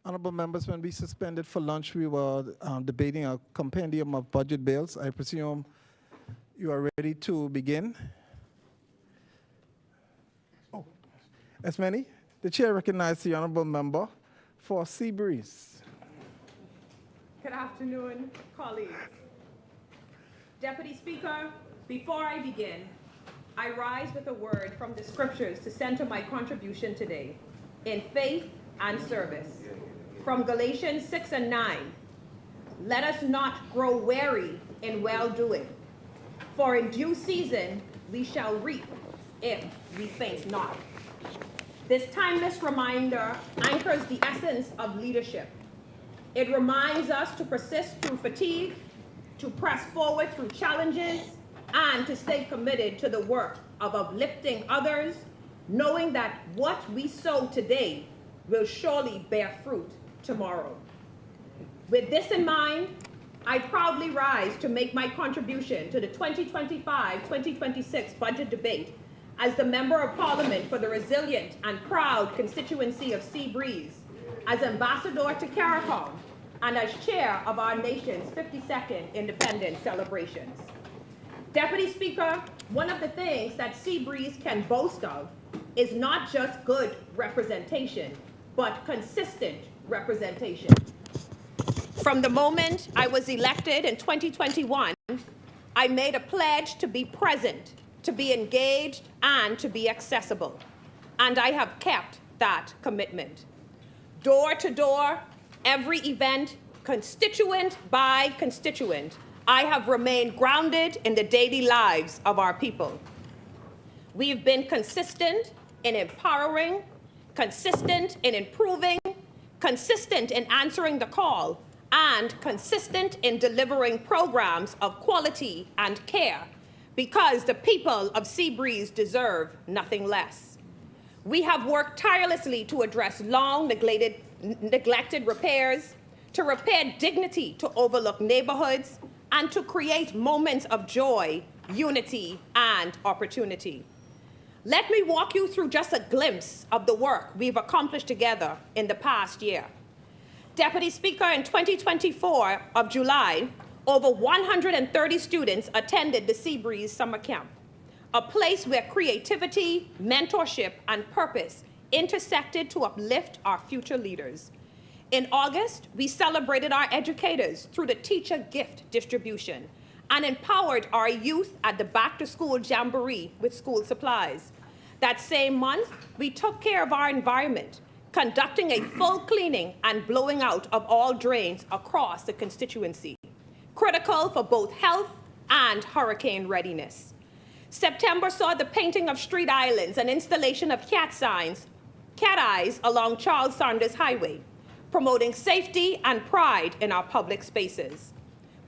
Honorable members, when we suspended for lunch, we were debating a compendium of budget bills. I presume you are ready to begin. Oh, as many? The chair recognizes the honorable member for Seabreeze. Good afternoon, colleagues. Deputy Speaker, before I begin, I rise with a word from the scriptures to center my contribution today in faith and service. From Galatians 6 and 9, let us not grow weary in well-doing, for in due season we shall reap if we faint not. This timeless reminder anchors the essence of leadership. It reminds us to persist through fatigue, to press forward through challenges, and to stay committed to the work of uplifting others, knowing that what we sow today will surely bear fruit tomorrow. With this in mind, I proudly rise to make my contribution to the 2025-2026 budget debate as the Member of Parliament for the resilient and proud constituency of Seabreeze, as Ambassador to CARICOM, and as Chair of our nation's 52nd Independence celebrations. Deputy Speaker, one of the things that Seabreeze can boast of is not just good representation, but consistent representation. From the moment I was elected in 2021, I made a pledge to be present, to be engaged, and to be accessible. And I have kept that commitment. Door to door, every event, constituent by constituent, I have remained grounded in the daily lives of our people. We've been consistent in empowering, consistent in improving, consistent in answering the call, and consistent in delivering programs of quality and care, because the people of Seabreeze deserve nothing less. We have worked tirelessly to address long neglected repairs, to repair dignity to overlooked neighborhoods, and to create moments of joy, unity, and opportunity. Let me walk you through just a glimpse of the work we've accomplished together in the past year. Deputy Speaker, in 2024 of July, over 130 students attended the Seabreeze Summer Camp, a place where creativity, mentorship, and purpose intersected to uplift our future leaders. In August, we celebrated our educators through the teacher gift distribution and empowered our youth at the back-to-school jamboree with school supplies. That same month, we took care of our environment, conducting a full cleaning and blowing out of all drains across the constituency, critical for both health and hurricane readiness. September saw the painting of street islands and installation of cat eyes along Charles Saunders Highway, promoting safety and pride in our public spaces.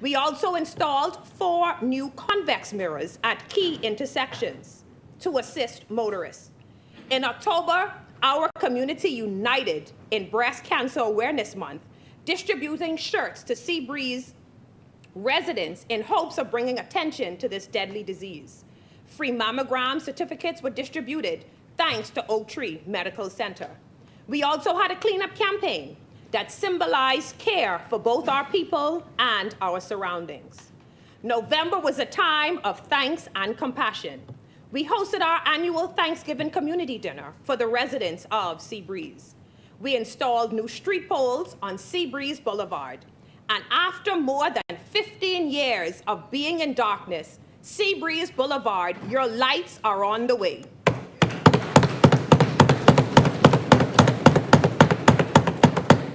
We also installed 4 new convex mirrors at key intersections to assist motorists. In October, our community united in Breast Cancer Awareness Month, distributing shirts to Seabreeze residents in hopes of bringing attention to this deadly disease. Free mammogram certificates were distributed thanks to Oak Tree Medical Center. We also had a cleanup campaign that symbolized care for both our people and our surroundings. November was a time of thanks and compassion. We hosted our annual Thanksgiving community dinner for the residents of Seabreeze. We installed new street poles on Seabreeze Boulevard. And after more than 15 years of being in darkness, Seabreeze Boulevard, your lights are on the way.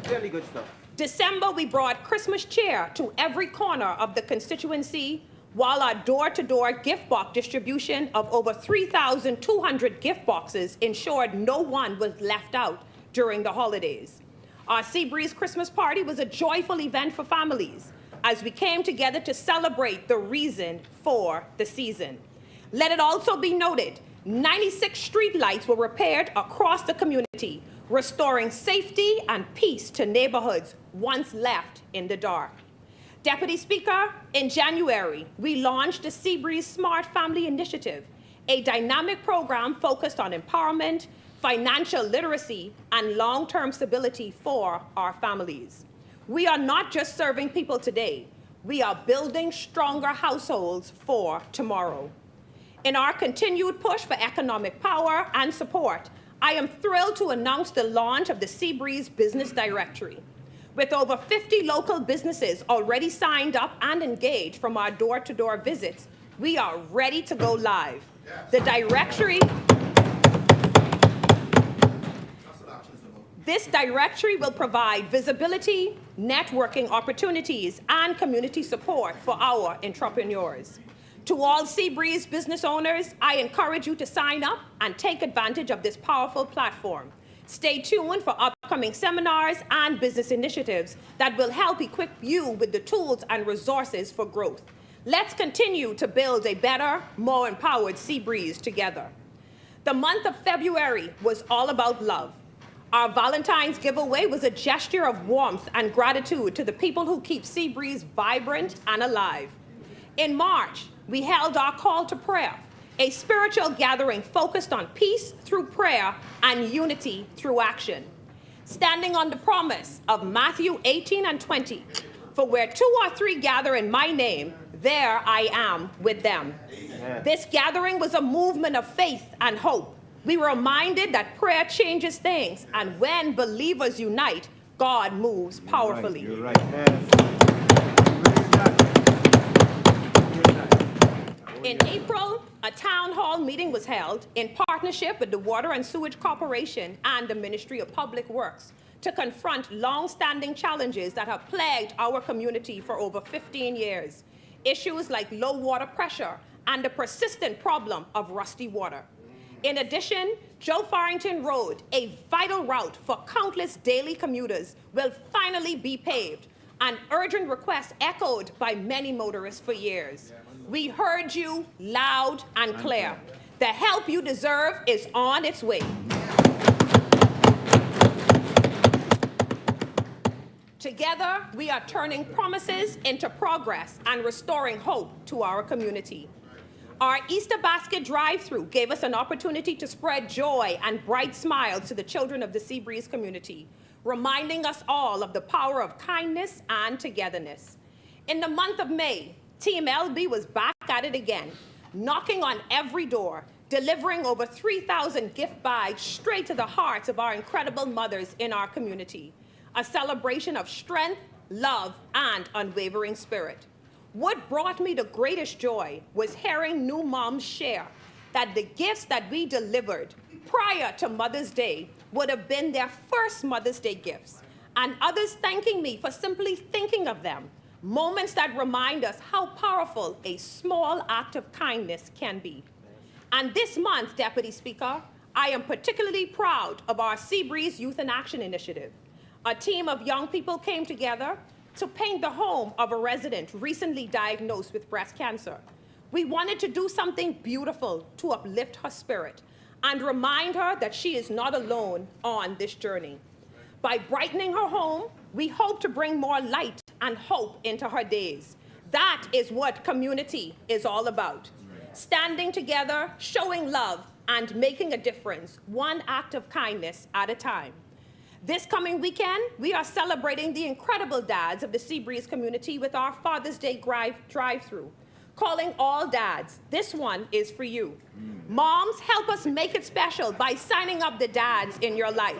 Really good stuff. December, we brought Christmas cheer to every corner of the constituency, while our door-to-door gift box distribution of over 3,200 gift boxes ensured no one was left out during the holidays. Our Seabreeze Christmas party was a joyful event for families as we came together to celebrate the reason for the season. Let it also be noted, 96 street lights were repaired across the community, restoring safety and peace to neighborhoods once left in the dark. Deputy Speaker, in January, we launched the Seabreeze Smart Family Initiative, a dynamic program focused on empowerment, financial literacy, and long-term stability for our families. We are not just serving people today, we are building stronger households for tomorrow. In our continued push for economic power and support, I am thrilled to announce the launch of the Seabreeze Business Directory. With over 50 local businesses already signed up and engaged from our door-to-door visits, we are ready to go live. The directory, this directory will provide visibility, networking opportunities, and community support for our entrepreneurs. To all Seabreeze business owners, I encourage you to sign up and take advantage of this powerful platform. Stay tuned for upcoming seminars and business initiatives that will help equip you with the tools and resources for growth. Let's continue to build a better, more empowered Seabreeze together. The month of February was all about love. Our Valentine's giveaway was a gesture of warmth and gratitude to the people who keep Seabreeze vibrant and alive. In March, we held our call to prayer, a spiritual gathering focused on peace through prayer and unity through action. Standing on the promise of Matthew 18 and 20, for where 2 or 3 gather in my name, there I am with them. Amen. This gathering was a movement of faith and hope. We were reminded that prayer changes things, and when believers unite, God moves powerfully. You're right. In April, a town hall meeting was held in partnership with the Water and Sewage Corporation and the Ministry of Public Works to confront long-standing challenges that have plagued our community for over 15 years. Issues like low water pressure and the persistent problem of rusty water. In addition, Joe Farrington Road, a vital route for countless daily commuters, will finally be paved, an urgent request echoed by many motorists for years. We heard you loud and clear. The help you deserve is on its way. Together, we are turning promises into progress and restoring hope to our community. Our Easter basket drive-through gave us an opportunity to spread joy and bright smiles to the children of the Seabreeze community, reminding us all of the power of kindness and togetherness. In the month of May, Team LB was back at it again, knocking on every door, delivering over 3,000 gift bags straight to the hearts of our incredible mothers in our community. A celebration of strength, love, and unwavering spirit. What brought me the greatest joy was hearing new moms share that the gifts that we delivered prior to Mother's Day would have been their first Mother's Day gifts, and others thanking me for simply thinking of them, moments that remind us how powerful a small act of kindness can be. And this month, Deputy Speaker, I am particularly proud of our Seabreeze Youth in Action initiative. A team of young people came together to paint the home of a resident recently diagnosed with breast cancer. We wanted to do something beautiful to uplift her spirit and remind her that she is not alone on this journey. By brightening her home, we hope to bring more light and hope into her days. That is what community is all about. Standing together, showing love, and making a difference, one act of kindness at a time. This coming weekend, we are celebrating the incredible dads of the Seabreeze community with our Father's Day drive-through, calling all dads. This one is for you. Moms, help us make it special by signing up the dads in your life.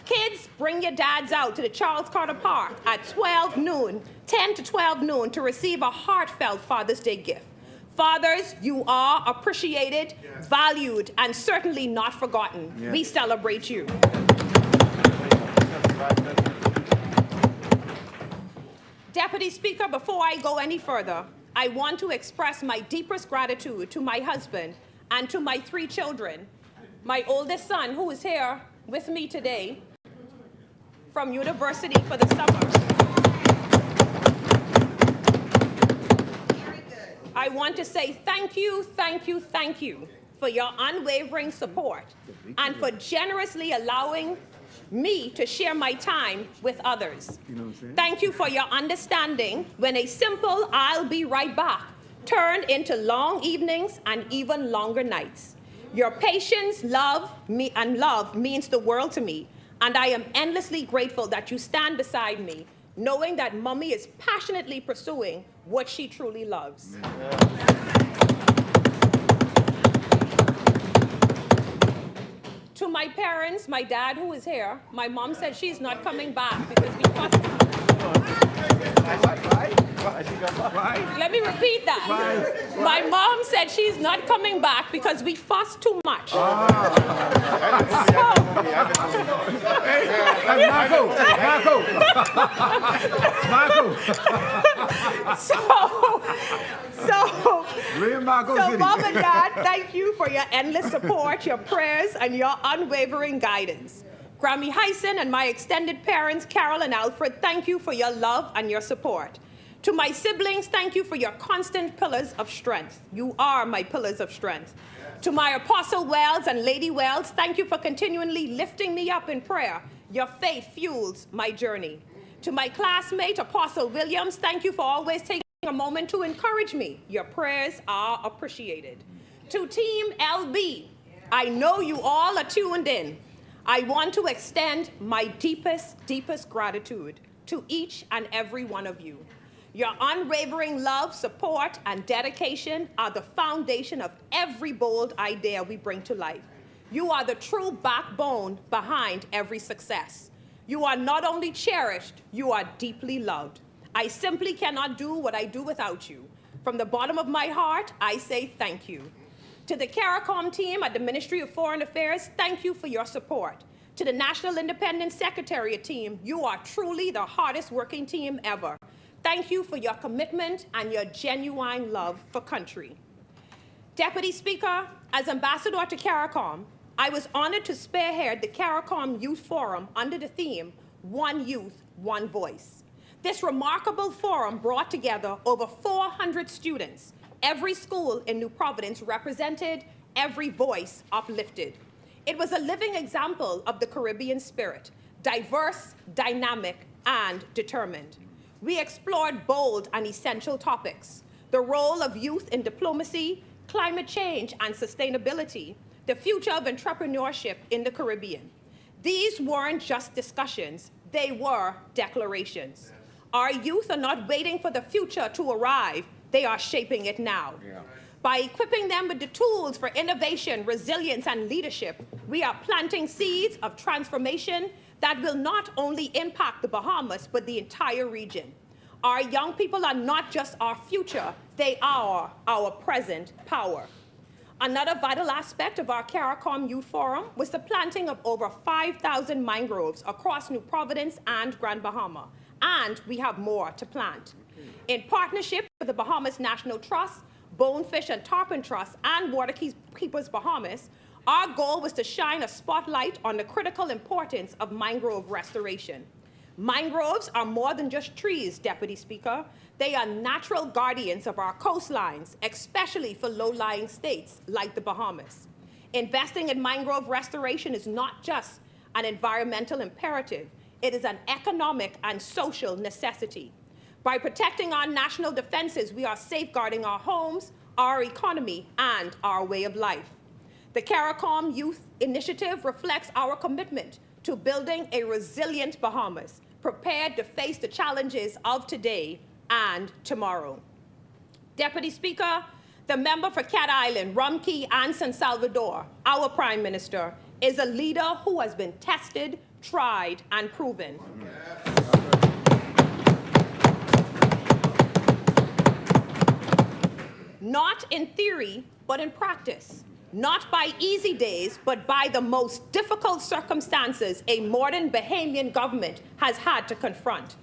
Kids, bring your dads out to the Charles Carter Park at 12 noon, 10 to 12 noon to receive a heartfelt Father's Day gift. Fathers, you are appreciated, valued, and certainly not forgotten. Yeah. We celebrate you. Deputy Speaker, before I go any further, I want to express my deepest gratitude to my husband and to my 3 children. My oldest son, who is here with me today from university for the summer. I want to say thank you, thank you, thank you for your unwavering support and for generously allowing me to share my time with others. Thank you for your understanding when a simple "I'll be right back" turned into long evenings and even longer nights. Your patience, love means the world to me, and I am endlessly grateful that you stand beside me, knowing that Mommy is passionately pursuing what she truly loves. To my parents, my dad who is here, my mom said she's not coming back because we fussed. Let me repeat that. My mom said she's not coming back because we fuss too much. So Mom and Dad, thank you for your endless support, your prayers, and your unwavering guidance. Grammy Hyson and my extended parents, Carol and Alfred, thank you for your love and your support. To my siblings, thank you for your constant pillars of strength. You are my pillars of strength. To my Apostle Wells and Lady Wells, thank you for continually lifting me up in prayer. Your faith fuels my journey. To my classmate, Apostle Williams, thank you for always taking a moment to encourage me. Your prayers are appreciated. To Team LB, I know you all are tuned in. I want to extend my deepest, deepest gratitude to each and every one of you. Your unwavering love, support, and dedication are the foundation of every bold idea we bring to life. You are the true backbone behind every success. You are not only cherished, you are deeply loved. I simply cannot do what I do without you. From the bottom of my heart, I say thank you. To the CARICOM team at the Ministry of Foreign Affairs, thank you for your support. To the National Independent Secretariat team, you are truly the hardest working team ever. Thank you for your commitment and your genuine love for country. Deputy Speaker, as Ambassador to CARICOM, I was honored to spearhead the CARICOM Youth Forum under the theme, One Youth, One Voice. This remarkable forum brought together over 400 students. Every school in New Providence represented, every voice uplifted. It was a living example of the Caribbean spirit, diverse, dynamic, and determined. We explored bold and essential topics: the role of youth in diplomacy, climate change and sustainability, the future of entrepreneurship in the Caribbean. These weren't just discussions, they were declarations. Our youth are not waiting for the future to arrive, they are shaping it now. By equipping them with the tools for innovation, resilience, and leadership, we are planting seeds of transformation that will not only impact the Bahamas, but the entire region. Our young people are not just our future, they are our present power. Another vital aspect of our CARICOM Youth Forum was the planting of over 5,000 mangroves across New Providence and Grand Bahama, and we have more to plant. In partnership with the Bahamas National Trust, Bonefish and Tarpon Trust, and Waterkeepers Bahamas, our goal was to shine a spotlight on the critical importance of mangrove restoration. Mangroves are more than just trees, Deputy Speaker. They are natural guardians of our coastlines, especially for low-lying states like the Bahamas. Investing in mangrove restoration is not just an environmental imperative, it is an economic and social necessity. By protecting our national defenses, we are safeguarding our homes, our economy, and our way of life. The CARICOM Youth Initiative reflects our commitment to building a resilient Bahamas, prepared to face the challenges of today and tomorrow. Deputy Speaker, the member for Cat Island, Rum Key, and San Salvador, our Prime Minister, is a leader who has been tested, tried, and proven. Not in theory, but in practice. Not by easy days, but by the most difficult circumstances a modern Bahamian government has had to confront.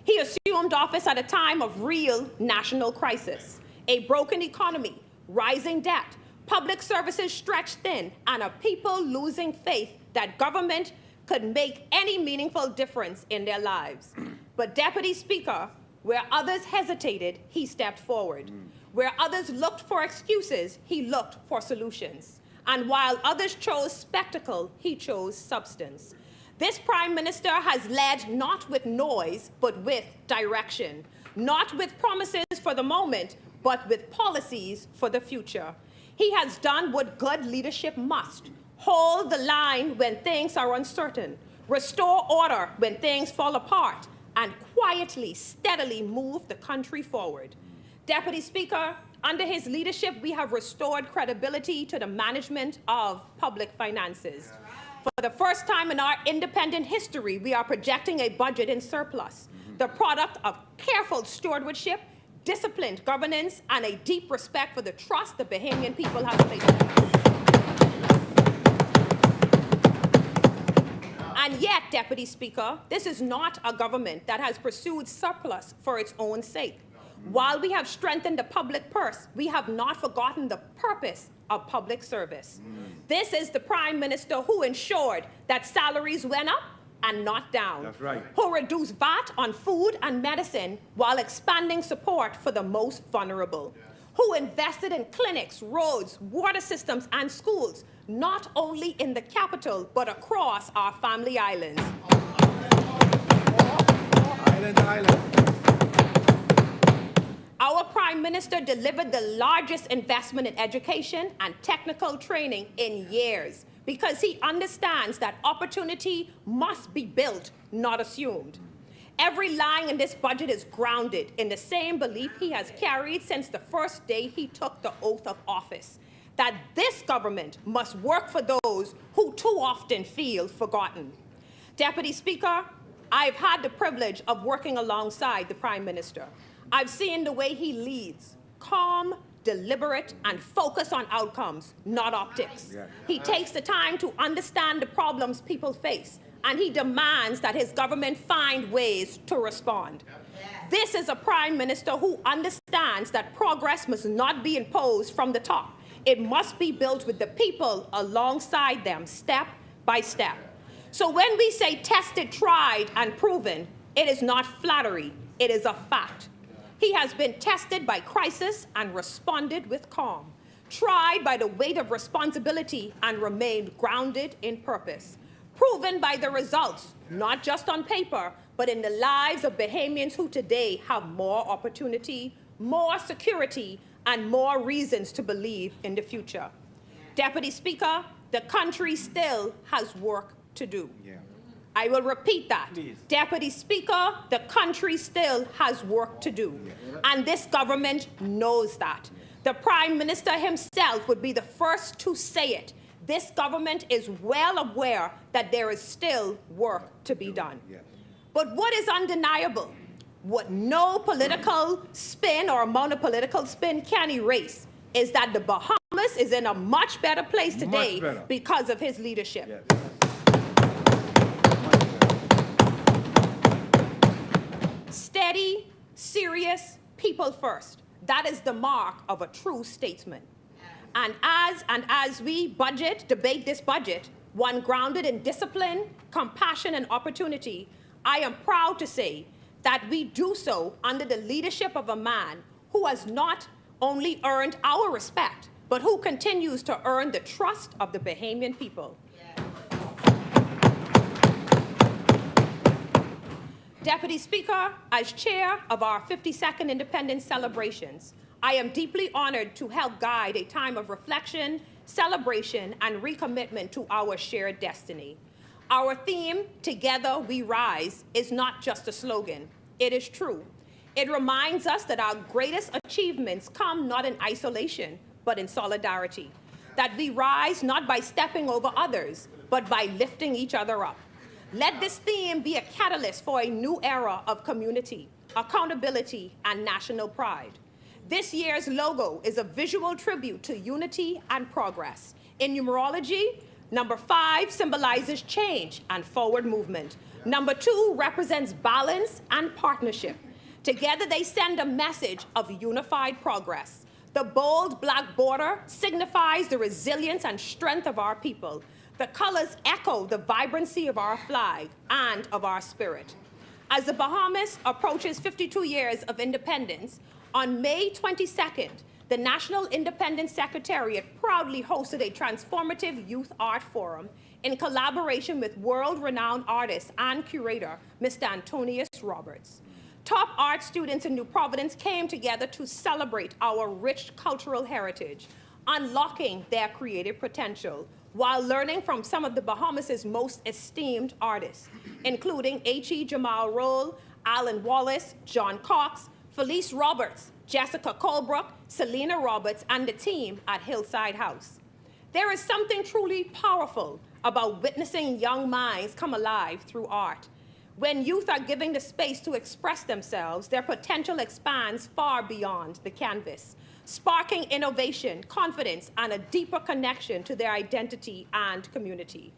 He assumed office at a time of real national crisis, a broken economy, rising debt, public services stretched thin, and a people losing faith that government could make any meaningful difference in their lives. But Deputy Speaker, where others hesitated, he stepped forward. Where others looked for excuses, he looked for solutions. And while others chose spectacle, he chose substance. This Prime Minister has led not with noise, but with direction. Not with promises for the moment, but with policies for the future. He has done what good leadership must: hold the line when things are uncertain, restore order when things fall apart, and quietly, steadily move the country forward. Deputy Speaker, under his leadership, we have restored credibility to the management of public finances. For the first time in our independent history, we are projecting a budget in surplus, the product of careful stewardship, disciplined governance, and a deep respect for the trust the Bahamian people have placed in us. And yet, Deputy Speaker, this is not a government that has pursued surplus for its own sake. While we have strengthened the public purse, we have not forgotten the purpose of public service. This is the Prime Minister who ensured that salaries went up and not down. That's right. Who reduced VAT on food and medicine while expanding support for the most vulnerable. Who invested in clinics, roads, water systems, and schools, not only in the capital, but across our family islands. Island. Our Prime Minister delivered the largest investment in education and technical training in years, because he understands that opportunity must be built, not assumed. Every line in this budget is grounded in the same belief he has carried since the first day he took the oath of office, that this government must work for those who too often feel forgotten. Deputy Speaker, I've had the privilege of working alongside the Prime Minister. I've seen the way he leads, calm, deliberate, and focused on outcomes, not optics. He takes the time to understand the problems people face, and he demands that his government find ways to respond. This is a Prime Minister who understands that progress must not be imposed from the top. It must be built with the people alongside them, step by step. So when we say tested, tried, and proven, it is not flattery, it is a fact. He has been tested by crisis and responded with calm, tried by the weight of responsibility and remained grounded in purpose, proven by the results, not just on paper, but in the lives of Bahamians who today have more opportunity, more security, and more reasons to believe in the future. Deputy Speaker, the country still has work to do. I will repeat that. Please. Deputy Speaker, the country still has work to do. And this government knows that. The Prime Minister himself would be the first to say it. This government is well aware that there is still work to be done. But what is undeniable, what no political spin or amount of political spin can erase, is that the Bahamas is in a much better place today because of his leadership. Steady, serious, people first. That is the mark of a true statesman. And as we debate this budget, one grounded in discipline, compassion, and opportunity, I am proud to say that we do so under the leadership of a man who has not only earned our respect, but who continues to earn the trust of the Bahamian people. Deputy Speaker, as chair of our 52nd Independence celebrations, I am deeply honored to help guide a time of reflection, celebration, and recommitment to our shared destiny. Our theme, Together We Rise, is not just a slogan. It is true. It reminds us that our greatest achievements come not in isolation, but in solidarity. That we rise not by stepping over others, but by lifting each other up. Let this theme be a catalyst for a new era of community, accountability, and national pride. This year's logo is a visual tribute to unity and progress. In numerology, number 5 symbolizes change and forward movement. Number 2 represents balance and partnership. Together, they send a message of unified progress. The bold black border signifies the resilience and strength of our people. The colors echo the vibrancy of our flag and of our spirit. As the Bahamas approaches 52 years of independence, on May 22nd, the National Independence Secretariat proudly hosted a transformative youth art forum in collaboration with world-renowned artist and curator, Mr. Antonius Roberts. Top art students in New Providence came together to celebrate our rich cultural heritage, unlocking their creative potential while learning from some of the Bahamas' most esteemed artists, including H.E. Jamal Roll, Alan Wallace, John Cox, Felice Roberts, Jessica Colebrook, Selena Roberts, and the team at Hillside House. There is something truly powerful about witnessing young minds come alive through art. When youth are given the space to express themselves, their potential expands far beyond the canvas, sparking innovation, confidence, and a deeper connection to their identity and community.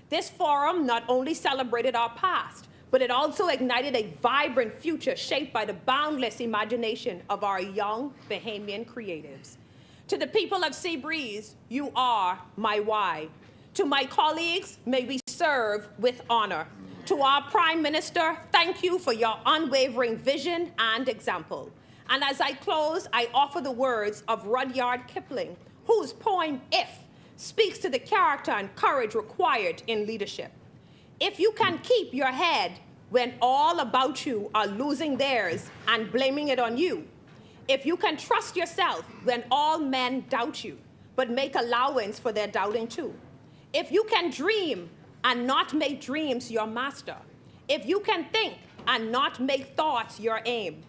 This forum not only celebrated our past, but it also ignited a vibrant future shaped by the boundless imagination of our young Bahamian creatives. To the people of Seabreeze, you are my why. To my colleagues, may we serve with honor. To our Prime Minister, thank you for your unwavering vision and example. And as I close, I offer the words of Rudyard Kipling, whose poem, If, speaks to the character and courage required in leadership. If you can keep your head when all about you are losing theirs and blaming it on you, if you can trust yourself when all men doubt you, but make allowance for their doubting too, if you can dream and not make dreams your master, if you can think and not make thoughts your aim,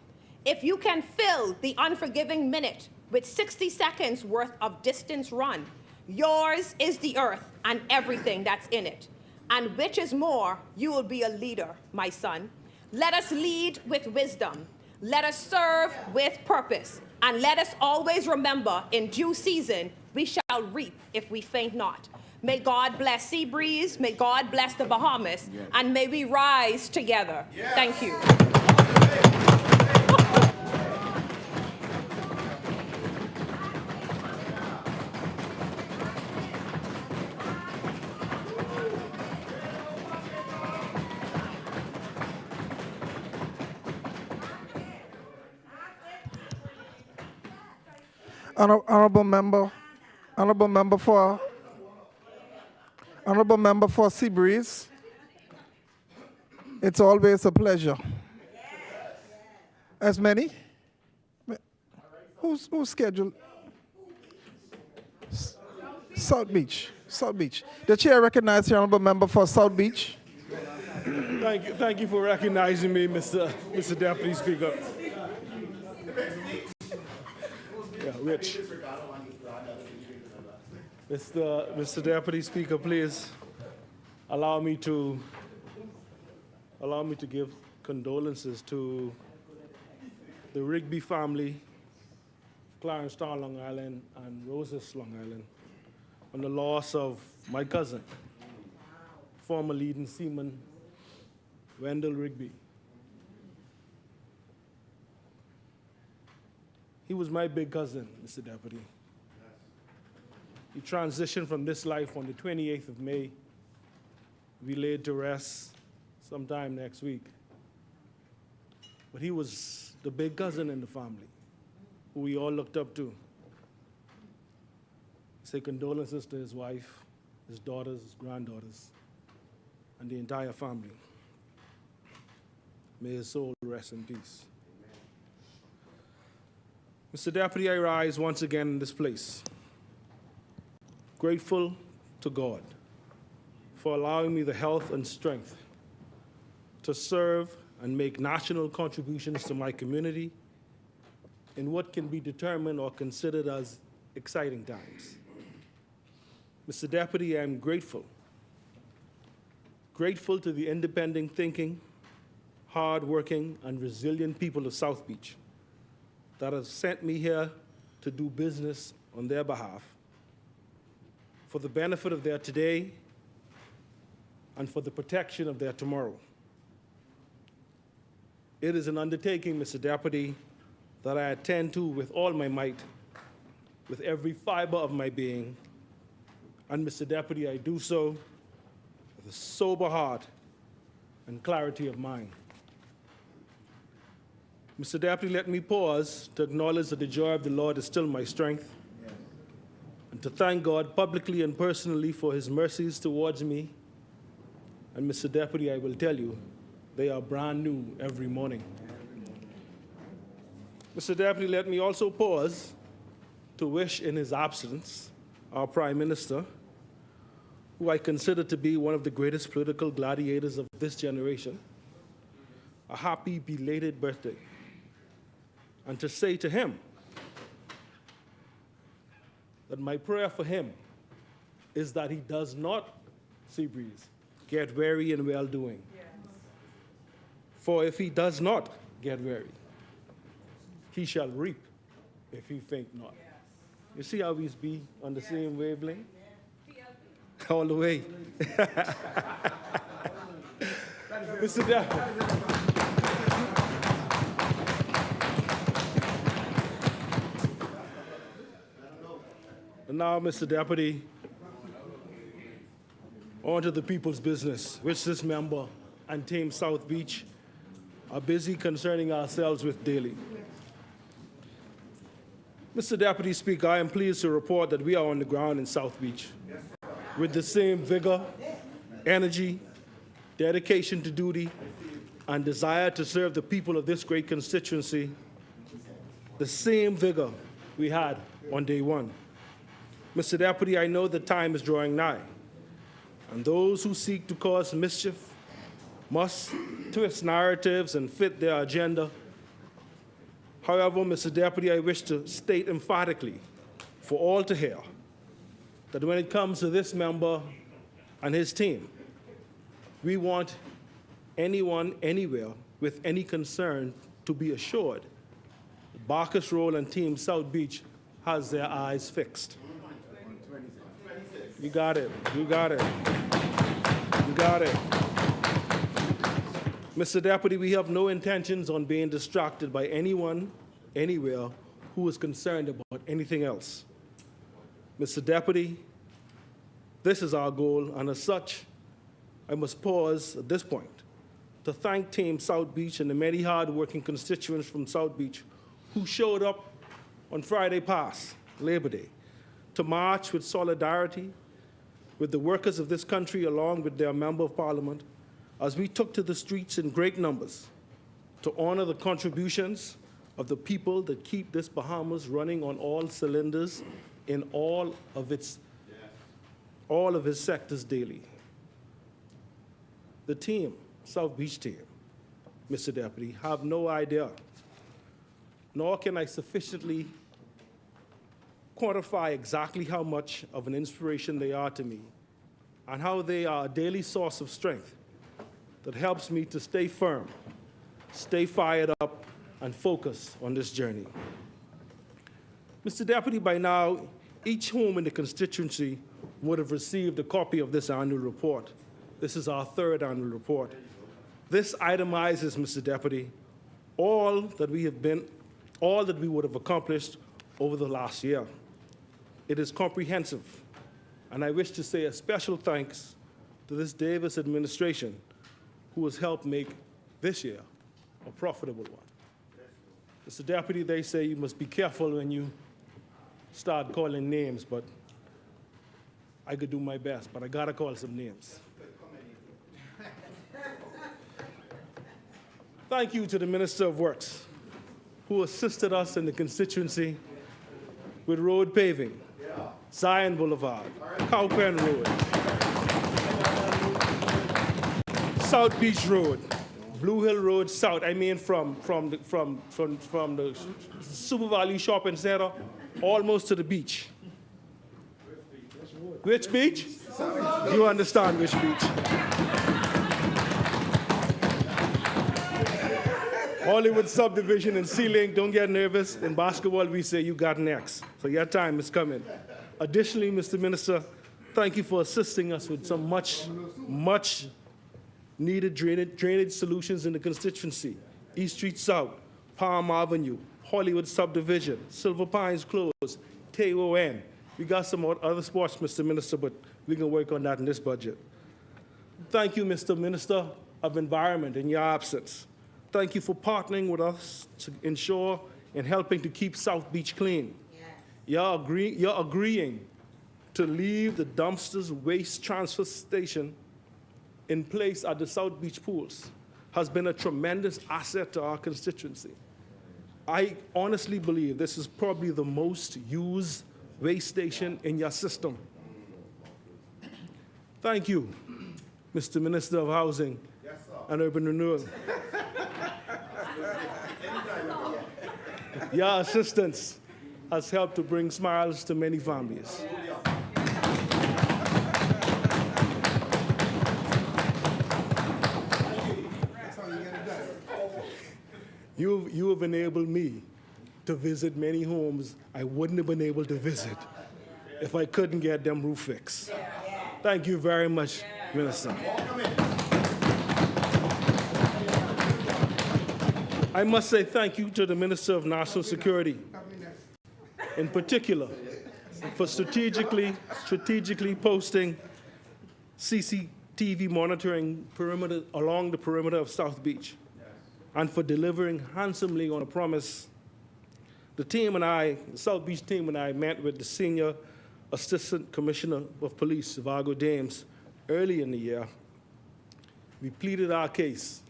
if you can fill the unforgiving minute with 60 seconds worth of distance run, yours is the earth and everything that's in it. And which is more, you will be a leader, my son. Let us lead with wisdom. Let us serve with purpose. And let us always remember, in due season, we shall reap if we faint not. May God bless Seabreeze, may God bless the Bahamas, and may we rise together. Thank you. Honorable member for Seabreeze. It's always a pleasure. As many? Who's scheduled? South Beach. The chair recognizes the honorable member for South Beach. Thank you for recognizing me, Mr. Deputy Speaker. Yeah, Rich. Mr. Deputy Speaker, please allow me to give condolences to the Rigby family, Clarence Town, Long Island, and Roses, Long Island, on the loss of my cousin, former leading seaman, Wendell Rigby. He was my big cousin, Mr. Deputy. He transitioned from this life on the 28th of May. We laid to rest sometime next week. But he was the big cousin in the family, who we all looked up to. I say condolences to his wife, his daughters, his granddaughters, and the entire family. May his soul rest in peace. Mr. Deputy, I rise once again in this place, grateful to God for allowing me the health and strength to serve and make national contributions to my community in what can be determined or considered as exciting times. Mr. Deputy, I am grateful to the independent thinking, hard-working, and resilient people of South Beach that have sent me here to do business on their behalf for the benefit of their today and for the protection of their tomorrow. It is an undertaking, Mr. Deputy, that I attend to with all my might, with every fiber of my being. And Mr. Deputy, I do so with a sober heart and clarity of mind. Mr. Deputy, let me pause to acknowledge that the joy of the Lord is still my strength, and to thank God publicly and personally for his mercies towards me. And Mr. Deputy, I will tell you, they are brand new every morning. Mr. Deputy, let me also pause to wish in his absence our Prime Minister, who I consider to be one of the greatest political gladiators of this generation, a happy belated birthday, and to say to him that my prayer for him is that he does not, Seabreeze, get weary in well-doing. Yes. For if he does not get weary, he shall reap if he faint not. Yes. You see how we be on the same wavelength? All the way. Mr. Deputy. And now, Mr. Deputy, on to the people's business, which this member and Team South Beach are busy concerning ourselves with daily. Mr. Deputy Speaker, I am pleased to report that we are on the ground in South Beach with the same vigor, energy, dedication to duty, and desire to serve the people of this great constituency, the same vigor we had on day one. Mr. Deputy, I know the time is drawing nigh, and those who seek to cause mischief must twist narratives and fit their agenda. However, Mr. Deputy, I wish to state emphatically for all to hear that when it comes to this member and his team, we want anyone, anywhere, with any concern to be assured that Bacchus Roll and Team South Beach has their eyes fixed. You got it. You got it. You got it. Mr. Deputy, we have no intentions on being distracted by anyone, anywhere, who is concerned about anything else. Mr. Deputy, this is our goal, and as such, I must pause at this point to thank Team South Beach and the many hard-working constituents from South Beach who showed up on Friday past, Labor Day, to march with solidarity with the workers of this country along with their Member of Parliament as we took to the streets in great numbers to honor the contributions of the people that keep this Bahamas running on all cylinders in all of its sectors daily. The team, South Beach team, Mr. Deputy, have no idea, nor can I sufficiently quantify exactly how much of an inspiration they are to me and how they are a daily source of strength that helps me to stay firm, stay fired up, and focus on this journey. Mr. Deputy, by now, each home in the constituency would have received a copy of this annual report. This is our third annual report. This itemizes, Mr. Deputy, all that we would have accomplished over the last year. It is comprehensive, and I wish to say a special thanks to this Davis administration who has helped make this year a profitable one. Mr. Deputy, they say you must be careful when you start calling names, but I could do my best, but I gotta call some names. Thank you to the Minister of Works, who assisted us in the constituency with road paving, Zion Boulevard, Cowpen Road, South Beach Road, Blue Hill Road South. I mean from the Super Value Shopping Center almost to the beach. Which beach? You understand which beach. Hollywood Subdivision and C-Link, don't get nervous. In basketball, we say you got next. So your time is coming. Additionally, Mr. Minister, thank you for assisting us with some much needed drainage solutions in the constituency. East Street South, Palm Avenue, Hollywood Subdivision, Silver Pines Close, TON. We got some other spots, Mr. Minister, but we can work on that in this budget. Thank you, Mr. Minister of Environment, in your absence. Thank you for partnering with us to ensure and helping to keep South Beach clean. Yes. You're agreeing to leave the dumpsters waste transfer station in place at the South Beach pools has been a tremendous asset to our constituency. I honestly believe this is probably the most used waste station in your system. Thank you, Mr. Minister of Housing and Urban Renewal. Your assistance has helped to bring smiles to many families. You have enabled me to visit many homes I wouldn't have been able to visit if I couldn't get them roof fixed. Thank you very much, Minister. I must say thank you to the Minister of National Security, in particular, for strategically posting CCTV monitoring along the perimeter of South Beach, and for delivering handsomely on a promise. The South Beach team and I met with the Senior Assistant Commissioner of Police, Abaco Dames, early in the year. We pleaded our case.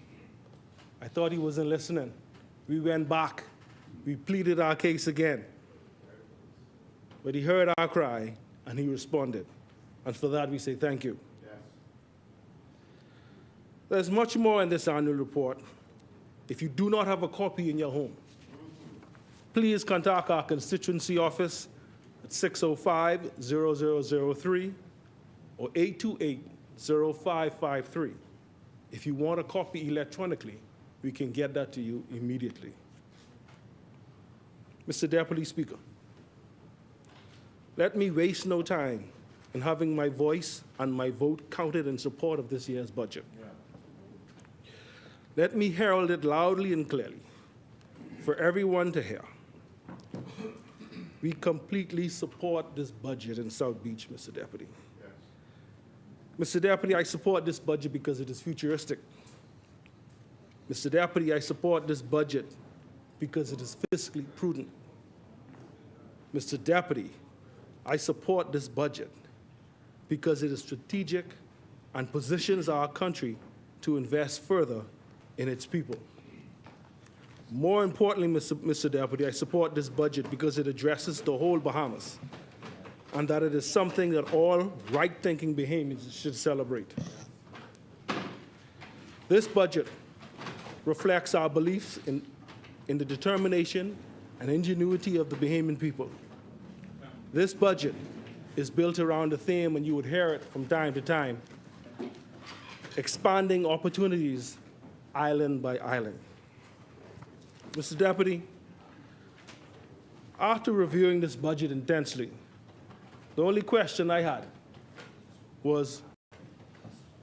I thought he wasn't listening. We went back. We pleaded our case again. But he heard our cry, and he responded. And for that, we say thank you. Yes. There's much more in this annual report. If you do not have a copy in your home, please contact our constituency office at 605-0003 or 828-0553. If you want a copy electronically, we can get that to you immediately. Mr. Deputy Speaker, let me waste no time in having my voice and my vote counted in support of this year's budget. Let me herald it loudly and clearly for everyone to hear. We completely support this budget in South Beach, Mr. Deputy. Yes. Mr. Deputy, I support this budget because it is futuristic. Mr. Deputy, I support this budget because it is fiscally prudent. Mr. Deputy, I support this budget because it is strategic and positions our country to invest further in its people. More importantly, Mr. Deputy, I support this budget because it addresses the whole Bahamas and that it is something that all right-thinking Bahamians should celebrate. This budget reflects our beliefs in the determination and ingenuity of the Bahamian people. This budget is built around a theme, and you would hear it from time to time, expanding opportunities island by island. Mr. Deputy, after reviewing this budget intensely, the only question I had was,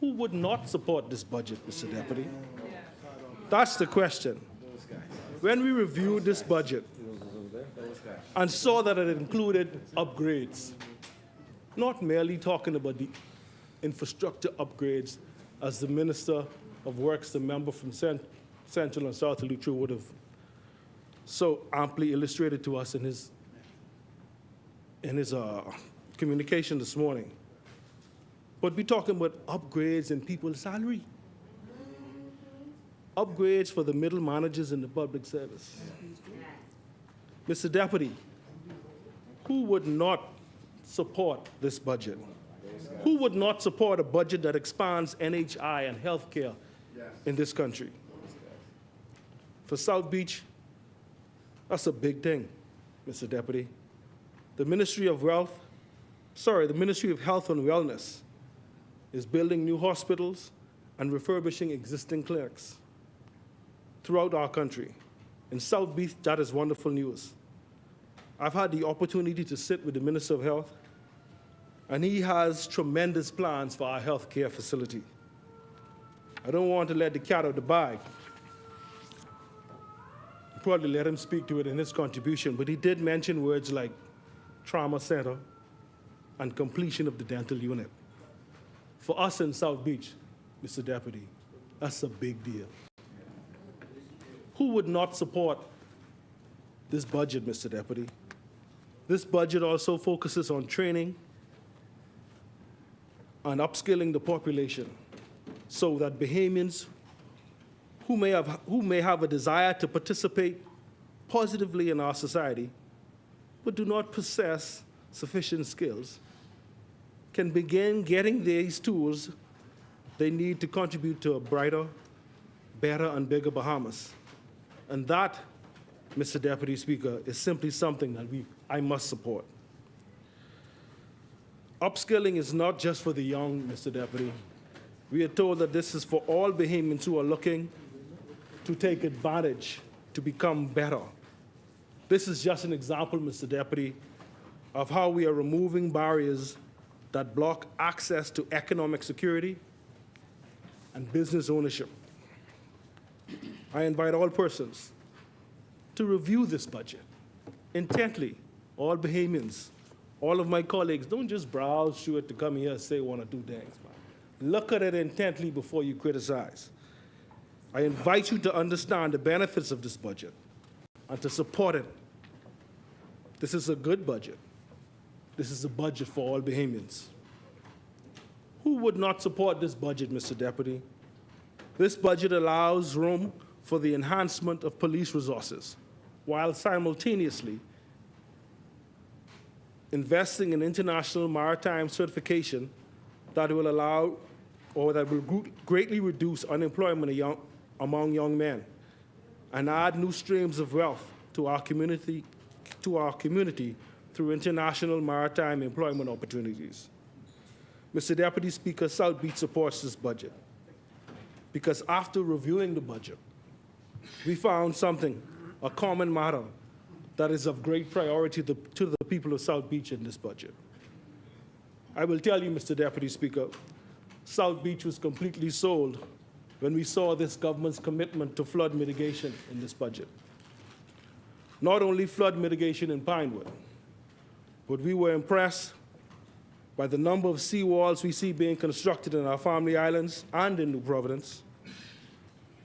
who would not support this budget, Mr. Deputy? That's the question. When we reviewed this budget and saw that it included upgrades, not merely talking about the infrastructure upgrades as the Minister of Works, the member from Central and South Eleuthera, would have so amply illustrated to us in his communication this morning. But we're talking about upgrades in people's salary. Upgrades for the middle managers in the public service. Mr. Deputy, who would not support this budget? Who would not support a budget that expands NHI and healthcare in this country? For South Beach, that's a big thing, Mr. Deputy. The Ministry of Health and Wellness is building new hospitals and refurbishing existing clinics throughout our country. In South Beach, that is wonderful news. I've had the opportunity to sit with the Minister of Health, and he has tremendous plans for our healthcare facility. I don't want to let the cat out of the bag. I'll probably let him speak to it in his contribution, but he did mention words like trauma center and completion of the dental unit. For us in South Beach, Mr. Deputy, that's a big deal. Who would not support this budget, Mr. Deputy? This budget also focuses on training and upskilling the population so that Bahamians who may have a desire to participate positively in our society, but do not possess sufficient skills, can begin getting these tools they need to contribute to a brighter, better, and bigger Bahamas. And that, Mr. Deputy Speaker, is simply something that I must support. Upskilling is not just for the young, Mr. Deputy. We are told that this is for all Bahamians who are looking to take advantage, to become better. This is just an example, Mr. Deputy, of how we are removing barriers that block access to economic security and business ownership. I invite all persons to review this budget intently. All Bahamians, all of my colleagues, don't just browse through it to come here and say one or two things. Look at it intently before you criticize. I invite you to understand the benefits of this budget and to support it. This is a good budget. This is a budget for all Bahamians. Who would not support this budget, Mr. Deputy? This budget allows room for the enhancement of police resources while simultaneously investing in international maritime certification that will allow or that will greatly reduce unemployment among young men and add new streams of wealth to our community through international maritime employment opportunities. Mr. Deputy Speaker, South Beach supports this budget because after reviewing the budget, we found something, a common matter, that is of great priority to the people of South Beach in this budget. I will tell you, Mr. Deputy Speaker, South Beach was completely sold when we saw this government's commitment to flood mitigation in this budget. Not only flood mitigation in Pinewood, but we were impressed by the number of seawalls we see being constructed in our family islands and in New Providence.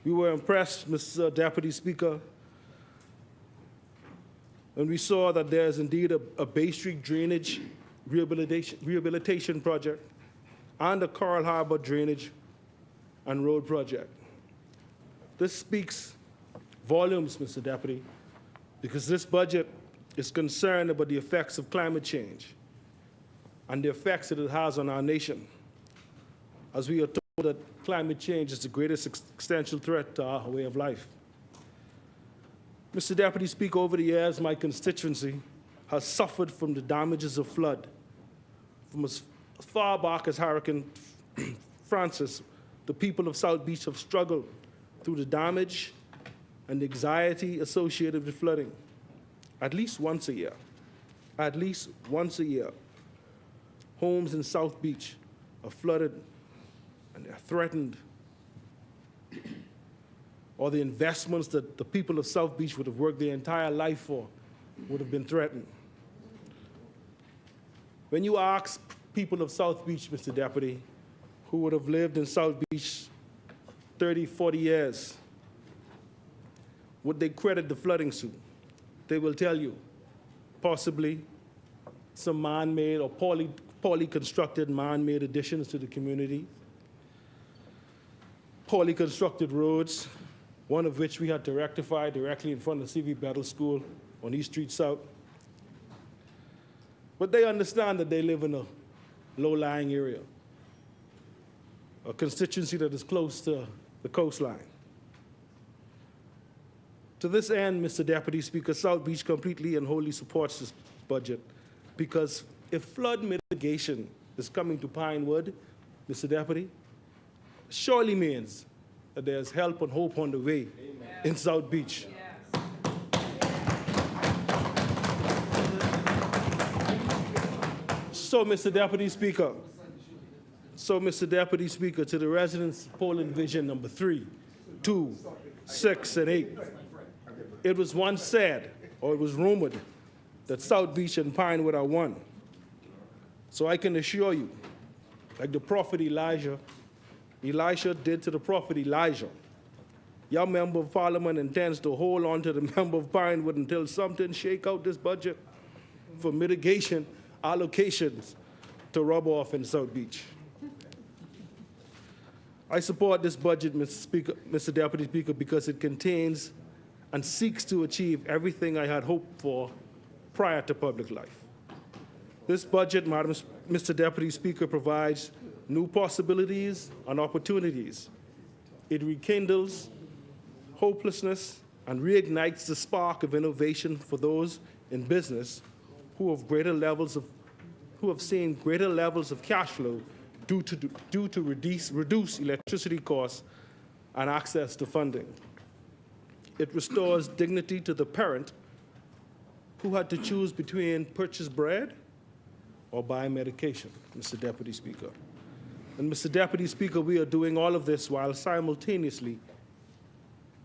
We were impressed, Mr. Deputy Speaker, when we saw that there is indeed a Bay Street drainage rehabilitation project and a Coral Harbor drainage and road project. This speaks volumes, Mr. Deputy, because this budget is concerned about the effects of climate change and the effects that it has on our nation, as we are told that climate change is the greatest existential threat to our way of life. Mr. Deputy Speaker, over the years, my constituency has suffered from the damages of flood. From as far back as Hurricane Francis, the people of South Beach have struggled through the damage and the anxiety associated with flooding. At least once a year, homes in South Beach are flooded and they're threatened, or the investments that the people of South Beach would have worked their entire life for would have been threatened. When you ask people of South Beach, Mr. Deputy, who would have lived in South Beach 30, 40 years, would they credit the flooding to? They will tell you, possibly some man-made or poorly constructed man-made additions to the community, poorly constructed roads, one of which we had to rectify directly in front of CV Battle School on East Street South. But they understand that they live in a low-lying area, a constituency that is close to the coastline. To this end, Mr. Deputy Speaker, South Beach completely and wholly supports this budget because if flood mitigation is coming to Pinewood, Mr. Deputy, surely means that there's help and hope on the way in South Beach. Yes. So, Mr. Deputy Speaker, to the residents of polling division number 3, 2, 6, and 8, it was once said, or it was rumored, that South Beach and Pinewood are one. So I can assure you, like the prophet Elisha did to the prophet Elijah, your member of Parliament intends to hold on to the member of Pinewood until something shake out this budget for mitigation allocations to rub off in South Beach. I support this budget, Mr. Deputy Speaker, because it contains and seeks to achieve everything I had hoped for prior to public life. This budget, Mr. Deputy Speaker, provides new possibilities and opportunities. It rekindles hopelessness and reignites the spark of innovation for those in business who have seen greater levels of cash flow due to reduced electricity costs and access to funding. It restores dignity to the parent who had to choose between purchase bread or buy medication, Mr. Deputy Speaker. And Mr. Deputy Speaker, we are doing all of this while simultaneously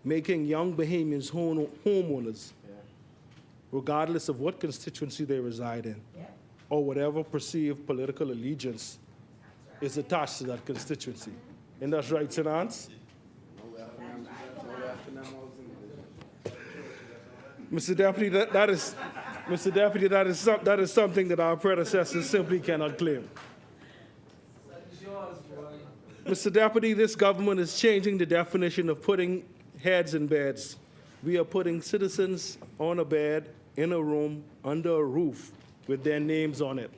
making young Bahamians homeowners, regardless of what constituency they reside in, or whatever perceived political allegiance is attached to that constituency. And that's right, Senance? Mr. Deputy, that is something that our predecessors simply cannot claim. Mr. Deputy, this government is changing the definition of putting heads in beds. We are putting citizens on a bed, in a room, under a roof, with their names on it.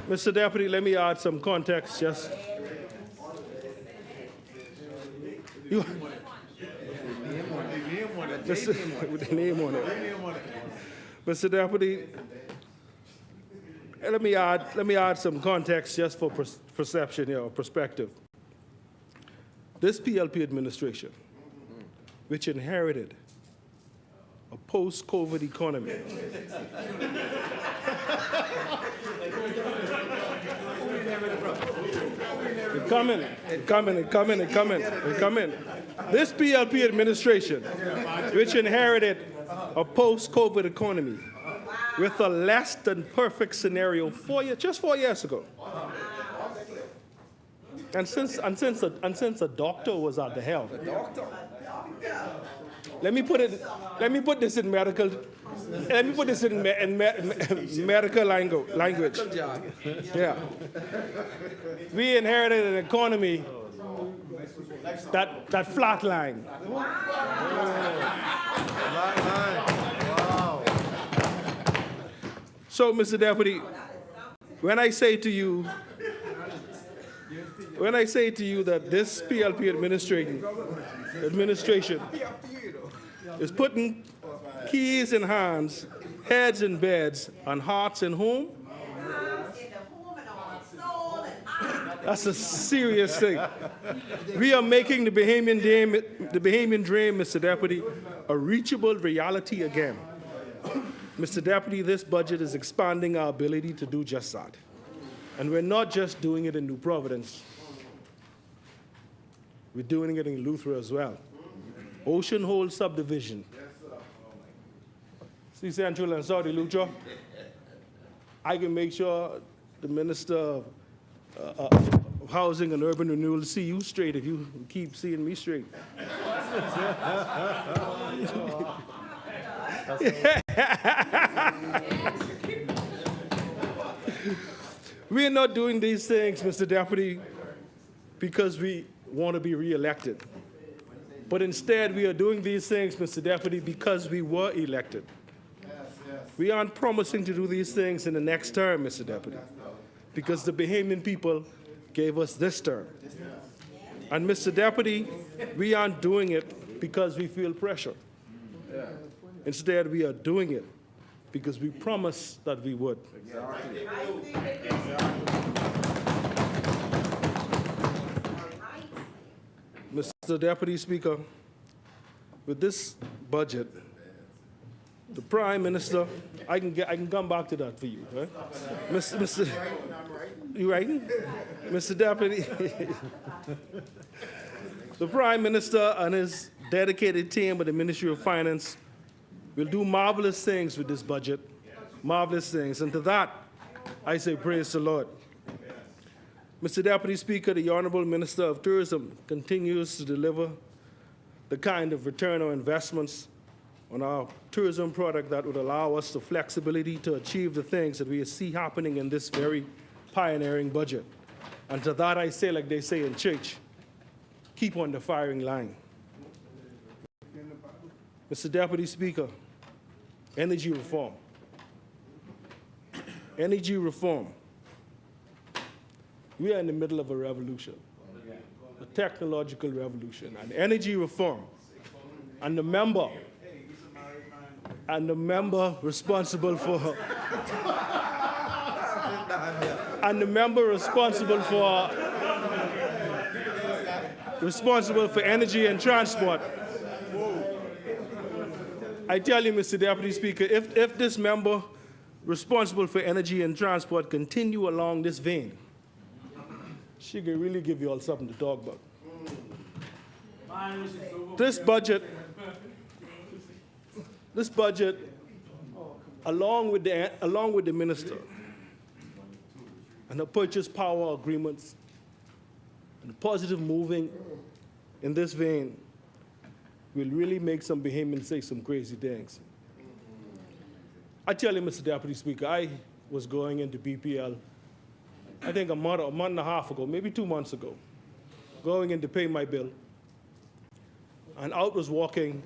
Mr. Deputy, let me add some context, just. With the name on it. Mr. Deputy, let me add some context just for perception here, or perspective. This PLP administration, which inherited a post-COVID economy, Coming. This PLP administration, which inherited a post-COVID economy with a less than perfect scenario just 4 years ago. And since a doctor was at the helm. Let me put this in medical language. Yeah. We inherited an economy that flatlined. So, Mr. Deputy, when I say to you that this PLP administration is putting keys in hands, heads in beds, and hearts in home, that's a serious thing. We are making the Bahamian dream, Mr. Deputy, a reachable reality again. Mr. Deputy, this budget is expanding our ability to do just that. And we're not just doing it in New Providence. We're doing it in Luther as well. Ocean Hole subdivision. See Central and Saudi Lucha? I can make sure the Minister of Housing and Urban Renewal see you straight if you keep seeing me straight. We are not doing these things, Mr. Deputy, because we want to be re-elected. But instead, we are doing these things, Mr. Deputy, because we were elected. We aren't promising to do these things in the next term, Mr. Deputy, because the Bahamian people gave us this term. And Mr. Deputy, we aren't doing it because we feel pressure. Instead, we are doing it because we promised that we would. Mr. Deputy Speaker, with this budget, the Prime Minister, I can come back to that for you, right? Mr. You writing? Mr. Deputy, the Prime Minister and his dedicated team at the Ministry of Finance will do marvelous things with this budget, marvelous things. And to that, I say praise the Lord. Mr. Deputy Speaker, the Honorable Minister of Tourism continues to deliver the kind of return on investments on our tourism product that would allow us the flexibility to achieve the things that we see happening in this very pioneering budget. And to that I say, like they say in church, keep on the firing line. Mr. Deputy Speaker, energy reform. Energy reform. We are in the middle of a revolution, a technological revolution, and energy reform. And the member responsible for responsible for energy and transport. I tell you, Mr. Deputy Speaker, if this member responsible for energy and transport continue along this vein, she can really give you all something to talk about. This budget, along with the minister, and the purchase power agreements, and the positive moving in this vein, will really make some Bahamians say some crazy things. I tell you, Mr. Deputy Speaker, I was going into BPL, I think a month and a half ago, maybe 2 months ago, going in to pay my bill. And out was walking,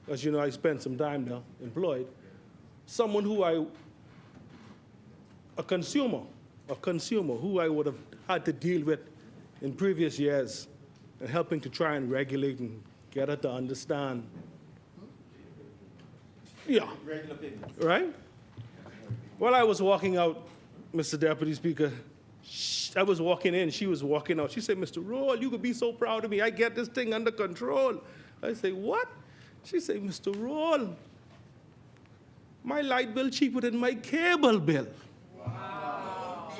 as you know, I spent some time now employed, someone who a consumer who I would have had to deal with in previous years and helping to try and regulate and get her to understand. Yeah. Right? While I was walking out, Mr. Deputy Speaker, I was walking in, she was walking out. She said, Mr. Roll, you could be so proud of me. I get this thing under control. I say, what? She said, Mr. Roll, my light bill cheaper than my cable bill. Wow.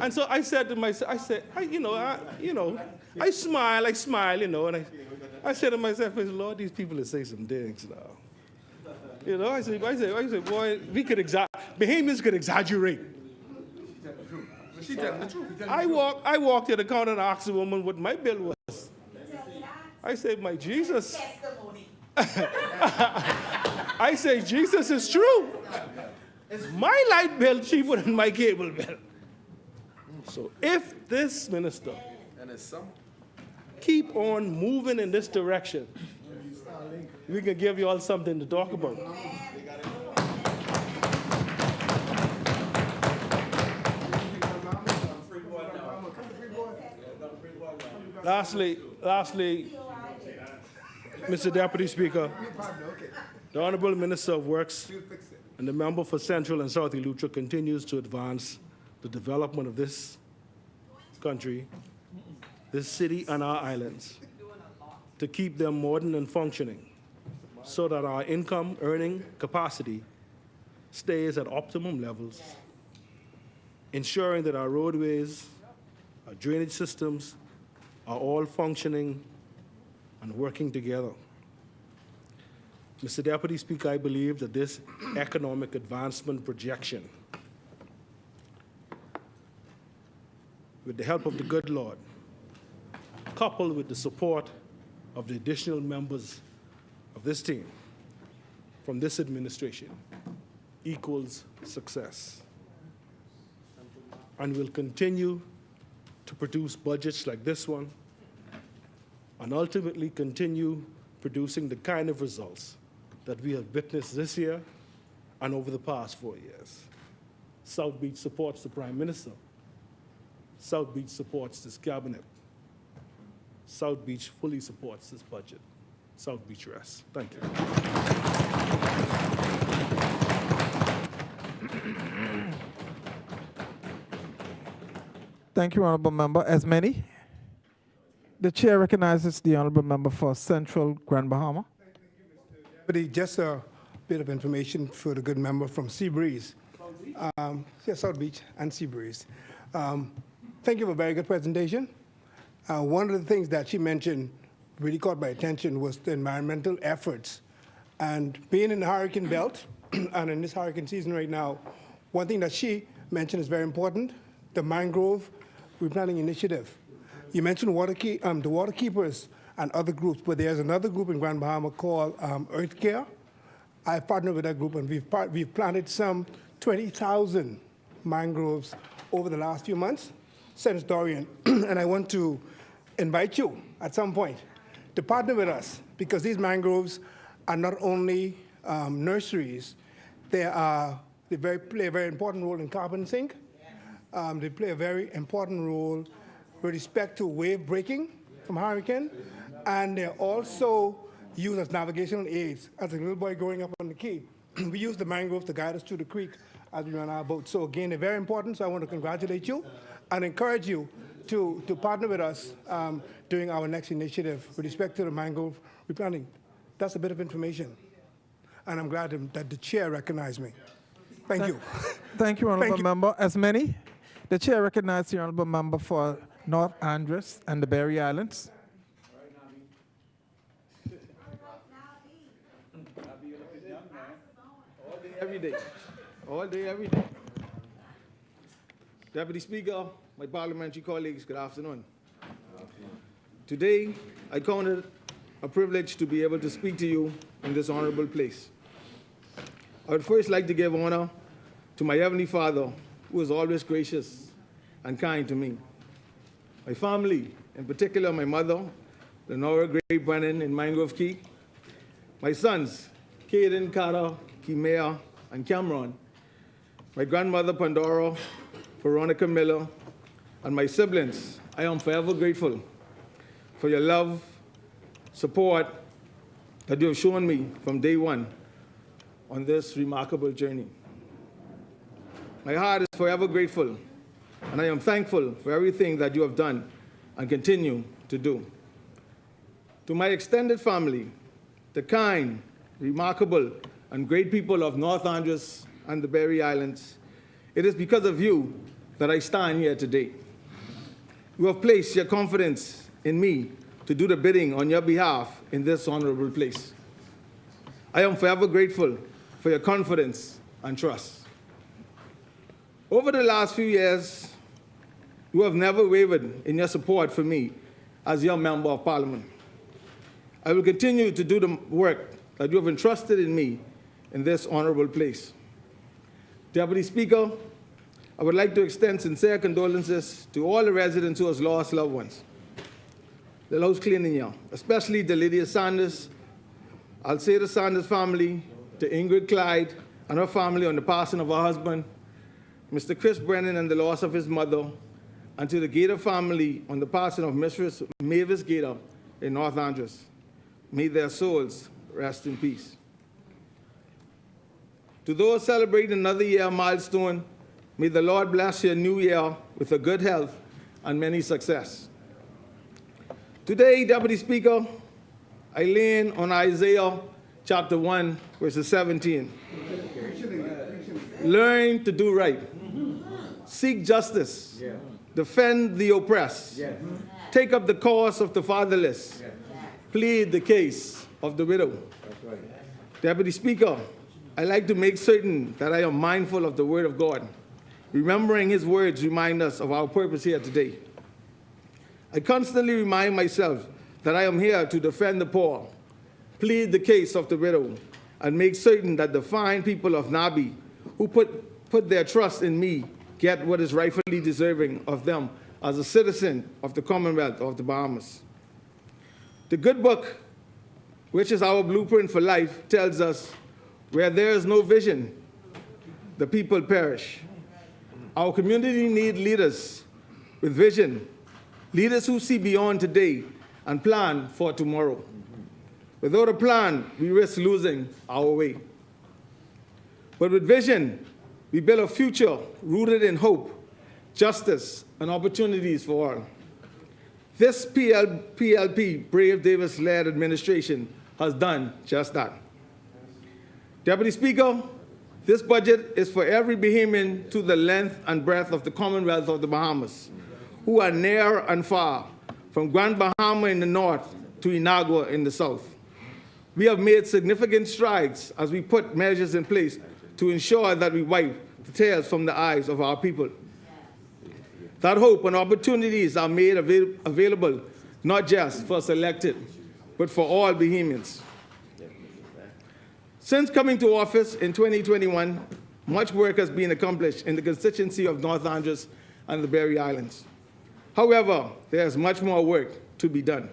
And so I said to myself, I smile, and I said to myself, Lord, these people will say some things now. I said, boy, Bahamians could exaggerate. She telling the truth. I walked to the counter and asked the woman what my bill was. I said, my Jesus. I say, Jesus is true. My light bill cheaper than my cable bill. So if this minister keep on moving in this direction, we can give you all something to talk about. Lastly, Mr. Deputy Speaker, the Honorable Minister of Works and the member for Central and South Eleuthera continues to advance the development of this country, this city, and our islands to keep them modern and functioning so that our income earning capacity stays at optimum levels, ensuring that our roadways, our drainage systems are all functioning and working together. Mr. Deputy Speaker, I believe that this economic advancement projection, with the help of the good Lord, coupled with the support of the additional members of this team from this administration, equals success. And will continue to produce budgets like this one, and ultimately continue producing the kind of results that we have witnessed this year and over the past 4 years. South Beach supports the Prime Minister. South Beach supports this cabinet. South Beach fully supports this budget. South Beach rests. Thank you. Thank you, Honorable Member. As many, the Chair recognizes the Honorable Member for Central Grand Bahama. But just a bit of information for the good member from Seabreeze. South Beach and Seabreeze. Thank you for a very good presentation. One of the things that she mentioned really caught my attention was the environmental efforts. And being in the hurricane belt, and in this hurricane season right now, one thing that she mentioned is very important, the mangrove replanting initiative. You mentioned the water keepers and other groups, but there's another group in Grand Bahama called Earth Care, I partnered with that group, and we've planted some 20,000 mangroves over the last few months since Dorian. And I want to invite you at some point to partner with us, because these mangroves are not only nurseries, they play a very important role in carbon sink. They play a very important role with respect to wave breaking from hurricane, and they're also used as navigational aids. As a little boy growing up on the Key, we used the mangroves to guide us through the creek as we ran our boat. So again, they're very important, so I want to congratulate you and encourage you to partner with us during our next initiative with respect to the mangrove replanting. That's a bit of information, and I'm glad that the chair recognized me. Thank you. Thank you, Honorable Member. As many, the chair recognized the Honorable Member for North Andros and the Berry Islands. All day, every day. All day, every day. Deputy Speaker, my parliamentary colleagues, good afternoon. Today, I count it a privilege to be able to speak to you in this honorable place. I would first like to give honor to my Heavenly Father, who is always gracious and kind to me. My family, in particular my mother, Lenora Gray Brennan in Mangrove Key, my sons, Caden, Carter, Kimea, and Cameron, my grandmother Pandora, Veronica Miller, and my siblings. I am forever grateful for your love, support that you have shown me from day one on this remarkable journey. My heart is forever grateful, and I am thankful for everything that you have done and continue to do. To my extended family, the kind, remarkable, and great people of North Andros and the Berry Islands, it is because of you that I stand here today. You have placed your confidence in me to do the bidding on your behalf in this honorable place. I am forever grateful for your confidence and trust. Over the last few years, you have never wavered in your support for me as your member of parliament. I will continue to do the work that you have entrusted in me in this honorable place. Deputy Speaker, I would like to extend sincere condolences to all the residents who have lost loved ones. The house cleaning here, especially the Lydia Sanders, Alceda Sanders family, to Ingrid Clyde and her family on the passing of her husband, Mr. Chris Brennan and the loss of his mother, and to the Gator family on the passing of Mistress Mavis Gator in North Andros. May their souls rest in peace. To those celebrating another year milestone, may the Lord bless your new year with a good health and many success. Today, Deputy Speaker, I lean on Isaiah chapter 1, verses 17. Learn to do right. Seek justice. Defend the oppressed. Take up the cause of the fatherless. Plead the case of the widow. Deputy Speaker, I like to make certain that I am mindful of the word of God. Remembering his words remind us of our purpose here today. I constantly remind myself that I am here to defend the poor, plead the case of the widow, and make certain that the fine people of Nabi who put their trust in me get what is rightfully deserving of them as a citizen of the Commonwealth of the Bahamas. The good book, which is our blueprint for life, tells us where there is no vision, the people perish. Our community needs leaders with vision, leaders who see beyond today and plan for tomorrow. Without a plan, we risk losing our way. But with vision, we build a future rooted in hope, justice, and opportunities for all. This PLP, Brave Davis-led administration, has done just that. Deputy Speaker, this budget is for every Bahamian to the length and breadth of the Commonwealth of the Bahamas, who are near and far, from Grand Bahama in the north to Inagua in the south. We have made significant strides as we put measures in place to ensure that we wipe the tears from the eyes of our people. That hope and opportunities are made available not just for selected, but for all Bahamians. Since coming to office in 2021, much work has been accomplished in the constituency of North Andros and the Berry Islands. However, there is much more work to be done.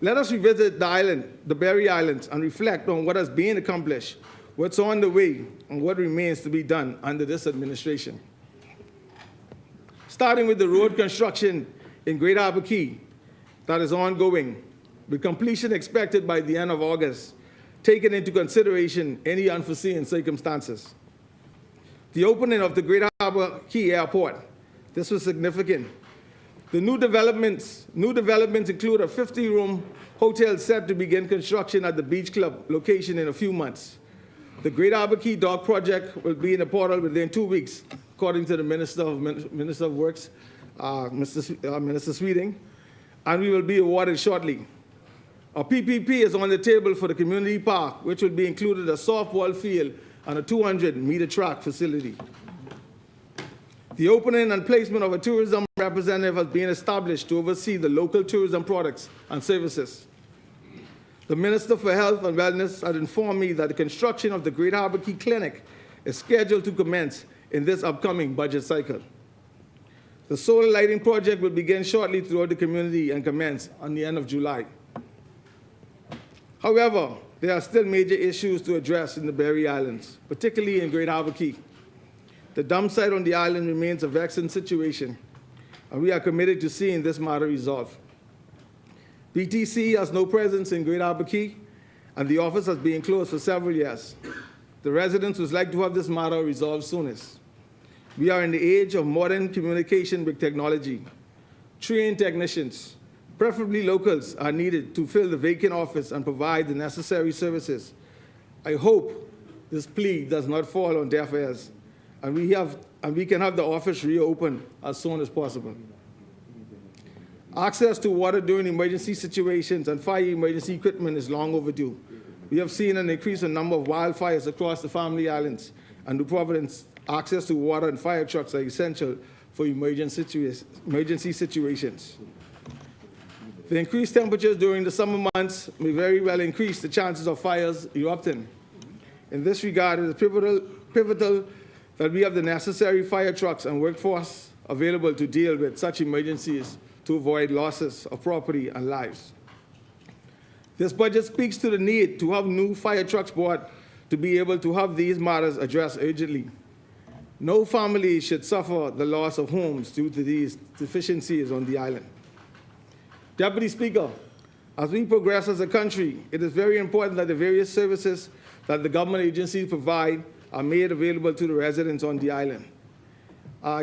Let us revisit the Berry Islands, and reflect on what has been accomplished, what's on the way, and what remains to be done under this administration. Starting with the road construction in Greater Abaco that is ongoing, with completion expected by the end of August, taking into consideration any unforeseen circumstances. The opening of the Greater Abaco Airport, this was significant. The new developments include a 50-room hotel set to begin construction at the Beach Club location in a few months. The Greater Abaco Dock project will be in the portal within 2 weeks, according to the Minister of Works, Minister Sweeting, and we will be awarded shortly. A PPP is on the table for the community park, which will be included a softball field and a 200-meter track facility. The opening and placement of a tourism representative has been established to oversee the local tourism products and services. The Minister for Health and Wellness had informed me that the construction of the Greater Abaco Clinic is scheduled to commence in this upcoming budget cycle. The solar lighting project will begin shortly throughout the community and commence on the end of July. However, there are still major issues to address in the Berry Islands, particularly in Greater Abaco. The dump site on the island remains a vexing situation, and we are committed to seeing this matter resolved. BTC has no presence in Greater Abaco, and the office has been closed for several years. The residents would like to have this matter resolved soonest. We are in the age of modern communication with technology. Trained technicians, preferably locals, are needed to fill the vacant office and provide the necessary services. I hope this plea does not fall on deaf ears, and we can have the office reopened as soon as possible. Access to water during emergency situations and fire emergency equipment is long overdue. We have seen an increase in number of wildfires across the Family Islands and New Providence. Access to water and fire trucks are essential for emergency situations. The increased temperatures during the summer months may very well increase the chances of fires erupting. In this regard, it is pivotal that we have the necessary fire trucks and workforce available to deal with such emergencies to avoid losses of property and lives. This budget speaks to the need to have new fire trucks bought to be able to have these matters addressed urgently. No family should suffer the loss of homes due to these deficiencies on the island. Deputy Speaker, as we progress as a country, it is very important that the various services that the government agencies provide are made available to the residents on the island.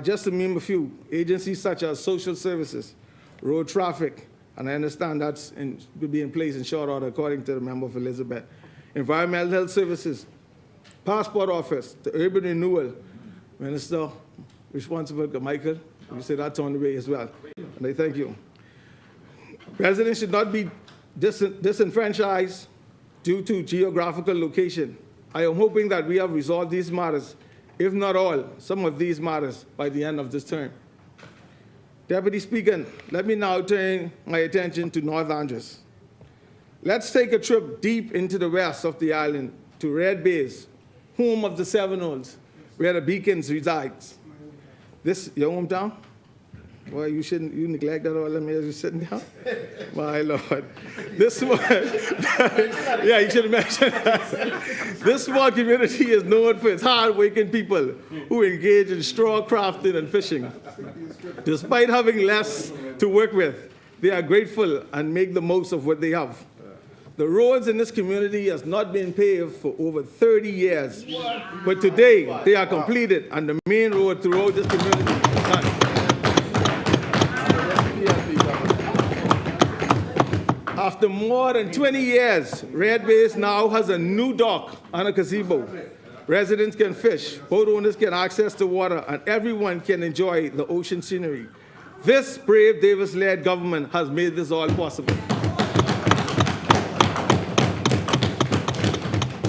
Just to name a few, agencies such as social services, road traffic, and I understand that's will be in place in short order according to the member of Elizabeth, environmental health services, passport office, the urban renewal, Minister responsible, Michael, you say that's on the way as well, and I thank you. Residents should not be disenfranchised due to geographical location. I am hoping that we have resolved these matters, if not all, some of these matters, by the end of this term. Deputy Speaker, let me now turn my attention to North Andros. Let's take a trip deep into the west of the island to Red Base, home of the Seminoles, where the Beacons resides. This your hometown? Well, you neglect that all them years you're sitting down? My Lord. This one, yeah, you should have mentioned that. This small community is known for its hard-working people who engage in straw crafting and fishing. Despite having less to work with, they are grateful and make the most of what they have. The roads in this community has not been paved for over 30 years, but today they are completed and the main road throughout this community is done. After more than 20 years, Red Base now has a new dock and a gazebo. Residents can fish, boat owners can access the water, and everyone can enjoy the ocean scenery. This brave Davis-led government has made this all possible.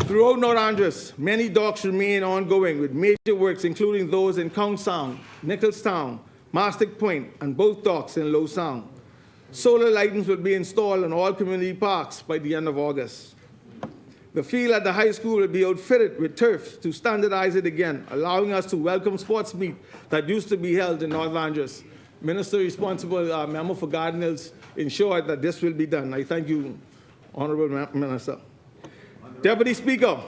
Throughout North Andros, many docks remain ongoing with major works including those in Count Sound, Nicholstown, Mastic Point, and both docks in Low Sound. Solar lightings will be installed in all community parks by the end of August. The field at the high school will be outfitted with turf to standardize it again, allowing us to welcome sports meet that used to be held in North Andros. Minister responsible, Member for Gardinals, ensured that this will be done. I thank you, Honorable Minister. Deputy Speaker,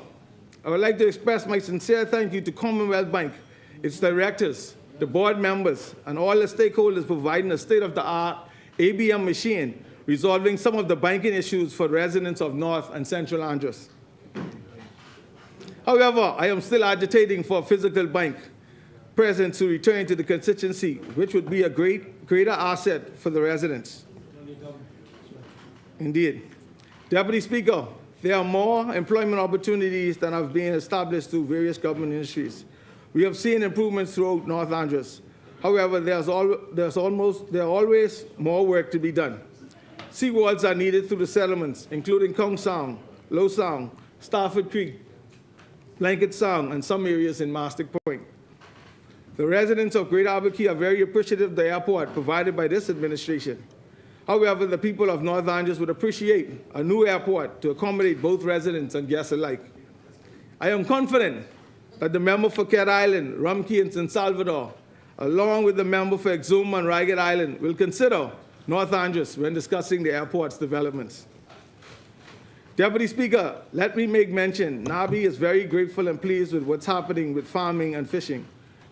I would like to express my sincere thank you to Commonwealth Bank, its directors, the board members, and all the stakeholders providing a state-of-the-art ABM machine, resolving some of the banking issues for residents of North and Central Andros. However, I am still agitating for a physical bank present to return to the constituency, which would be a greater asset for the residents. Indeed. Deputy Speaker, there are more employment opportunities than have been established through various government industries. We have seen improvements throughout North Andros. However, there's always more work to be done. Seawalls are needed through the settlements, including Kong Sound, Low Sound, Stafford Creek, Blanket Sound, and some areas in Mastic Point. The residents of Greater Abaco are very appreciative of the airport provided by this administration. However, the people of North Andros would appreciate a new airport to accommodate both residents and guests alike. I am confident that the member for Cat Island, Rumkey, and San Salvador, along with the member for Exuma and Regatta Island, will consider North Andros when discussing the airport's developments. Deputy Speaker, let me make mention, NABI is very grateful and pleased with what's happening with farming and fishing,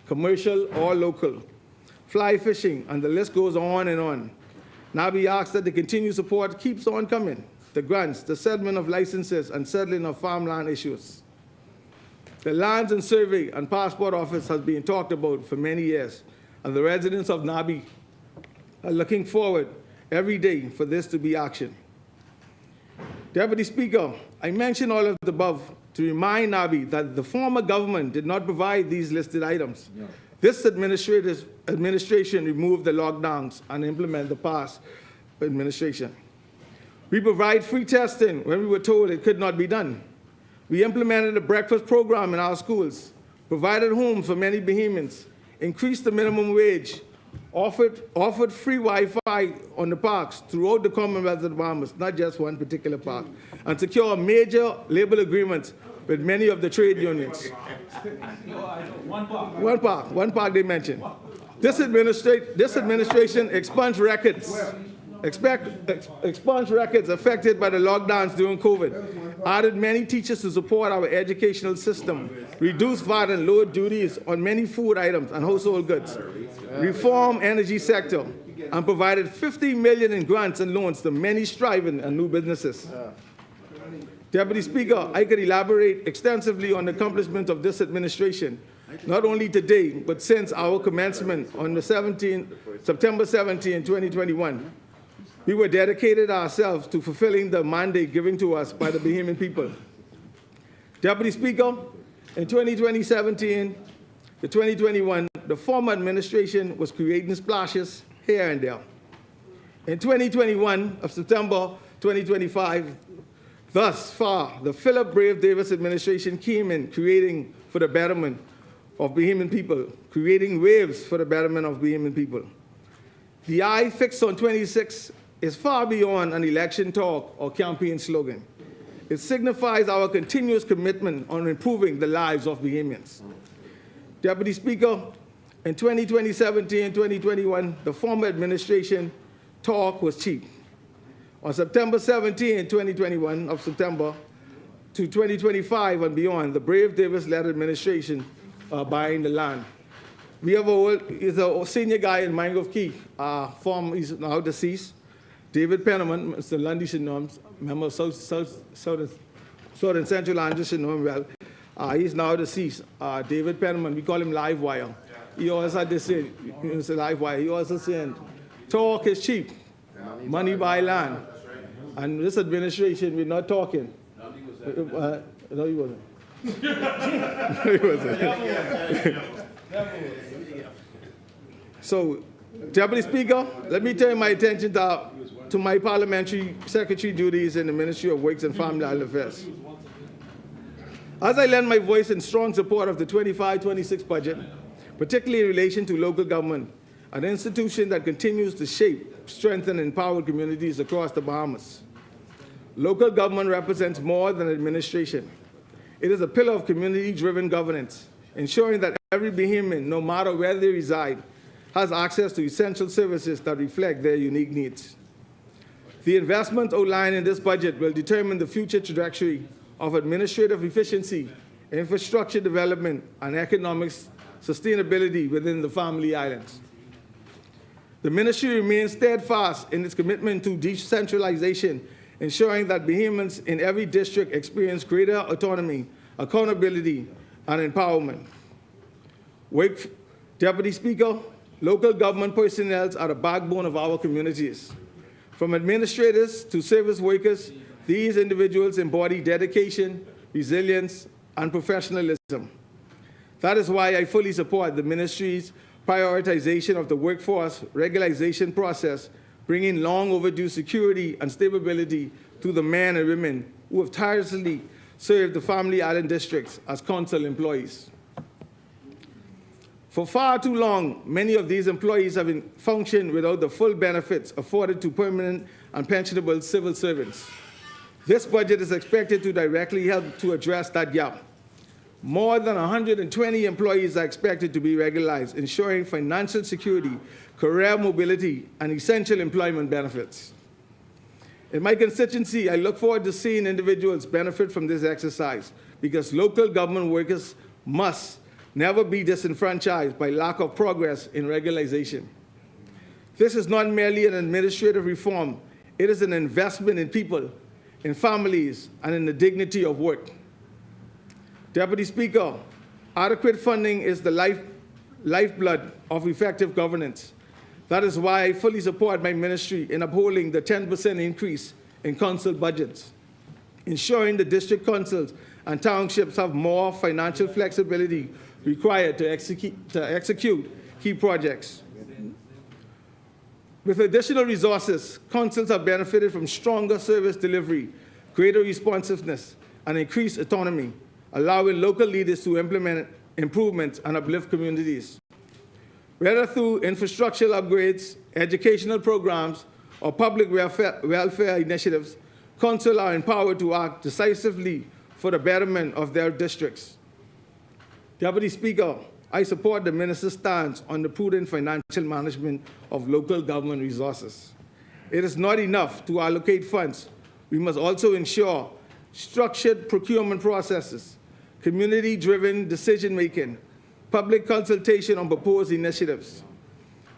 commercial or local, fly fishing, and the list goes on and on. NABI asks that the continued support keeps on coming, the grants, the settlement of licenses, and settling of farmland issues. The Lands and Survey and Passport Office has been talked about for many years, and the residents of NABI are looking forward every day for this to be action. Deputy Speaker, I mention all of the above to remind NABI that the former government did not provide these listed items. No. This administration removed the lockdowns and implemented the past administration. We provide free testing when we were told it could not be done. We implemented a breakfast program in our schools, provided homes for many Bahamians, increased the minimum wage, offered free Wi-Fi on the parks throughout the Commonwealth of the Bahamas, not just one particular park, and secure major labor agreements with many of the trade unions. One park they mentioned. This administration expunged records affected by the lockdowns during COVID, added many teachers to support our educational system, reduced VAT and lowered duties on many food items and household goods, reformed energy sector, and provided $50 million in grants and loans to many striving and new businesses. Deputy Speaker, I could elaborate extensively on the accomplishments of this administration, not only today, but since our commencement on the September 17, 2021. We were dedicated ourselves to fulfilling the mandate given to us by the Bahamian people. Deputy Speaker, in 2017 to 2021, the former administration was creating splashes here and there. In 2021 of September 2025, thus far, the Philip Brave Davis administration came in creating for the betterment of Bahamian people, creating waves for the betterment of Bahamian people. The eye fixed on 26 is far beyond an election talk or campaign slogan. It signifies our continuous commitment on improving the lives of Bahamians. Deputy Speaker, in 2017 and 2021, the former administration talk was cheap. On September 17, 2021, of September to 2025 and beyond, the Brave Davis-led administration buying the land. We have he's a senior guy in Mangrove Key, he's now deceased, David Penniman, Mr. Lundy should know him, member of Southern Central Andros should know him well. He's now deceased. David Penniman, we call him Live Wire. He always had to say, Mr. Live Wire, he also said, talk is cheap, money buy land. And this administration, we're not talking. No, he wasn't. No, he wasn't. So, Deputy Speaker, let me turn my attention to my parliamentary secretary duties in the Ministry of Works and Family Affairs. As I lend my voice in strong support of the 25-26 budget, particularly in relation to local government, an institution that continues to shape, strengthen, and empower communities across the Bahamas. local government represents more than administration. It is a pillar of community-driven governance, ensuring that every Bahamian, no matter where they reside, has access to essential services that reflect their unique needs. The investment outlined in this budget will determine the future trajectory of administrative efficiency, infrastructure development, and economic sustainability within the Family Islands. The ministry remains steadfast in its commitment to decentralization, ensuring that Bahamians in every district experience greater autonomy, accountability, and empowerment. Deputy Speaker, local government personnel are the backbone of our communities. From administrators to service workers, these individuals embody dedication, resilience, and professionalism. That is why I fully support the ministry's prioritization of the workforce regularization process, bringing long overdue security and stability to the men and women who have tirelessly served the Family Island districts as council employees. For far too long, many of these employees have functioned without the full benefits afforded to permanent and pensionable civil servants. This budget is expected to directly help to address that gap. More than 120 employees are expected to be regularized, ensuring financial security, career mobility, and essential employment benefits. In my constituency, I look forward to seeing individuals benefit from this exercise because local government workers must never be disenfranchised by lack of progress in regularization. This is not merely an administrative reform, it is an investment in people, in families, and in the dignity of work. Deputy Speaker, adequate funding is the lifeblood of effective governance. That is why I fully support my ministry in upholding the 10% increase in council budgets, ensuring the district councils and townships have more financial flexibility required to execute key projects. With additional resources, councils have benefited from stronger service delivery, greater responsiveness, and increased autonomy, allowing local leaders to implement improvements and uplift communities. Whether through infrastructural upgrades, educational programs, or public welfare initiatives, councils are empowered to act decisively for the betterment of their districts. Deputy Speaker, I support the minister's stance on the prudent financial management of local government resources. It is not enough to allocate funds. We must also ensure structured procurement processes, community-driven decision-making, public consultation on proposed initiatives.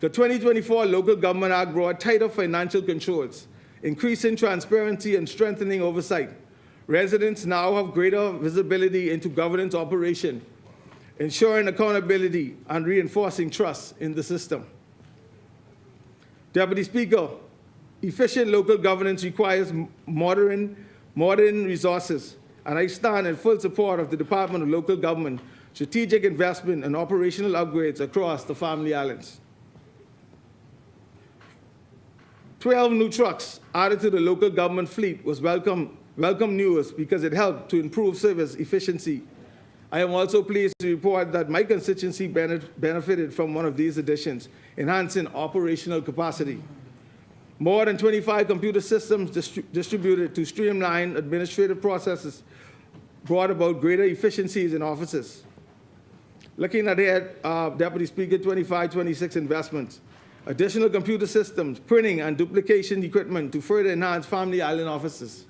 The 2024 Local Government Act brought tighter financial controls, increasing transparency and strengthening oversight. Residents now have greater visibility into governance operation, ensuring accountability and reinforcing trust in the system. Deputy Speaker, efficient local governance requires modern resources, and I stand in full support of the Department of Local Government strategic investment and operational upgrades across the Family Islands. 12 new trucks added to the local government fleet was welcome news because it helped to improve service efficiency. I am also pleased to report that my constituency benefited from one of these additions, enhancing operational capacity. More than 25 computer systems distributed to streamline administrative processes brought about greater efficiencies in offices. Looking ahead, Deputy Speaker, 25-26 investments, additional computer systems, printing and duplication equipment to further enhance Family Island offices.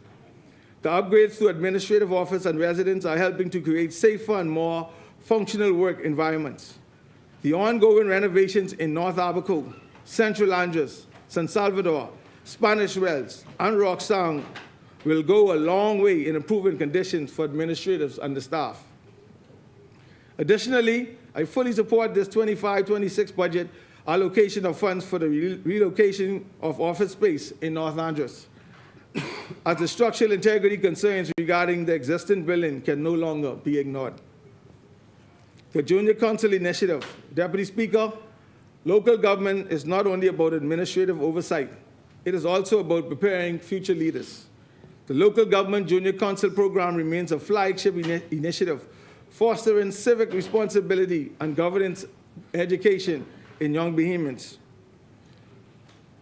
The upgrades to administrative office and residents are helping to create safer and more functional work environments. The ongoing renovations in North Abaco, Central Andros, San Salvador, Spanish Wells, and Rock Sound will go a long way in improving conditions for administrators and the staff. Additionally, I fully support this 25-26 budget allocation of funds for the relocation of office space in North Andros, as the structural integrity concerns regarding the existing building can no longer be ignored. The Junior Council Initiative. Deputy Speaker, local government is not only about administrative oversight, it is also about preparing future leaders. The Local Government Junior Council Program remains a flagship initiative fostering civic responsibility and governance education in young Bahamians.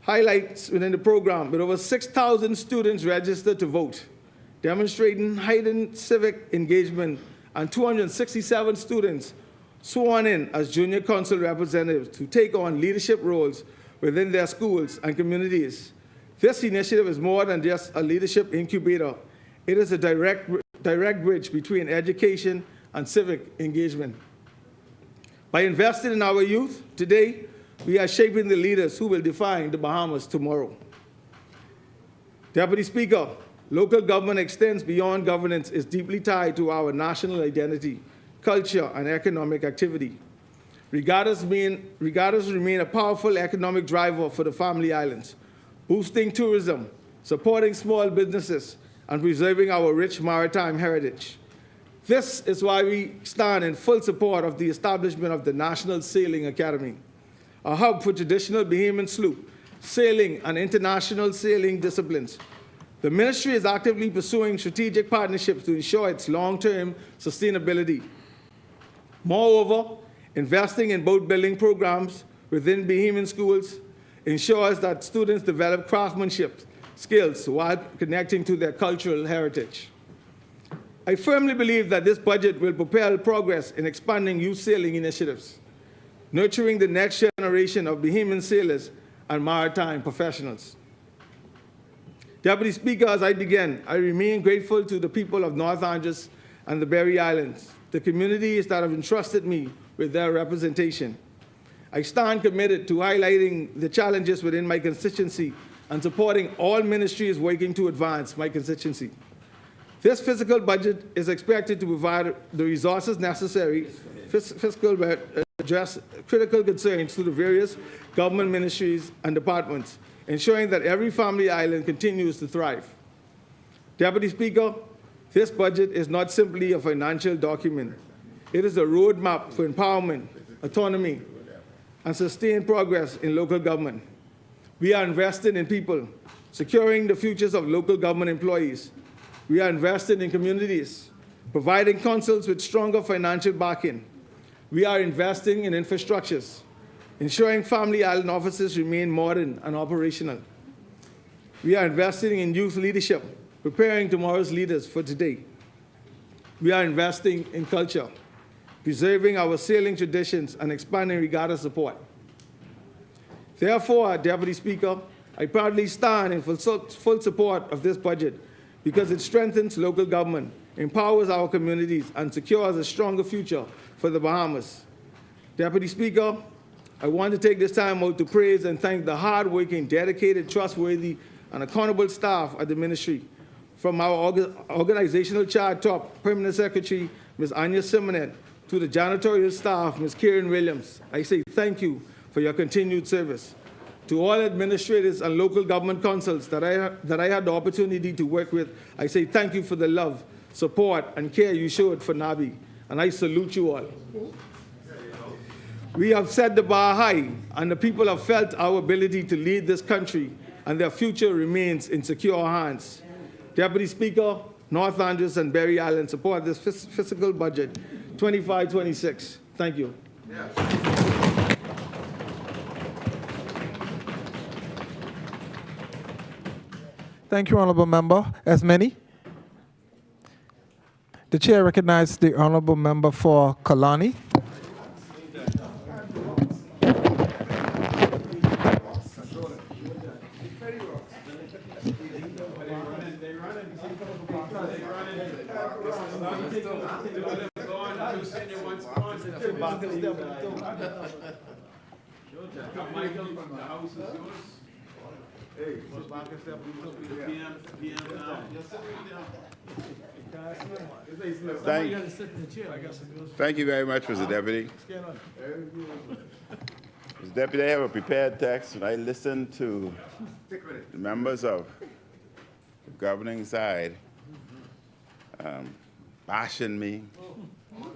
highlights within the program with over 6,000 students registered to vote, demonstrating heightened civic engagement, and 267 students sworn in as junior council representatives to take on leadership roles within their schools and communities. This initiative is more than just a leadership incubator. It is a direct bridge between education and civic engagement. By investing in our youth today, we are shaping the leaders who will define the Bahamas tomorrow. Deputy Speaker, local government extends beyond governance, is deeply tied to our national identity, culture, and economic activity. Regattas remain a powerful economic driver for the Family Islands, boosting tourism, supporting small businesses, and preserving our rich maritime heritage. This is why we stand in full support of the establishment of the National Sailing Academy, a hub for traditional Bahamian sloop, sailing, and international sailing disciplines. The ministry is actively pursuing strategic partnerships to ensure its long-term sustainability. Moreover, investing in boat-building programs within Bahamian schools ensures that students develop craftsmanship skills while connecting to their cultural heritage. I firmly believe that this budget will propel progress in expanding youth sailing initiatives, nurturing the next generation of Bahamian sailors and maritime professionals. Deputy Speaker, as I begin, I remain grateful to the people of North Andros and the Berry Islands, the communities that have entrusted me with their representation. I stand committed to highlighting the challenges within my constituency and supporting all ministries working to advance my constituency. This fiscal budget is expected to provide the resources necessary to address critical concerns to the various government ministries and departments, ensuring that every family island continues to thrive. Deputy Speaker, this budget is not simply a financial document. It is a roadmap for empowerment, autonomy, and sustained progress in local government. We are investing in people, securing the futures of local government employees. We are investing in communities, providing councils with stronger financial backing. We are investing in infrastructures, ensuring family island offices remain modern and operational. We are investing in youth leadership, preparing tomorrow's leaders for today. We are investing in culture, preserving our sailing traditions and expanding regatta support. Therefore, Deputy Speaker, I proudly stand in full support of this budget because it strengthens local government, empowers our communities, and secures a stronger future for the Bahamas. Deputy Speaker, I want to take this time out to praise and thank the hardworking, dedicated, trustworthy, and accountable staff at the ministry. From our organizational chart top, Permanent Secretary, Ms. Anya Simonet, to the janitorial staff, Ms. Karen Williams, I say thank you for your continued service. To all administrators and local government councils that I had the opportunity to work with, I say thank you for the love, support, and care you showed for NABI, and I salute you all. We have set the bar high, and the people have felt our ability to lead this country, and their future remains in secure hands. Deputy Speaker, North Andros and Berry Island support this fiscal budget 25-26. Thank you. Thank you, Honourable Member. As many. The Chair recognizes the Honourable Member for Kalani. Thank you very much, Mr. Deputy. Mr. Deputy, I have a prepared text, and I listened to the members of the governing side bashing me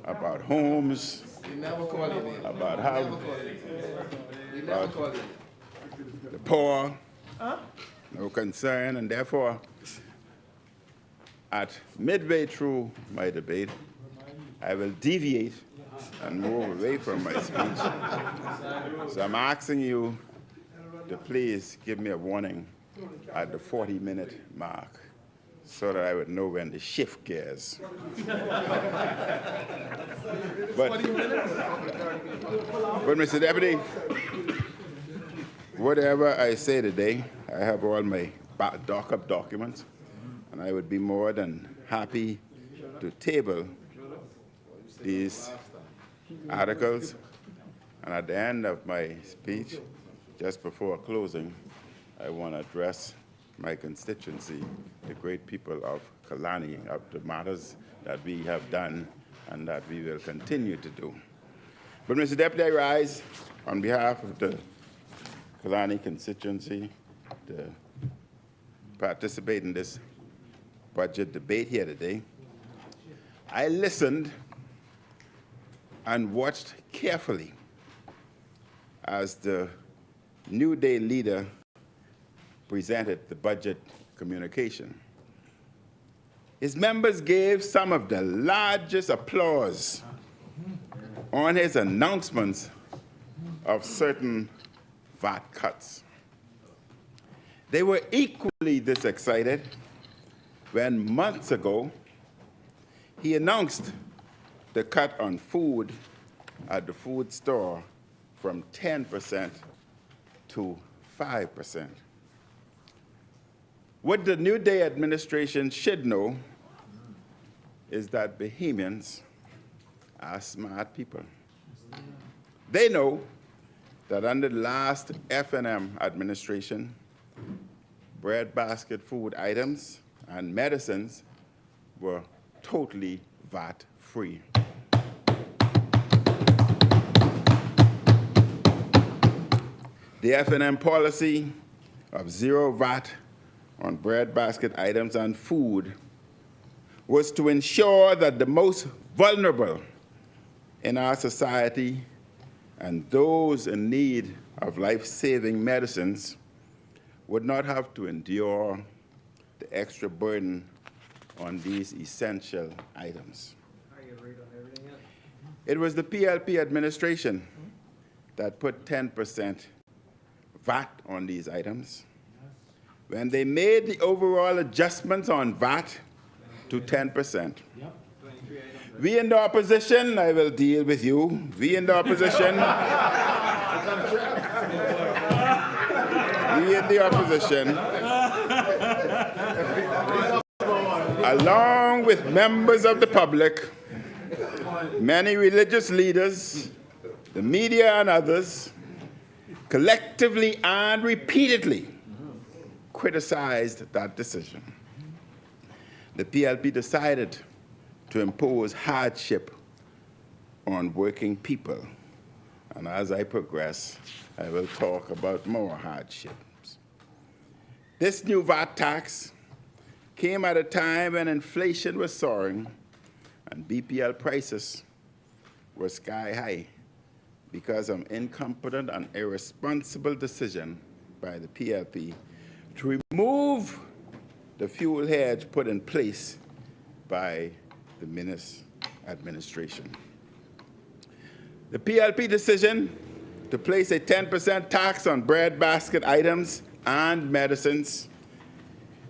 about homes, about how, about the poor, no concern, and therefore, at midway through my debate, I will deviate and move away from my speech. So I'm asking you to please give me a warning at the 40-minute mark so that I would know when to shift gears. But Mr. Deputy, whatever I say today, I have all my backup documents, and I would be more than happy to table these articles. And at the end of my speech, just before closing, I want to address my constituency, the great people of Kalani, of the matters that we have done and that we will continue to do. But Mr. Deputy, I rise on behalf of the Kalani constituency to participate in this budget debate here today. I listened and watched carefully as the New Day leader presented the budget communication. His members gave some of the largest applause on his announcements of certain VAT cuts. They were equally this excited when months ago he announced the cut on food at the food store from 10% to 5%. What the New Day administration should know is that Bahamians are smart people. They know that under the last F&M administration, breadbasket food items and medicines were totally VAT-free. The F&M policy of zero VAT on breadbasket items and food was to ensure that the most vulnerable in our society and those in need of life-saving medicines would not have to endure the extra burden on these essential items. It was the PLP administration that put 10% VAT on these items. When they made the overall adjustments on VAT to 10%. We in the opposition, I will deal with you. We in the opposition, along with members of the public, many religious leaders, the media and others, collectively and repeatedly criticized that decision. The PLP decided to impose hardship on working people. And as I progress, I will talk about more hardships. This new VAT tax came at a time when inflation was soaring and BPL prices were sky high because of incompetent and irresponsible decision by the PLP to remove the fuel hedge put in place by the Ministerial administration. The PLP decision to place a 10% tax on breadbasket items and medicines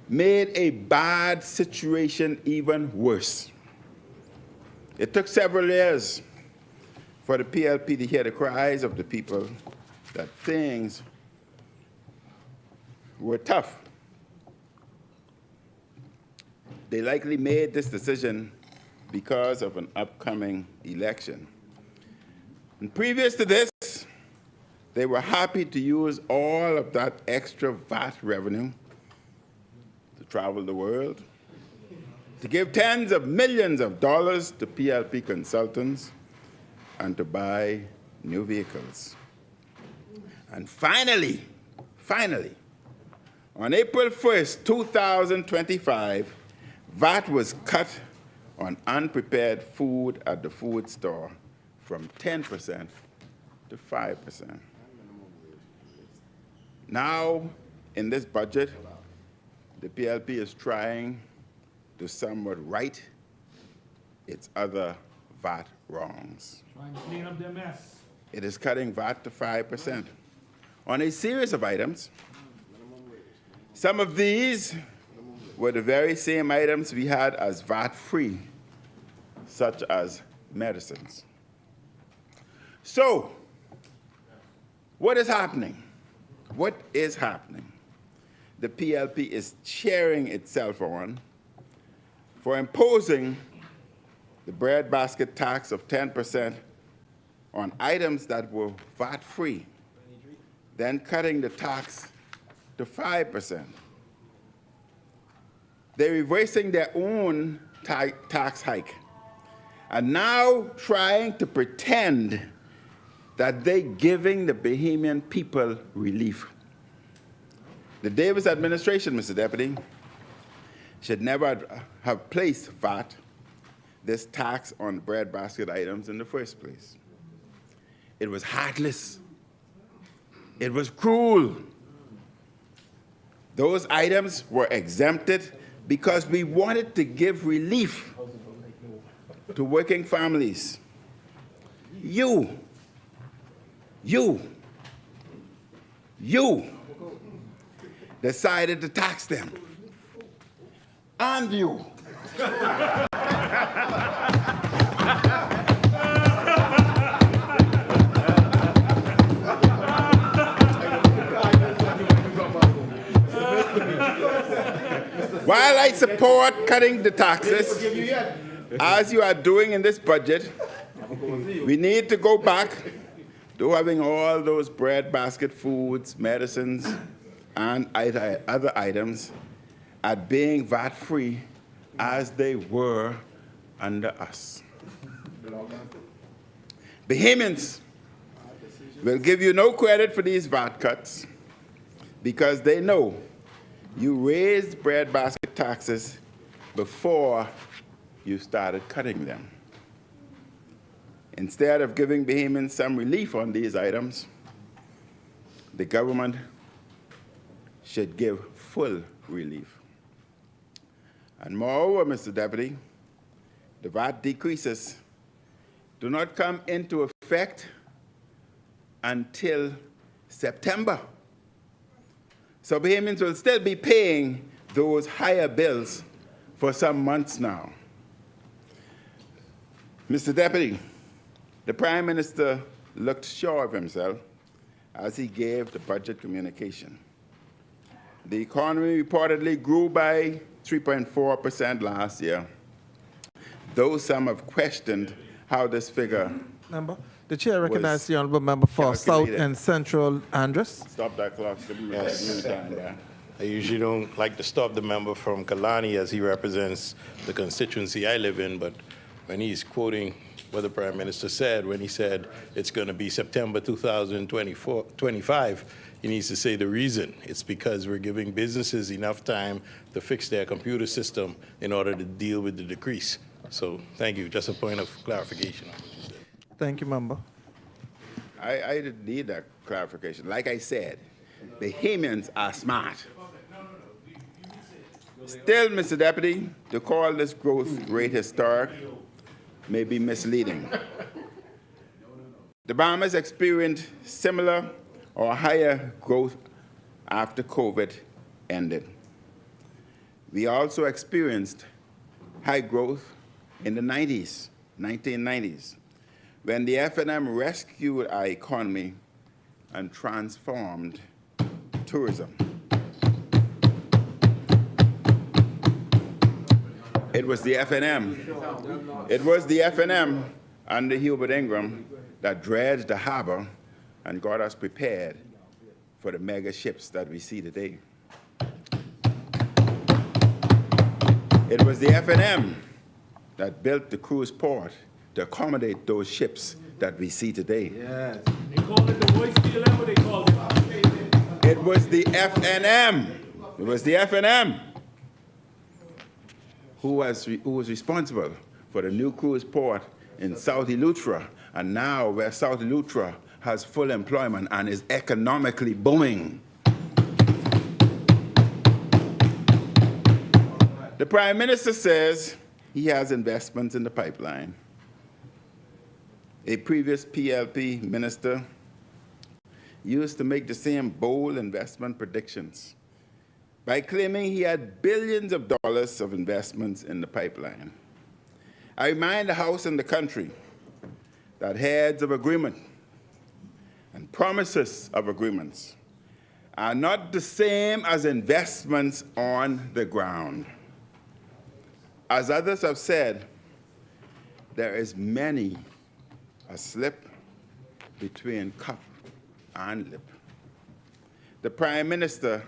made a bad situation even worse. It took several years for the PLP to hear the cries of the people that things were tough. They likely made this decision because of an upcoming election. And previous to this, they were happy to use all of that extra VAT revenue to travel the world, to give tens of millions of dollars to PLP consultants, and to buy new vehicles. And finally, on April 1st, 2025, VAT was cut on unprepared food at the food store from 10% to 5%. Now, in this budget, the PLP is trying to somewhat right its other VAT wrongs. Trying to clean up their mess. It is cutting VAT to 5% on a series of items. Some of these were the very same items we had as VAT-free, such as medicines. So, what is happening? What is happening? The PLP is cheering itself on for imposing the breadbasket tax of 10% on items that were VAT-free, then cutting the tax to 5%. They're reversing their own tax hike and now trying to pretend that they're giving the Bahamian people relief. The Davis administration, Mr. Deputy, should never have placed VAT, this tax on breadbasket items, in the first place. It was heartless. It was cruel. Those items were exempted because we wanted to give relief to working families. You decided to tax them. And you. While I support cutting the taxes, as you are doing in this budget, we need to go back to having all those breadbasket foods, medicines, and other items at being VAT-free as they were under us. Bahamians will give you no credit for these VAT cuts because they know you raised breadbasket taxes before you started cutting them. Instead of giving Bahamians some relief on these items, the government should give full relief. And moreover, Mr. Deputy, the VAT decreases do not come into effect until September. So Bahamians will still be paying those higher bills for some months now. Mr. Deputy, the Prime Minister looked sure of himself as he gave the budget communication. The economy reportedly grew by 3.4% last year, though some have questioned how this figure Member, the chair recognizes the honourable member for South calculated. and Central Andros. Stop that clock. Yes. I usually don't like to stop the member from Kalani as he represents the constituency I live in, but when he's quoting what the Prime Minister said, when he said it's going to be September 2025, he needs to say the reason. It's because we're giving businesses enough time to fix their computer system in order to deal with the decrease. So thank you. Just a point of clarification. Thank you, member. I didn't need that clarification. Like I said, Bahamians are smart. Still, Mr. Deputy, to call this growth rate historic may be misleading. The Bahamas experienced similar or higher growth after COVID ended. We also experienced high growth in the 1990s, when the F&M rescued our economy and transformed tourism. It was the F&M. It was the F&M under Hubert Ingram that dredged the harbor and got us prepared for the mega ships that we see today. It was the F&M that built the cruise port to accommodate those ships that we see today. Yes. They call it the voice PLM, or they call it? It was the F&M. It was the F&M who was responsible for the new cruise port in South Eleuthera, and now where South Eleuthera has full employment and is economically booming. The Prime Minister says he has investments in the pipeline. A previous PLP minister used to make the same bold investment predictions by claiming he had billions of dollars of investments in the pipeline. I remind the House and the country that heads of agreement and promises of agreements are not the same as investments on the ground. As others have said, there is many a slip between cup and lip. The Prime Minister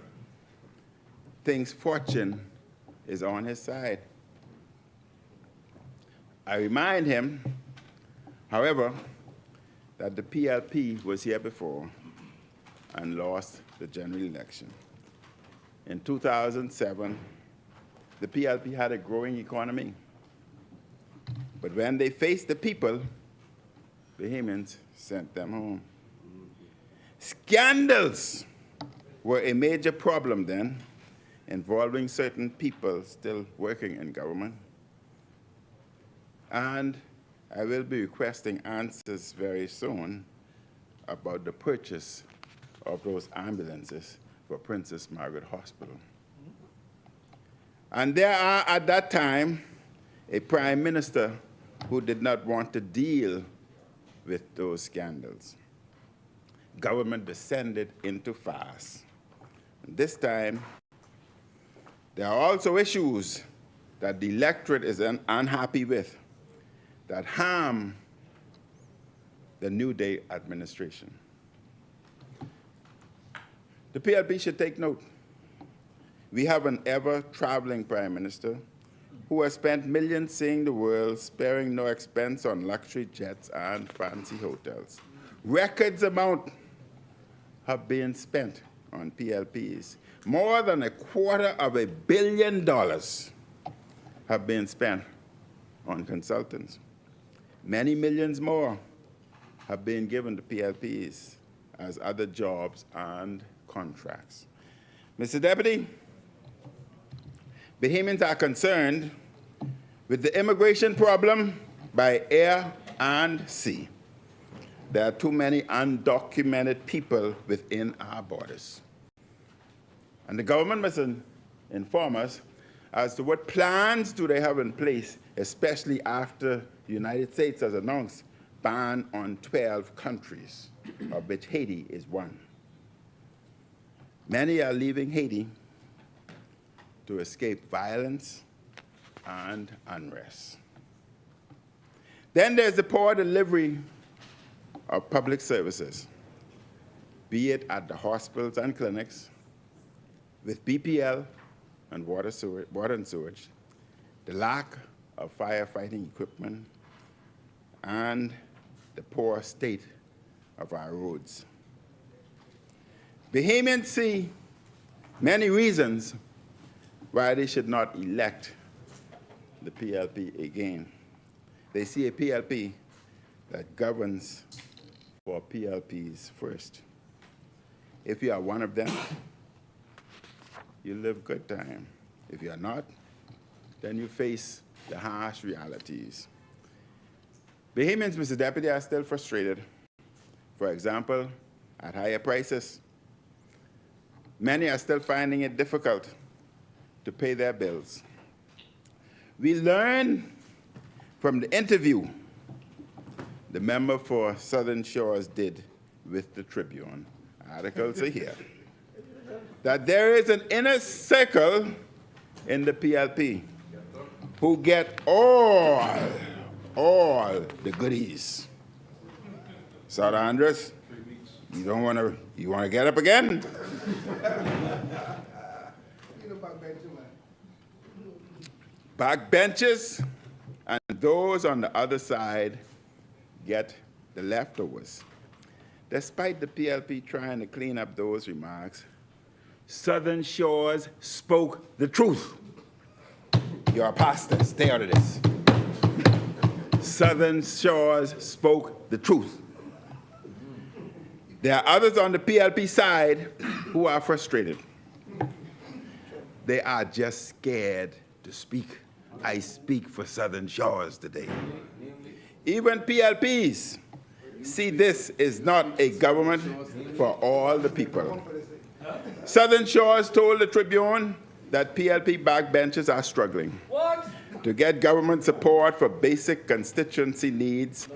thinks fortune is on his side. I remind him, however, that the PLP was here before and lost the general election. In 2007, the PLP had a growing economy. But when they faced the people, Bahamians sent them home. Scandals were a major problem then, involving certain people still working in government. And I will be requesting answers very soon about the purchase of those ambulances for Princess Margaret Hospital. And there are, at that time, a prime minister who did not want to deal with those scandals. Government descended into farce. And this time, there are also issues that the electorate is unhappy with that harm the New Day administration. The PLP should take note. We have an ever-traveling prime minister who has spent millions seeing the world, sparing no expense on luxury jets and fancy hotels. Records amount have been spent on PLPs. More than $250 million have been spent on consultants. Many millions more have been given to PLPs as other jobs and contracts. Mr. Deputy, Bahamians are concerned with the immigration problem by air and sea. There are too many undocumented people within our borders. And the government must inform us as to what plans do they have in place, especially after the United States has announced ban on 12 countries, of which Haiti is one. Many are leaving Haiti to escape violence and unrest. Then there's the poor delivery of public services, be it at the hospitals and clinics, with BPL and water and sewage, the lack of firefighting equipment, and the poor state of our roads. Bahamians see many reasons why they should not elect the PLP again. They see a PLP that governs for PLPs first. If you are one of them, you live good time. If you are not, then you face the harsh realities. Bahamians, Mr. Deputy, are still frustrated. For example, at higher prices. Many are still finding it difficult to pay their bills. We learned from the interview the member for Southern Shores did with the Tribune, articles are here, that there is an inner circle in the PLP who get all the goodies. Sir Andros, you want to get up again? Backbenchers and those on the other side get the leftovers. Despite the PLP trying to clean up those remarks, Southern Shores spoke the truth. You're a pastor, stay out of this. Southern Shores spoke the truth. There are others on the PLP side who are frustrated. They are just scared to speak. I speak for Southern Shores today. Even PLPs see this is not a government for all the people. Southern Shores told the Tribune that PLP backbenchers are struggling to get government support for basic constituency needs,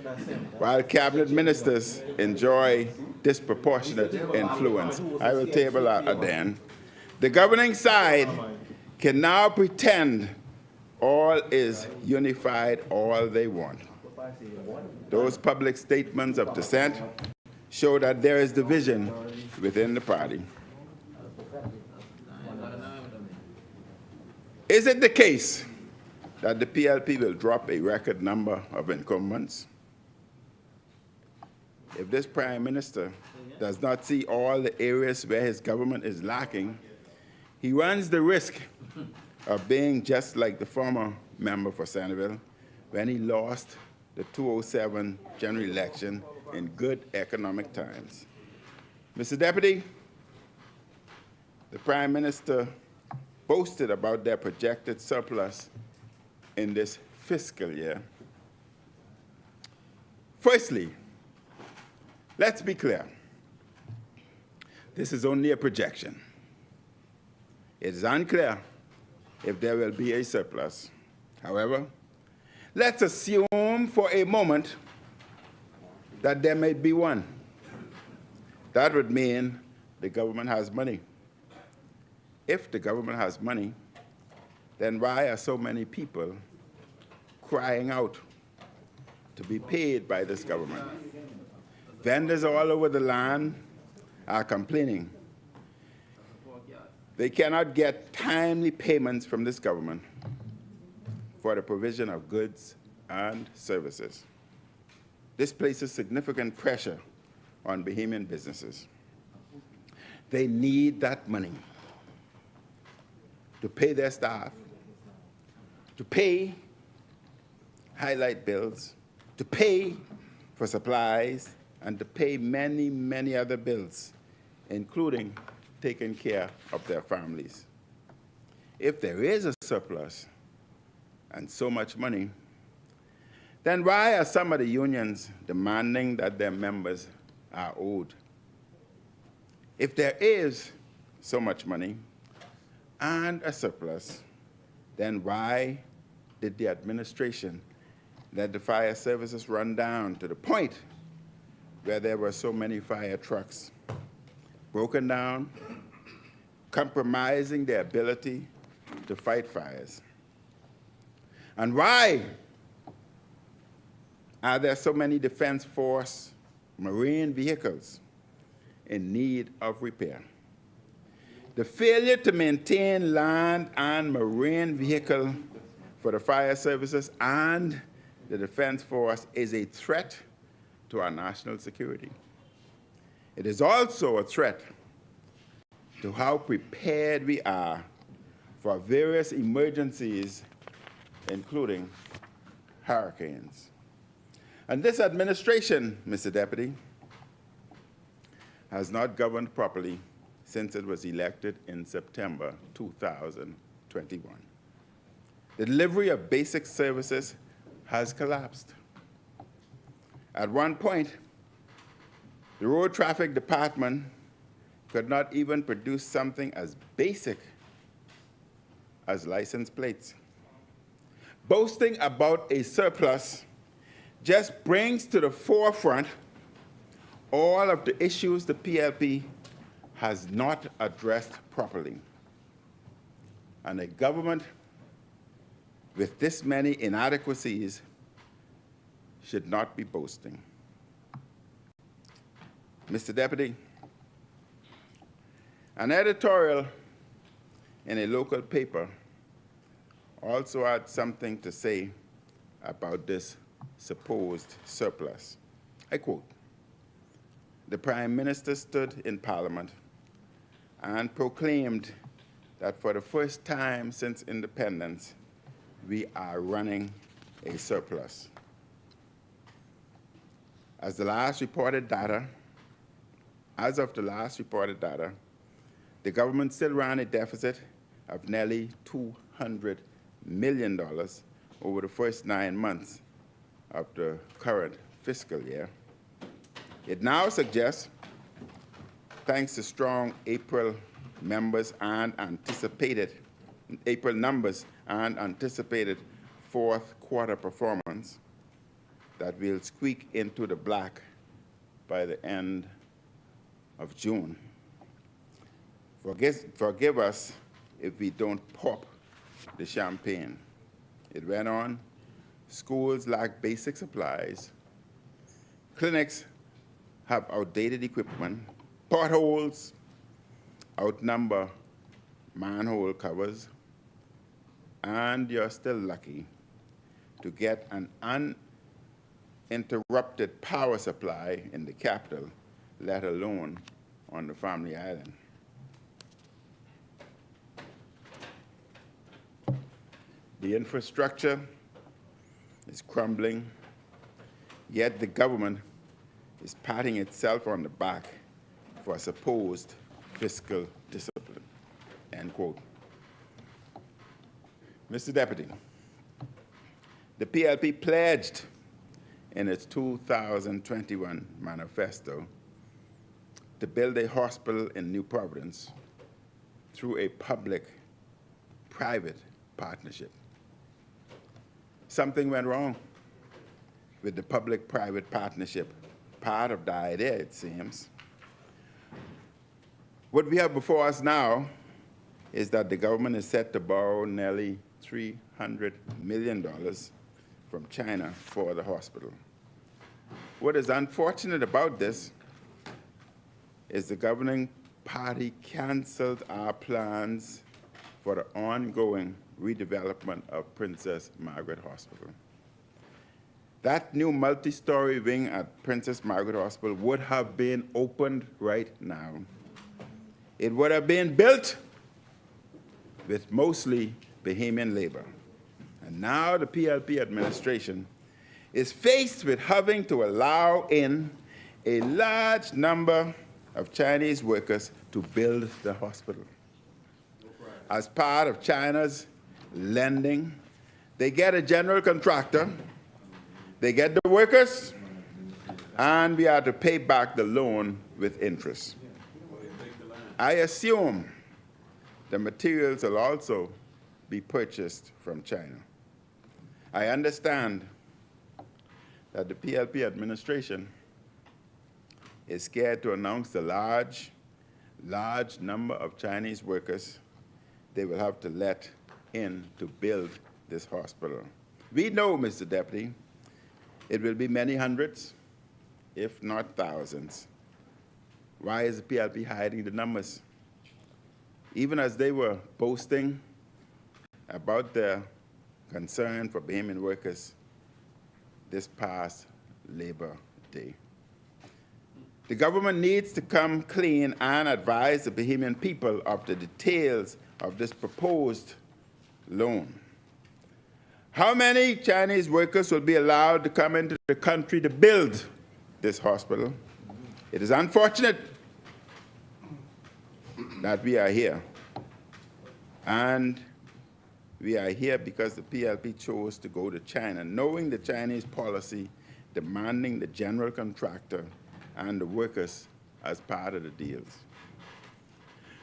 while cabinet ministers enjoy disproportionate influence. I will table that then. The governing side can now pretend all is unified all they want. Those public statements of dissent show that there is division within the party. Is it the case that the PLP will drop a record number of incumbents? If this Prime Minister does not see all the areas where his government is lacking, he runs the risk of being just like the former member for Centerville when he lost the 2007 general election in good economic times. Mr. Deputy, the Prime Minister boasted about their projected surplus in this fiscal year. Firstly, let's be clear. This is only a projection. It is unclear if there will be a surplus. However, let's assume for a moment that there may be one. That would mean the government has money. If the government has money, then why are so many people crying out to be paid by this government? Vendors all over the land are complaining. They cannot get timely payments from this government for the provision of goods and services. This places significant pressure on Bahamian businesses. They need that money to pay their staff, to pay highlight bills, to pay for supplies, and to pay many, many other bills, including taking care of their families. If there is a surplus and so much money, then why are some of the unions demanding that their members are owed? If there is so much money and a surplus, then why did the administration let the fire services run down to the point where there were so many fire trucks broken down, compromising their ability to fight fires? And why are there so many Defense Force marine vehicles in need of repair? The failure to maintain land and marine vehicle for the fire services and the Defense Force is a threat to our national security. It is also a threat to how prepared we are for various emergencies, including hurricanes. And this administration, Mr. Deputy, has not governed properly since it was elected in September 2021. The delivery of basic services has collapsed. At one point, the Road Traffic Department could not even produce something as basic as license plates. Boasting about a surplus just brings to the forefront all of the issues the PLP has not addressed properly. And a government with this many inadequacies should not be boasting. Mr. Deputy, an editorial in a local paper also had something to say about this supposed surplus. I quote, "The Prime Minister stood in Parliament and proclaimed that for the first time since independence, we are running a surplus. As of the last reported data, the government still ran a deficit of nearly $200 million over the first 9 months of the current fiscal year. It now suggests, thanks to strong April numbers and anticipated fourth quarter performance, that we'll squeak into the black by the end of June. Forgive us if we don't pop the champagne. It went on. Schools lack basic supplies. Clinics have outdated equipment. Potholes outnumber manhole covers. And you're still lucky to get an uninterrupted power supply in the capital, let alone on the Family Island. The infrastructure is crumbling, yet the government is patting itself on the back for supposed fiscal discipline, end quote. Mr. Deputy, the PLP pledged in its 2021 manifesto to build a hospital in New Providence through a public-private partnership. Something went wrong with the public-private partnership, part of the idea, it seems. What we have before us now is that the government is set to borrow nearly $300 million from China for the hospital. What is unfortunate about this is the governing party canceled our plans for the ongoing redevelopment of Princess Margaret Hospital. That new multi-story wing at Princess Margaret Hospital would have been opened right now. It would have been built with mostly Bahamian labor. And now the PLP administration is faced with having to allow in a large number of Chinese workers to build the hospital. As part of China's lending, they get a general contractor, they get the workers, and we are to pay back the loan with interest. I assume the materials will also be purchased from China. I understand that the PLP administration is scared to announce the large number of Chinese workers they will have to let in to build this hospital. We know, Mr. Deputy, it will be many hundreds, if not thousands. Why is the PLP hiding the numbers? Even as they were boasting about their concern for Bahamian workers this past Labor Day. The government needs to come clean and advise the Bahamian people of the details of this proposed loan. How many Chinese workers will be allowed to come into the country to build this hospital? It is unfortunate that we are here. And we are here because the PLP chose to go to China, knowing the Chinese policy demanding the general contractor and the workers as part of the deals.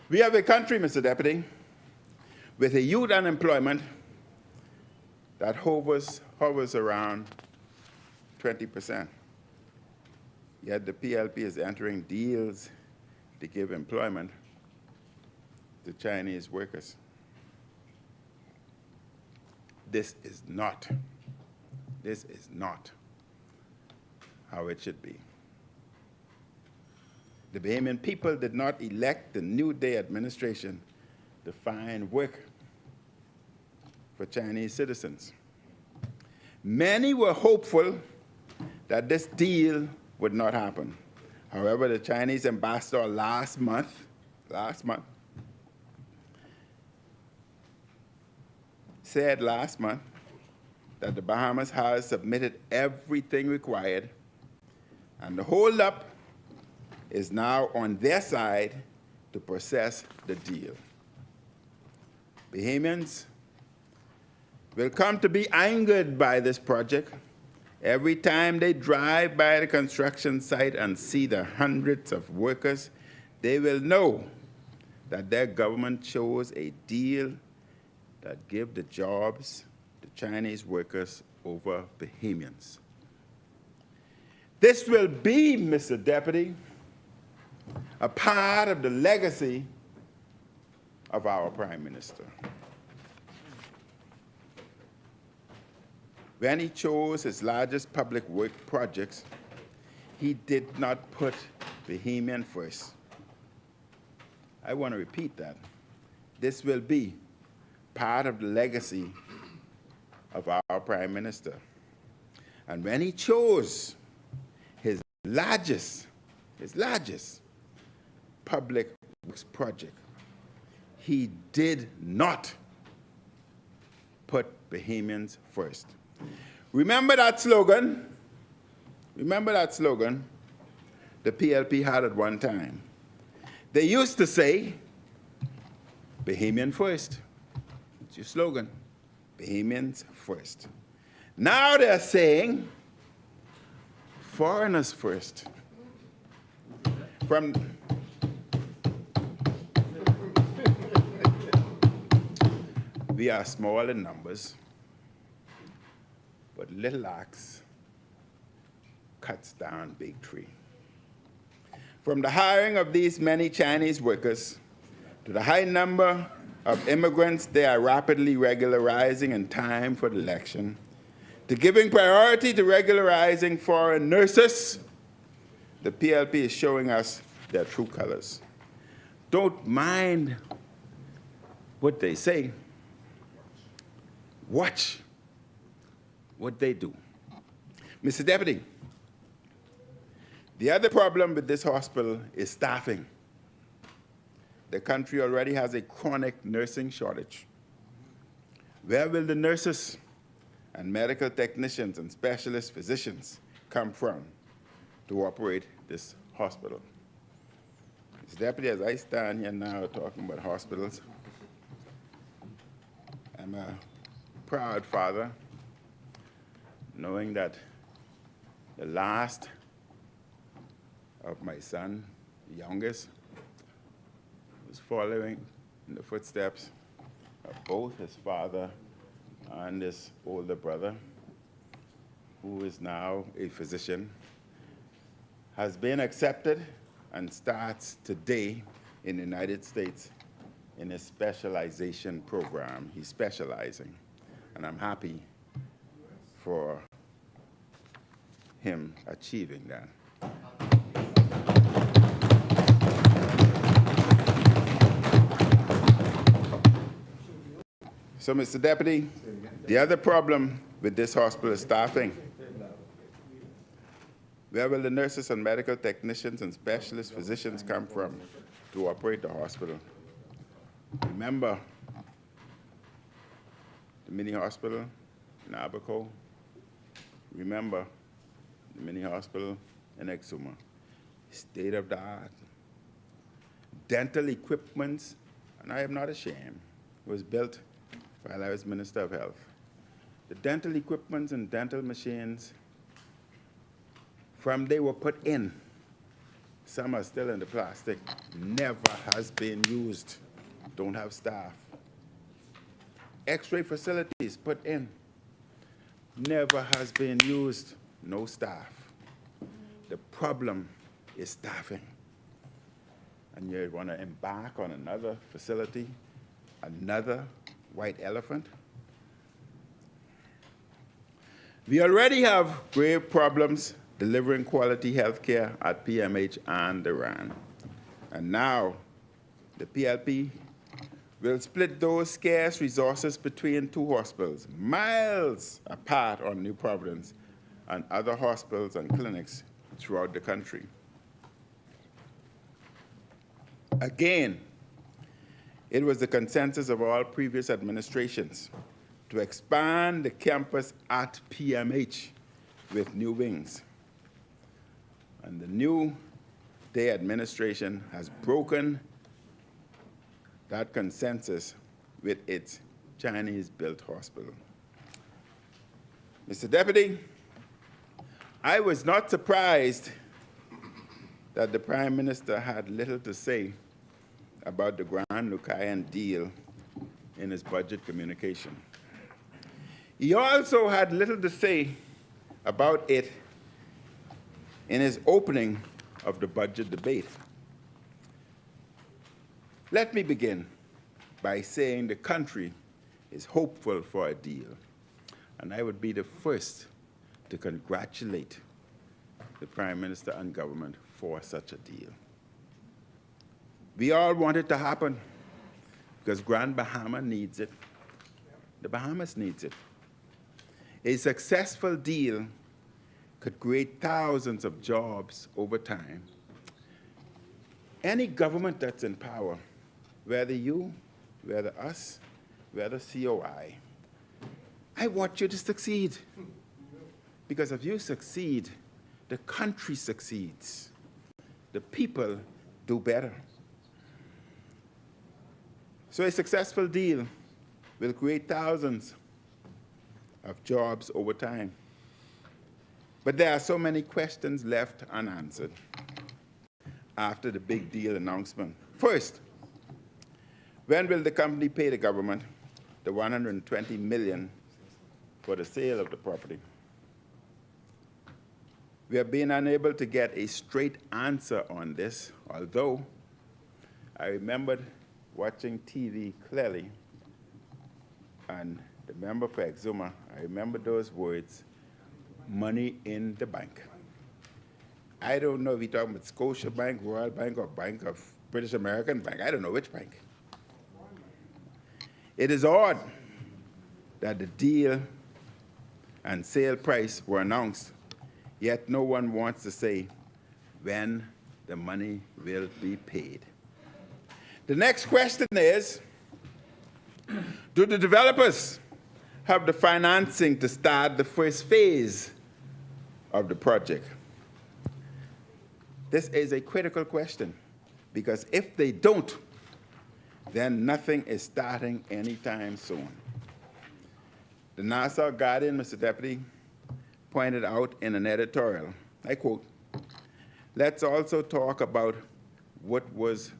We have a country, Mr. Deputy, with a youth unemployment that hovers around 20%. Yet the PLP is entering deals to give employment to Chinese workers. This is not how it should be. The Bahamian people did not elect the New Day administration to find work for Chinese citizens. Many were hopeful that this deal would not happen. However, the Chinese ambassador last month, said that the Bahamas has submitted everything required, and the holdup is now on their side to process the deal. Bahamians will come to be angered by this project Every time they drive by the construction site and see the hundreds of workers, they will know that their government chose a deal that give the jobs to Chinese workers over Bahamians. This will be, Mr. Deputy, a part of the legacy of our Prime Minister. When he chose his largest public work projects, he did not put Bahamian first. I want to repeat that. This will be part of the legacy of our Prime Minister. And when he chose his largest public works project, he did not put Bahamians first. Remember that slogan? Remember that slogan the PLP had at one time? They used to say, Bahamian first. It's your slogan, Bahamians first. Now they're saying, foreigners first. We are small in numbers, but little axe cuts down big tree. From the hiring of these many Chinese workers to the high number of immigrants they are rapidly regularizing in time for the election, to giving priority to regularizing foreign nurses, the PLP is showing us their true colors. Don't mind what they say. Watch what they do. Mr. Deputy, the other problem with this hospital is staffing. The country already has a chronic nursing shortage. Where will the nurses and medical technicians and specialist physicians come from to operate this hospital? Mr. Deputy, as I stand here now talking about hospitals, I'm a proud father, knowing that the last of my son, the youngest, was following in the footsteps of both his father and his older brother, who is now a physician, has been accepted and starts today in the United States in a specialization program. He's specializing, and I'm happy for him achieving that. So, Mr. Deputy, the other problem with this hospital is staffing. Where will the nurses and medical technicians and specialist physicians come from to operate the hospital? Remember the mini hospital in Abaco? Remember the mini hospital in Exuma? State of the art. Dental equipment, and I am not ashamed, was built while I was Minister of Health. The dental equipment and dental machines, from they were put in, some are still in the plastic, never has been used, don't have staff. X-ray facilities put in, never has been used, no staff. The problem is staffing. And you want to embark on another facility, another white elephant? We already have grave problems delivering quality health care at PMH and the RAN. And now the PLP will split those scarce resources between two hospitals, miles apart on New Providence and other hospitals and clinics throughout the country. Again, it was the consensus of all previous administrations to expand the campus at PMH with new wings. And the new day administration has broken that consensus with its Chinese-built hospital. Mr. Deputy, I was not surprised that the Prime Minister had little to say about the Grand Lucayan deal in his budget communication. He also had little to say about it in his opening of the budget debate. Let me begin by saying the country is hopeful for a deal, and I would be the first to congratulate the Prime Minister and government for such a deal. We all want it to happen because Grand Bahama needs it. The Bahamas needs it. A successful deal could create thousands of jobs over time. Any government that's in power, whether you, whether us, whether COI, I want you to succeed. Because if you succeed, the country succeeds. The people do better. So a successful deal will create thousands of jobs over time. But there are so many questions left unanswered after the big deal announcement. First, when will the company pay the government the $120 million for the sale of the property? We have been unable to get a straight answer on this, although I remembered watching TV clearly, and the member for Exuma, I remember those words, money in the bank. I don't know if you're talking about Scotia Bank, Royal Bank, or Bank of British American Bank. I don't know which bank. It is odd that the deal and sale price were announced, yet no one wants to say when the money will be paid. The next question is, do the developers have the financing to start the first phase of the project? This is a critical question, because if they don't, then nothing is starting anytime soon. The Nassau Guardian, Mr. Deputy, pointed out in an editorial, I quote, "Let's also talk about what was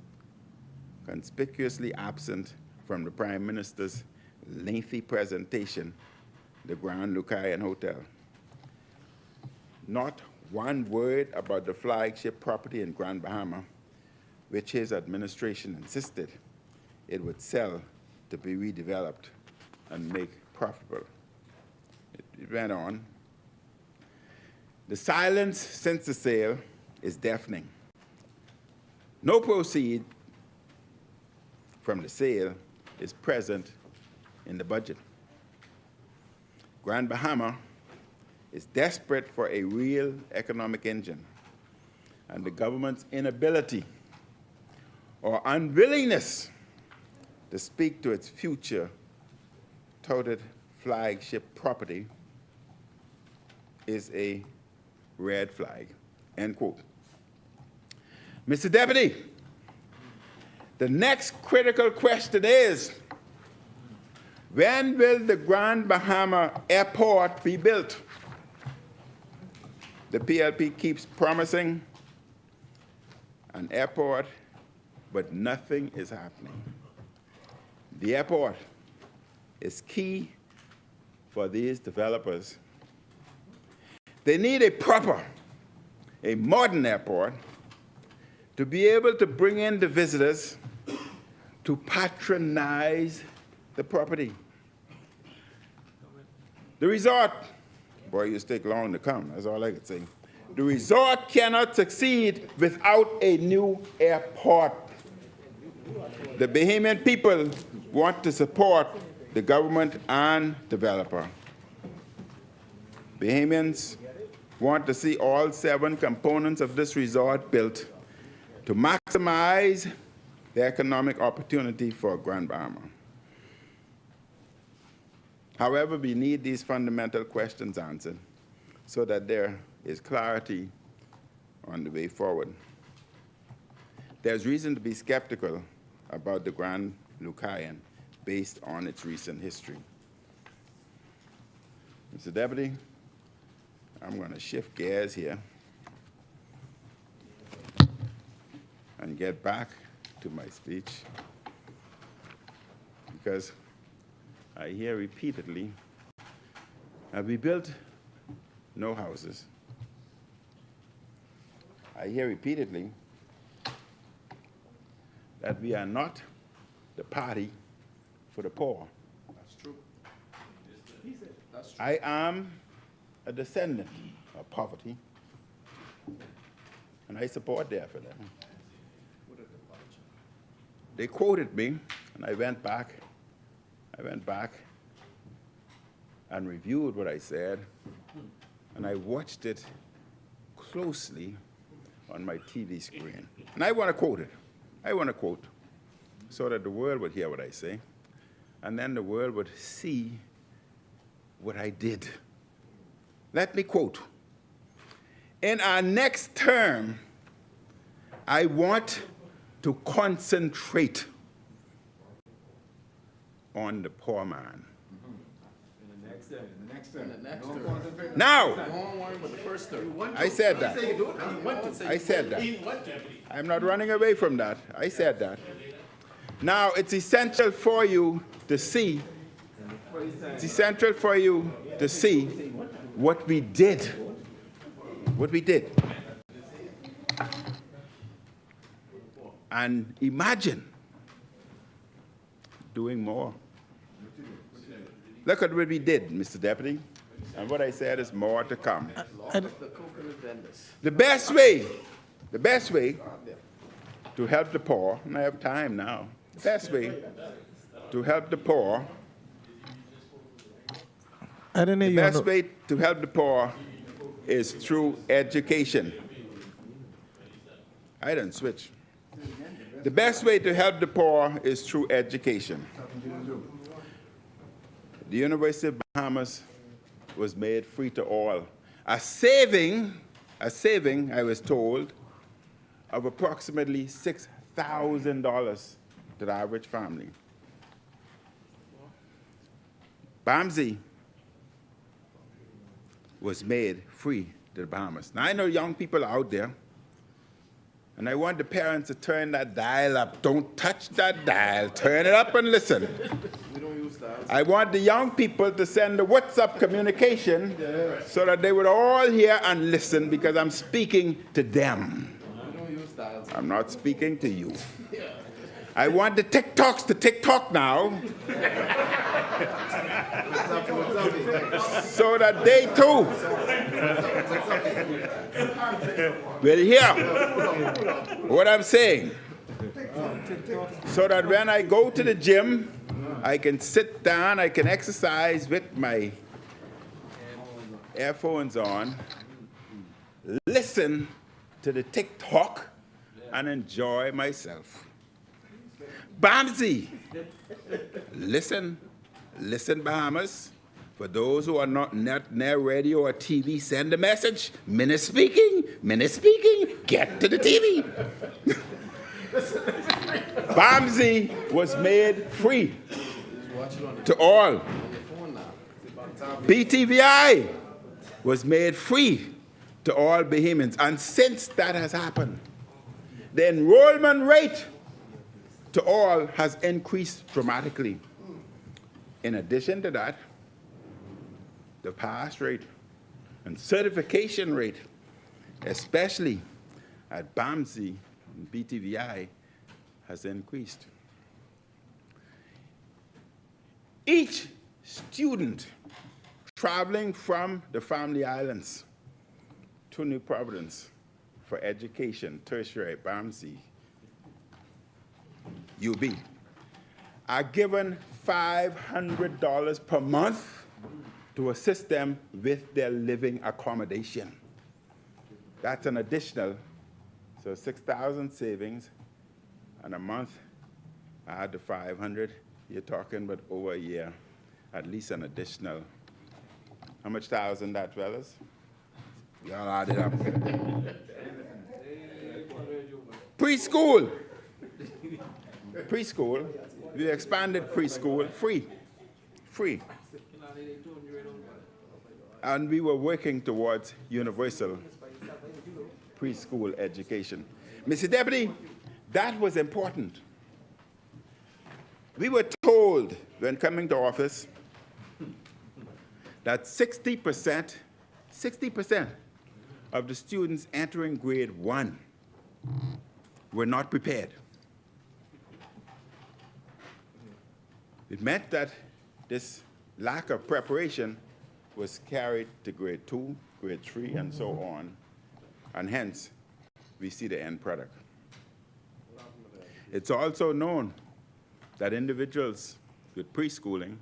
conspicuously absent from the Prime Minister's lengthy presentation, the Grand Lucayan Hotel. Not one word about the flagship property in Grand Bahama, which his administration insisted it would sell to be redeveloped and make profitable." It went on. "The silence since the sale is deafening. No proceed from the sale is present in the budget. Grand Bahama is desperate for a real economic engine, and the government's inability or unwillingness to speak to its future touted flagship property is a red flag," end quote. Mr. Deputy, the next critical question is, when will the Grand Bahama Airport be built? The PLP keeps promising an airport, but nothing is happening. The airport is key for these developers. They need a modern airport to be able to bring in the visitors to patronize the property. The resort, boy, you take long to come, that's all I could say. The resort cannot succeed without a new airport. The Bahamian people want to support the government and developer. Bahamians want to see all 7 components of this resort built to maximize the economic opportunity for Grand Bahama. However, we need these fundamental questions answered so that there is clarity on the way forward. There's reason to be skeptical about the Grand Lucayan based on its recent history. Mr. Deputy, I'm going to shift gears here and get back to my speech, because I hear repeatedly, have we built no houses? I hear repeatedly that we are not the party for the poor. That's true. That's true. I am a descendant of poverty, and I support there for them. They quoted me, and I went back and reviewed what I said, and I watched it closely on my TV screen. And I want to quote it. I want to quote so that the world would hear what I say, and then the world would see what I did. Let me quote. In our next term, I want to concentrate on the poor man. Now, I said that. I said that. I'm not running away from that. I said that. Now, it's essential for you to see, it's essential for you to see what we did. What we did. And imagine doing more. Look at what we did, Mr. Deputy. And what I said is more to come. The best way to help the poor, and I have time now, the best way to help the poor, is through education. I didn't switch. The best way to help the poor is through education. The University of Bahamas was made free to all. A saving, I was told, of approximately $6,000 to the average family. BAMSI was made free to the Bahamas. Now, I know young people out there, and I want the parents to turn that dial up. Don't touch that dial. Turn it up and listen. We don't use dials. I want the young people to send the WhatsApp communication so that they would all hear and listen, because I'm speaking to them. We don't use dials. I'm not speaking to you. I want the TikToks to TikTok now so that they too will hear what I'm saying. So that when I go to the gym, I can sit down, I can exercise with my earphones on, listen to the TikTok, and enjoy myself. BAMSI, listen Bahamas. For those who are not near radio or TV, send a message. Minute speaking, get to the TV. BAMSI was made free to all. PTVI was made free to all Bahamians. And since that has happened, the enrollment rate to all has increased dramatically. In addition to that, the pass rate and certification rate, especially at BAMSI and BTVI, has increased. Each student traveling from the Family Islands to New Providence for education, tertiary, BAMSI, UB, are given $500 per month to assist them with their living accommodation. That's an additional, so 6,000 savings, and a month I had the 500. You're talking about over a year, at least an additional. How much thousand that, fellas? Y'all add it up. Preschool. Preschool, we expanded preschool, free. And we were working towards universal preschool education. Mr. Deputy, that was important. We were told when coming to office that 60% of the students entering grade 1 were not prepared. It meant that this lack of preparation was carried to grade 2, grade 3, and so on, and hence we see the end product. It's also known that individuals with preschooling,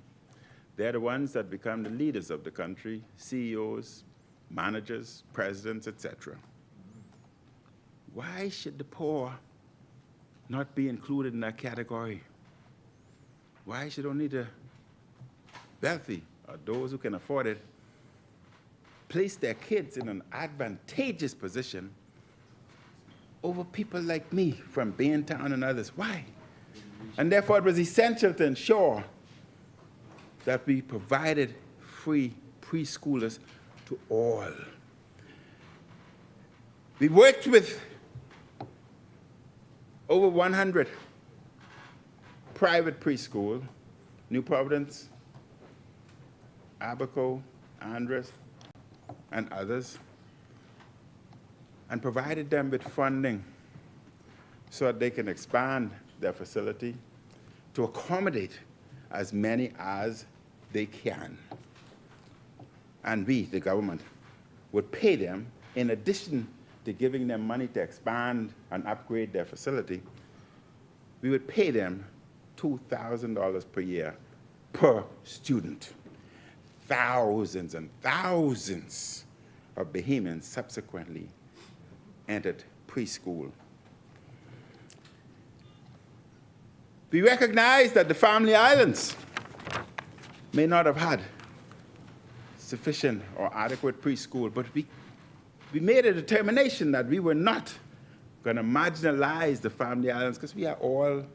they're the ones that become the leaders of the country, CEOs, managers, presidents, etc. Why should the poor not be included in that category? Why should only the wealthy, or those who can afford it, place their kids in an advantageous position over people like me from Baintown and others? Why? And therefore, it was essential to ensure that we provided free preschoolers to all. We worked with over 100 private preschool, New Providence, Abaco, Andros, and others, and provided them with funding so that they can expand their facility to accommodate as many as they can. And we, the government, would pay them, in addition to giving them money to expand and upgrade their facility, we would pay them $2,000 per year per student. Thousands and thousands of Bahamians subsequently entered preschool. We recognize that the family islands may not have had sufficient or adequate preschool, but we made a determination that we were not going to marginalize the family islands because we are all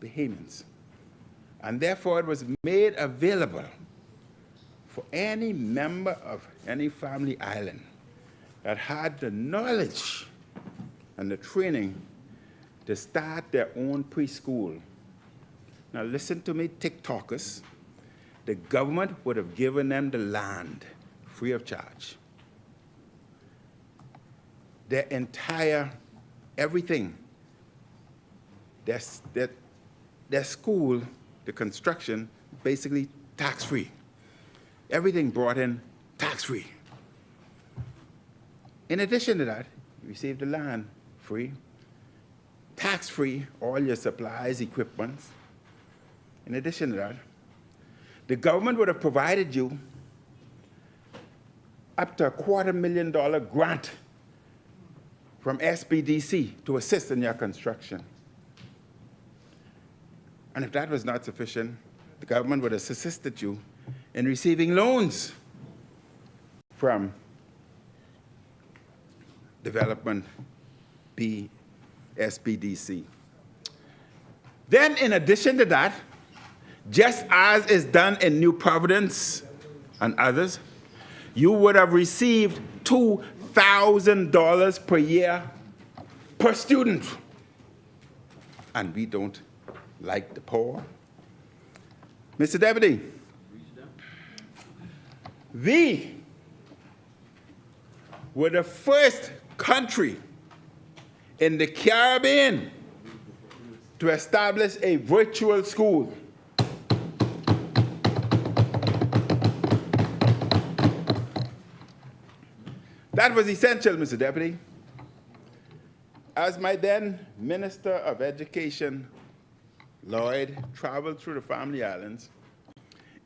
Bahamians. And therefore, it was made available for any member of any family island that had the knowledge and the training to start their own preschool. Now listen to me, TikTokers. The government would have given them the land free of charge. Their entire, everything, their school, the construction, basically tax-free. Everything brought in tax-free. In addition to that, you received the land free, tax-free, all your supplies, equipment. In addition to that, the government would have provided you up to a $250,000 grant from SBDC to assist in your construction. And if that was not sufficient, the government would have assisted you in receiving loans from Development B, SBDC. Then, in addition to that, just as is done in New Providence and others, you would have received $2,000 per year per student. And we don't like the poor. Mr. Deputy, we were the first country in the Caribbean to establish a virtual school. That was essential, Mr. Deputy. As my then Minister of Education, Lloyd, traveled through the family islands,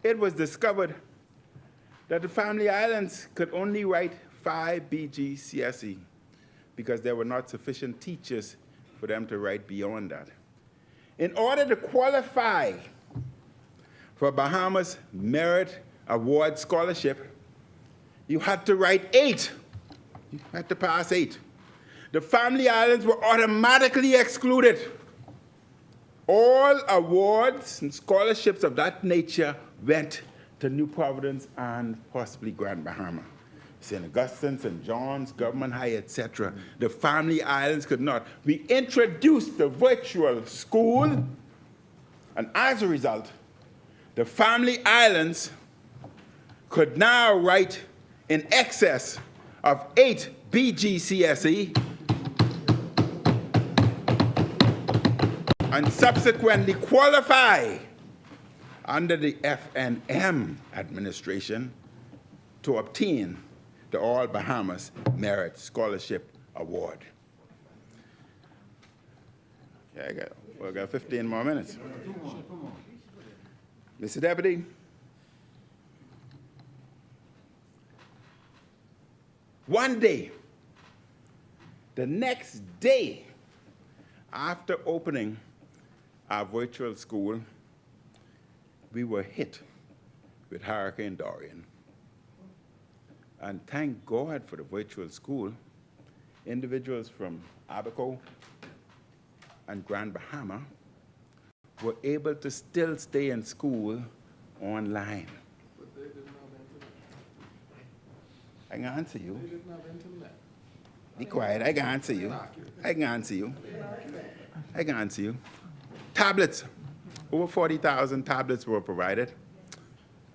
it was discovered that the family islands could only write 5 BGCSE because there were not sufficient teachers for them to write beyond that. In order to qualify for Bahamas Merit Award Scholarship, you had to write 8. You had to pass 8. The family islands were automatically excluded. All awards and scholarships of that nature went to New Providence and possibly Grand Bahama. St. Augustine, St. John's, Government High, etc. The family islands could not. We introduced the virtual school, and as a result, the family islands could now write in excess of 8 BGCSE and subsequently qualify under the FNM administration to obtain the All Bahamas Merit Scholarship Award. Yeah, I got 15 more minutes. Mr. Deputy, one day, the next day after opening our virtual school, we were hit with Hurricane Dorian. And thank God for the virtual school. Individuals from Abaco and Grand Bahama were able to still stay in school online. But they didn't have internet. I can answer you. They didn't have internet. Be quiet, I can answer you. I can answer you. I can answer you. Tablets. Over 40,000 tablets were provided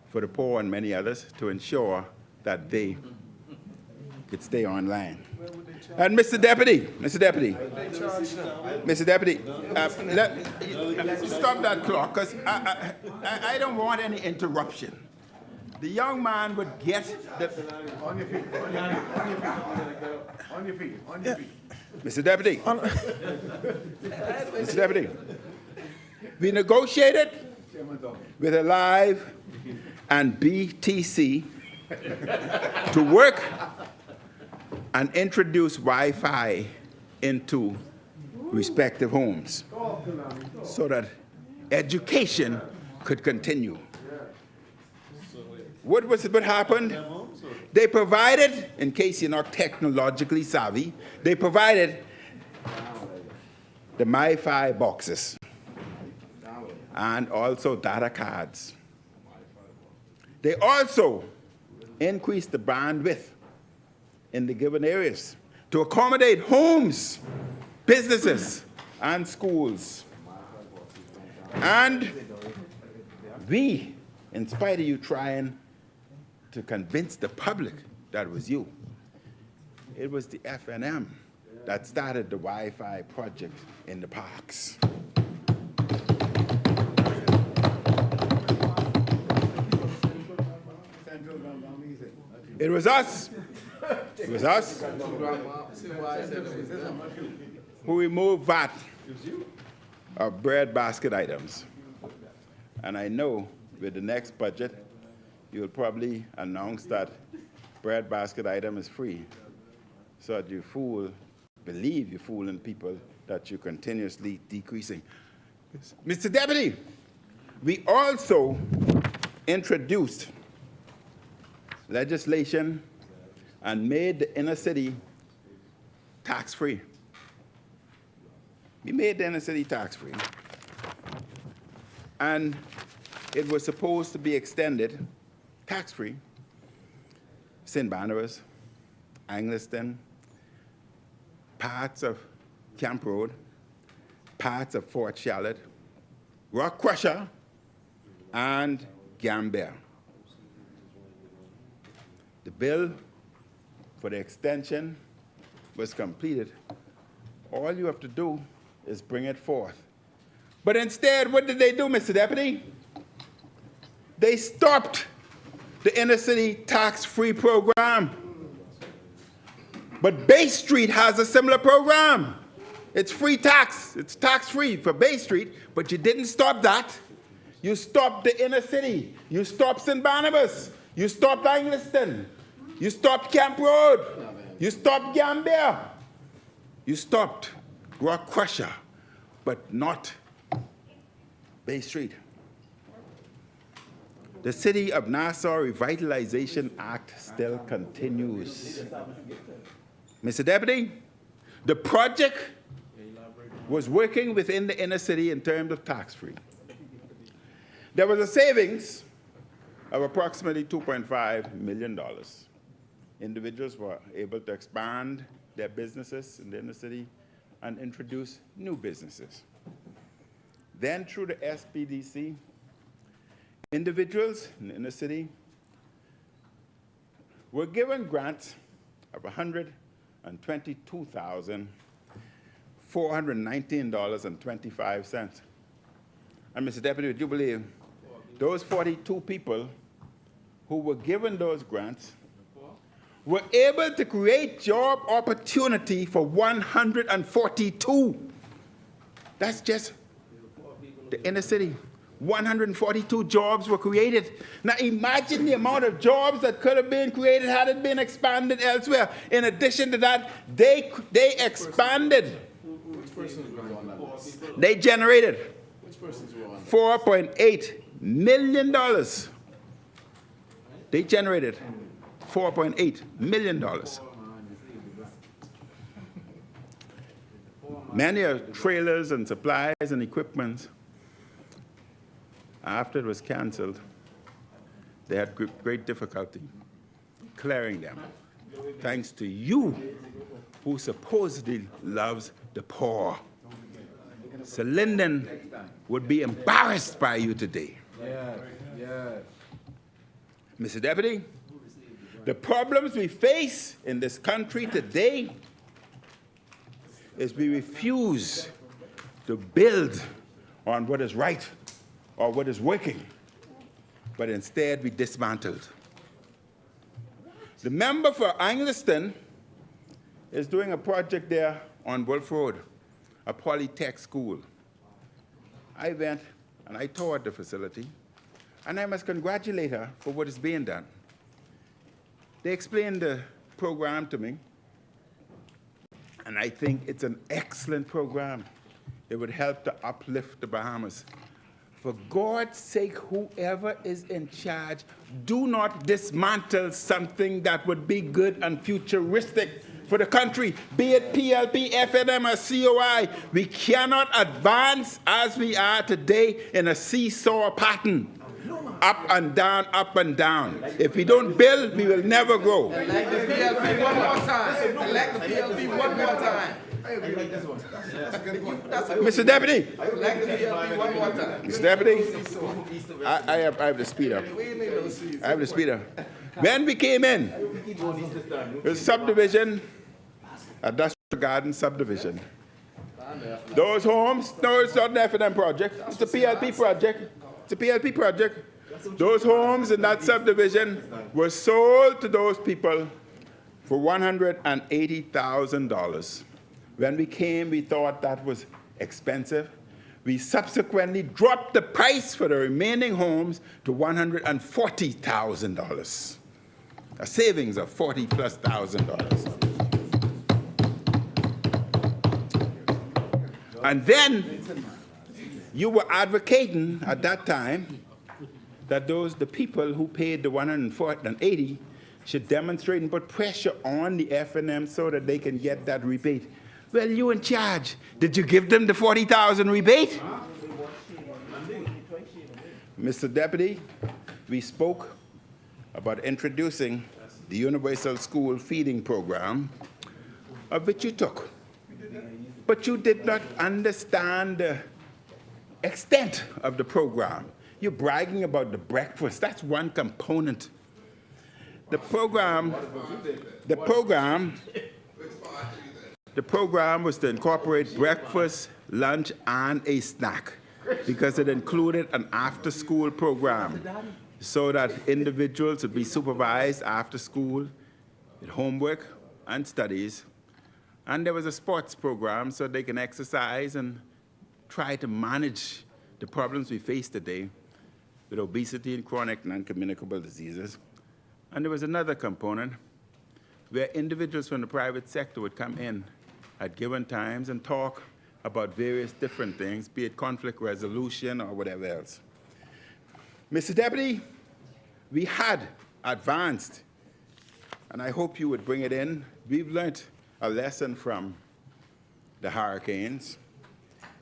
for the poor and many others to ensure that they could stay online. And Mr. Deputy, Mr. Deputy, stop that clock, because I don't want any interruption. The young man would get the... On your feet. Mr. Deputy, Mr. Deputy, we negotiated with Alive and BTC to work and introduce Wi-Fi into respective homes so that education could continue. What happened? They provided, in case you're not technologically savvy, they provided the Wi-Fi boxes and also data cards. They also increased the bandwidth in the given areas to accommodate homes, businesses, and schools. And we, in spite of you trying to convince the public that it was you, it was the FNM that started the Wi-Fi project in the parks. It was us. It was us who removed VAT of bread basket items. And I know with the next budget, you'll probably announce that bread basket item is free, so that you believe you're fooling people that you're continuously decreasing. Mr. Deputy, we also introduced legislation and made the inner city tax-free. We made the inner city tax-free. And it was supposed to be extended tax-free. St. Barnabas, Angliston, parts of Camp Road, parts of Fort Charlotte, Rock Crusher, and Gambia. The bill for the extension was completed. All you have to do is bring it forth. But instead, what did they do, Mr. Deputy? They stopped the inner city tax-free program. But Bay Street has a similar program. It's free tax. It's tax-free for Bay Street, but you didn't stop that. You stopped the inner city. You stopped St. Barnabas. You stopped Angliston. You stopped Camp Road. You stopped Gambia. You stopped Rock Crusher, but not Bay Street. The City of Nassau Revitalization Act still continues. Mr. Deputy, the project was working within the inner city in terms of tax-free. There was a savings of approximately $2.5 million. Individuals were able to expand their businesses in the inner city and introduce new businesses. Then through the SPDC, individuals in the inner city were given grants of $122,419.25. And Mr. Deputy, would you believe those 42 people who were given those grants were able to create job opportunity for 142. That's just the inner city. 142 jobs were created. Now imagine the amount of jobs that could have been created had it been expanded elsewhere. In addition to that, they expanded. They generated $4.8 million. They generated $4.8 million. Many of trailers and supplies and equipment, after it was canceled, they had great difficulty clearing them, thanks to you, who supposedly loves the poor. So Linden would be embarrassed by you today. Mr. Deputy, the problems we face in this country today is we refuse to build on what is right or what is working, but instead we dismantled. The member for Angliston is doing a project there on Wolf Road, a polytech school. I went and I toured the facility, and I must congratulate her for what is being done. They explained the program to me, and I think it's an excellent program. It would help to uplift the Bahamas. For God's sake, whoever is in charge, do not dismantle something that would be good and futuristic for the country, be it PLP, FNM, or COI. We cannot advance as we are today in a seesaw pattern. Up and down, up and down. If we don't build, we will never grow. Elect the PLP one more time. Elect the PLP one more time. Mr. Deputy. Elect the PLP one more time. Mr. Deputy, I have the speeder. I have the speeder. When we came in, the subdivision, Industrial Garden subdivision. Those homes, no, it's not an F&M project. It's a PLP project. It's a PLP project. Those homes in that subdivision were sold to those people for $180,000. When we came, we thought that was expensive. We subsequently dropped the price for the remaining homes to $140,000, a savings of $40,000+. And then you were advocating at that time that the people who paid the $180 should demonstrate and put pressure on the F&M so that they can get that rebate. Well, you in charge. Did you give them the $40,000 rebate? Mr. Deputy, we spoke about introducing the Universal School Feeding Program, of which you took. But you did not understand the extent of the program. You're bragging about the breakfast. That's one component. The program was to incorporate breakfast, lunch, and a snack, because it included an after-school program so that individuals would be supervised after school with homework and studies. And there was a sports program so they can exercise and try to manage the problems we face today with obesity and chronic non-communicable diseases. And there was another component where individuals from the private sector would come in at given times and talk about various different things, be it conflict resolution or whatever else. Mr. Deputy, we had advanced, and I hope you would bring it in. We've learned a lesson from the hurricanes,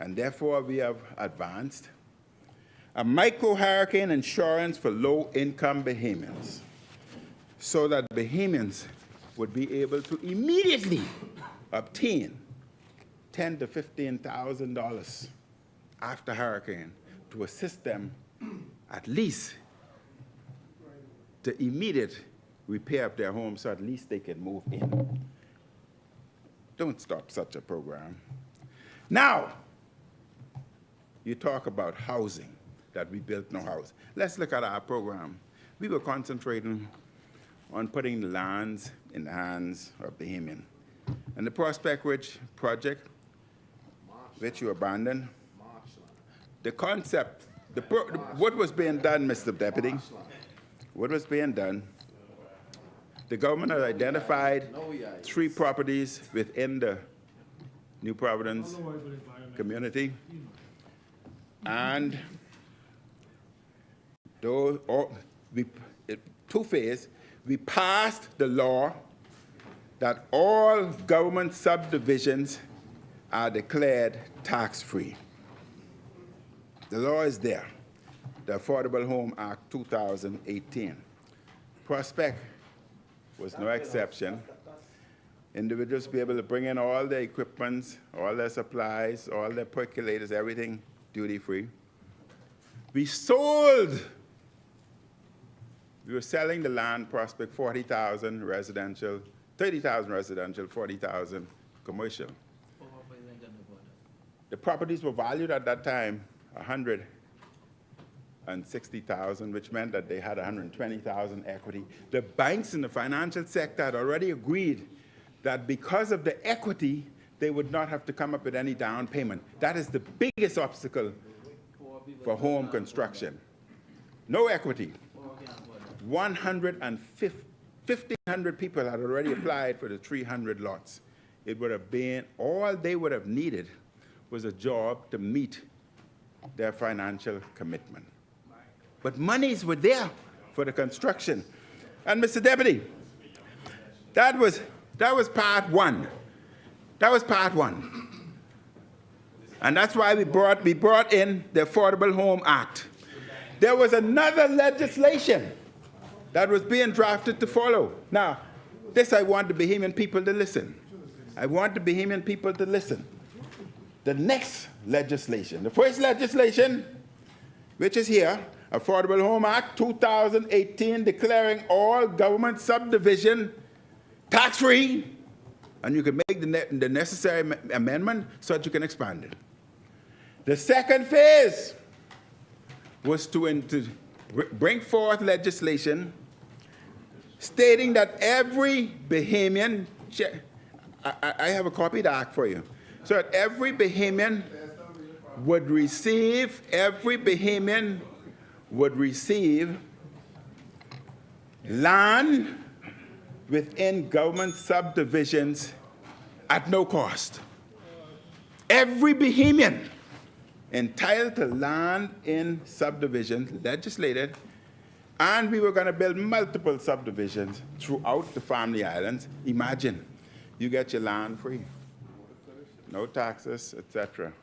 and therefore we have advanced. a micro-hurricane insurance for low-income Bahamians, so that Bahamians would be able to immediately obtain $10,000 to $15,000 after hurricane to assist them at least the immediate repair of their home, so at least they can move in. Don't stop such a program. Now, you talk about housing, that we built no house. Let's look at our program. We were concentrating on putting the lands in the hands of Bahamian. And the Prospect Ridge project, which you abandoned, the concept, what was being done, Mr. Deputy, what was being done, the government had identified 3 properties within the New Providence community, and those, two-phase, we passed the law that all government subdivisions are declared tax-free. The law is there, the Affordable Home Act 2018. Prospect was no exception. Individuals be able to bring in all their equipments, all their supplies, all their percolators, everything duty-free. We were selling the land, Prospect, 40,000 residential, 30,000 residential, 40,000 commercial. The properties were valued at that time $160,000, which meant that they had $120,000 equity. The banks in the financial sector had already agreed that because of the equity, they would not have to come up with any down payment. That is the biggest obstacle for home construction. No equity. 1,500 people had already applied for the 300 lots. It would have been, all they would have needed was a job to meet their financial commitment. But monies were there for the construction. And Mr. Deputy, that was part one. That was part one. And that's why we brought in the Affordable Home Act. There was another legislation that was being drafted to follow. Now, this I want the Bahamian people to listen. I want the Bahamian people to listen. The next legislation, the first legislation, which is here, Affordable Home Act 2018, declaring all government subdivision tax-free, and you can make the necessary amendment so that you can expand it. The second phase was to bring forth legislation stating that every Bahamian, I have a copy of the act for you, so that every Bahamian would receive, land within government subdivisions at no cost. Every Bahamian entitled to land in subdivisions, legislated, and we were going to build multiple subdivisions throughout the Family Islands. Imagine, you get your land free, no taxes, etc.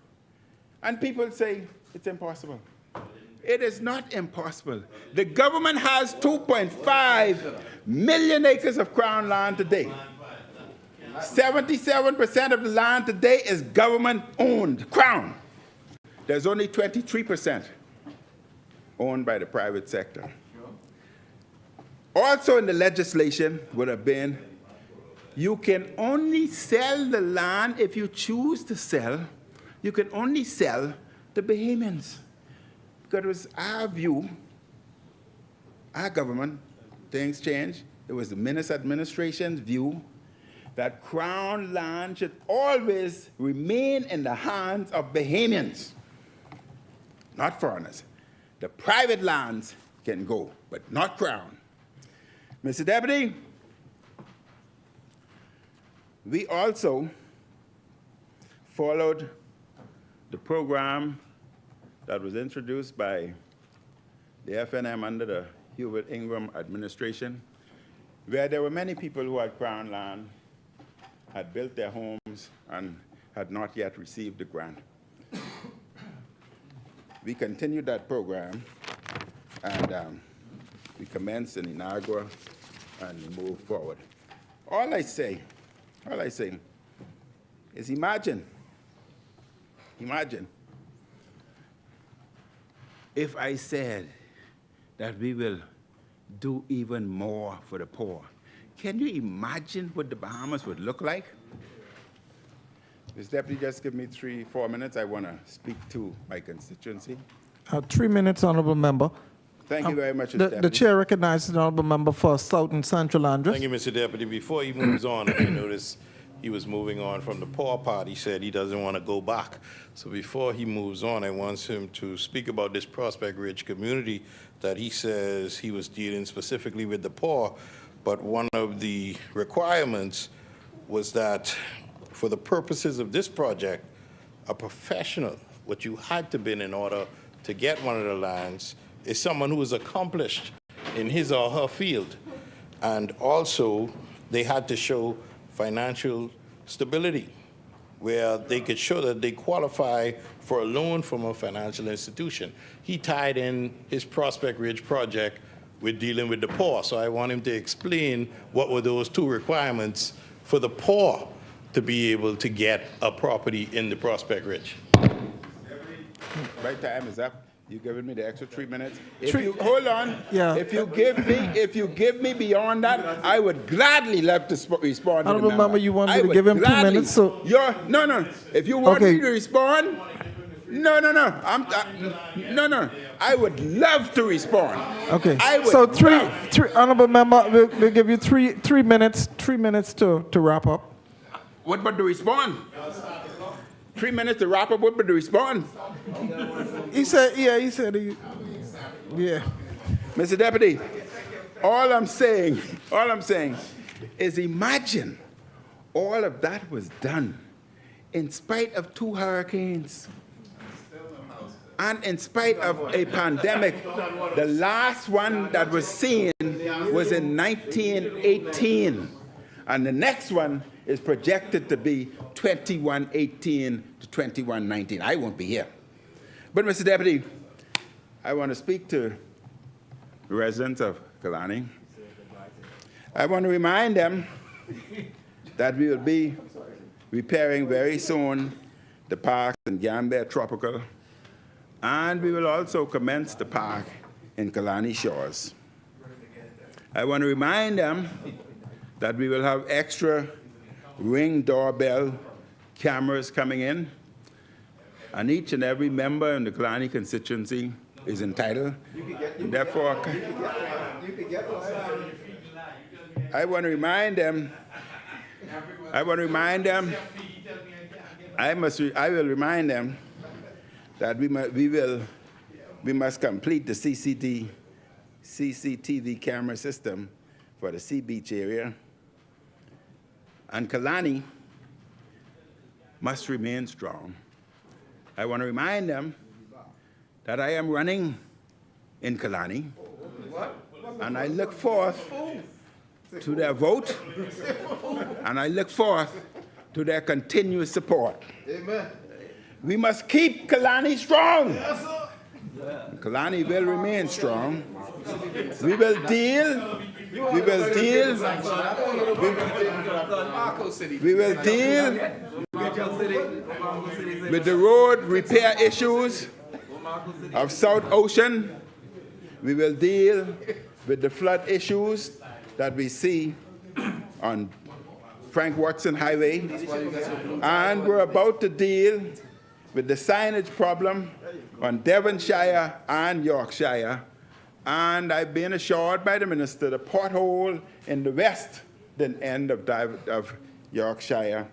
And people say it's impossible. It is not impossible. The government has 2.5 million acres of Crown land today. 77% of the land today is government-owned, Crown. There's only 23% owned by the private sector. Also in the legislation would have been, you can only sell the land if you choose to sell. You can only sell to Bahamians. Because it was our view, our government, things changed. It was the Minister administration's view that Crown land should always remain in the hands of Bahamians, not foreigners. The private lands can go, but not Crown. Mr. Deputy, we also followed the program that was introduced by the FNM under the Hubert Ingram administration, where there were many people who had Crown land, had built their homes, and had not yet received the grant. we continued that program, and we commenced in Inagua and moved forward. All I say is imagine if I said that we will do even more for the poor. Can you imagine what the Bahamas would look like? Ms. Deputy, just give me 3-4 minutes. I want to speak to my constituency. 3 minutes, honorable member. Thank you very much, Mr. The Deputy. chair recognizes the honorable member for South and Central Andros. Thank you, Mr. Deputy. Before he moves on, I noticed he was moving on from the poor part. He said he doesn't want to go back. So before he moves on, I want him to speak about this Prospect Ridge community that he says he was dealing specifically with the poor. But one of the requirements was that for the purposes of this project, a professional, what you had to be in order to get one of the lands, is someone who is accomplished in his or her field. And also, they had to show financial stability, where they could show that they qualify for a loan from a financial institution. He tied in his Prospect Ridge project with dealing with the poor. So I want him to explain what were those two requirements for the poor to be able to get a property in the Prospect Ridge. My time is up. You giving me the extra 3 minutes? Hold on. Yeah. If you give me beyond that, I would gladly love to respond. Honorable to the member, you want me I to would give him 2 gladly. minutes? So No. If you want Okay. me to respond, no. I would love to respond. okay. I would So love- three honorable member, we'll give you three minutes to wrap up. What about the respond? 3 minutes to wrap up. What about the respond? He said. Mr. Deputy, all I'm saying is imagine all of that was done in spite of 2 hurricanes and in spite of a pandemic. The last one that was seen was in 1918, and the next one is projected to be 2118 to 2119. I won't be here. But, Mr. Deputy, I want to speak to the residents of Kalani. I want to remind them that we will be repairing very soon the park in Gambia Tropical, and we will also commence the park in Kalani Shores. I want to remind them that we will have extra Ring doorbell cameras coming in, and each and every member in the Kalani constituency is entitled. Therefore, I want to remind them. I will remind them that we must complete the CCTV camera system for the Sea Beach area. And Kalani must remain strong. I want to remind them that I am running in Kalani, and I look forth to their vote, and I look forth to their continuous support. Amen. We must keep Kalani strong. Yes, sir. Kalani will remain strong. We will deal with the road repair issues of South Ocean. We will deal with the flood issues that we see on Frank Watson Highway. And we're about to deal with the signage problem on Devonshire and Yorkshire. And I've been assured by the minister the pothole in the western end of Yorkshire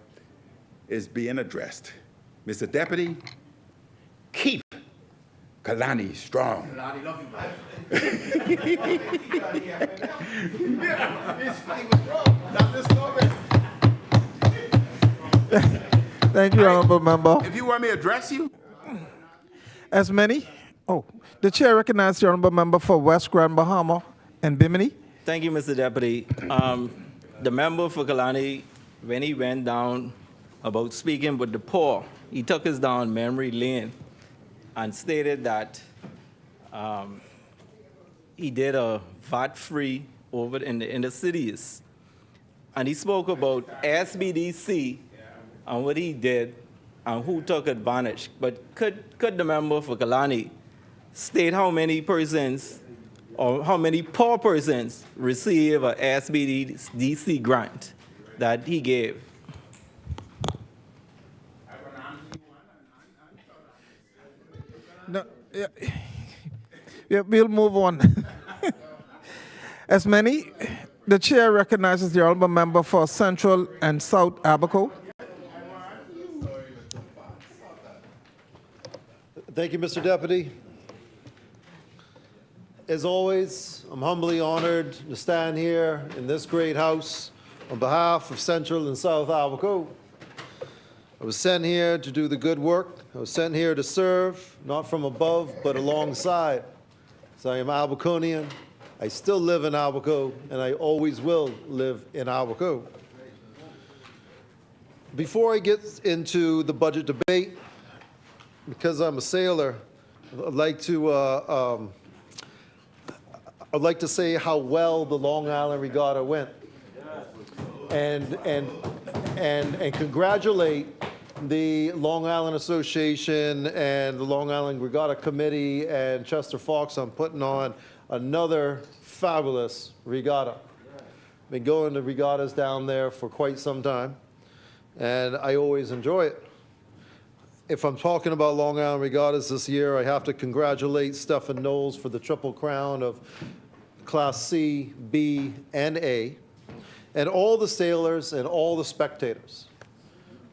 is being addressed. Mr. Deputy, keep Kalani strong. Kalani love you, Thank you, honorable member. If you want me to address you? As many? Oh, the chair recognizes the honorable member for West Grand Bahama and Bimini. Thank you, Mr. Deputy. The member for Kalani, when he went down about speaking with the poor, he took us down memory lane. and stated that he did a VAT-free over in the cities. And he spoke about SBDC and what he did and who took advantage. But could the member for Kalani state how many persons or how many poor persons receive a SBDC grant that he gave? No, yeah, we'll move on. As many, the chair recognizes the honorable member for Central and South Abaco. Thank you, Mr. Deputy. As always, I'm humbly honored to stand here in this great house on behalf of Central and South Abaco. I was sent here to do the good work. I was sent here to serve, not from above, but alongside. So I am Abaconian. I still live in Abaco, and I always will live in Abaco. Before I get into the budget debate, because I'm a sailor, I'd like to say how well the Long Island Regatta went, and congratulate the Long Island Association and the Long Island Regatta Committee and Chester Fox on putting on another fabulous regatta. Been going to regattas down there for quite some time, and I always enjoy it. If I'm talking about Long Island Regattas this year, I have to congratulate Stephen Knowles for the Triple Crown of Class C, B, and A, and all the sailors and all the spectators.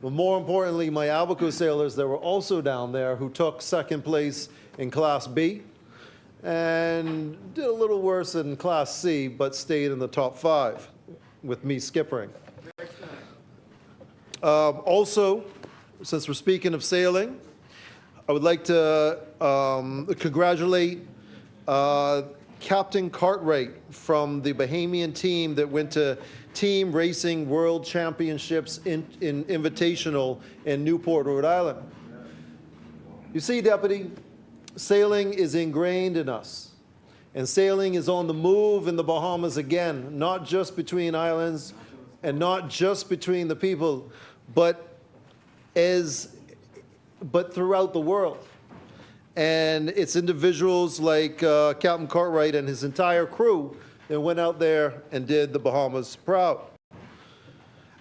But more importantly, my Abaco sailors that were also down there who took second place in Class B and did a little worse in Class C, but stayed in the top 5 with me skippering. Also, since we're speaking of sailing, I would like to congratulate Captain Cartwright from the Bahamian team that went to Team Racing World Championships in Invitational in Newport, Rhode Island. You see, Deputy, sailing is ingrained in us. And sailing is on the move in the Bahamas again, not just between islands and not just between the people, but throughout the world. And it's individuals like Captain Cartwright and his entire crew that went out there and did the Bahamas proud.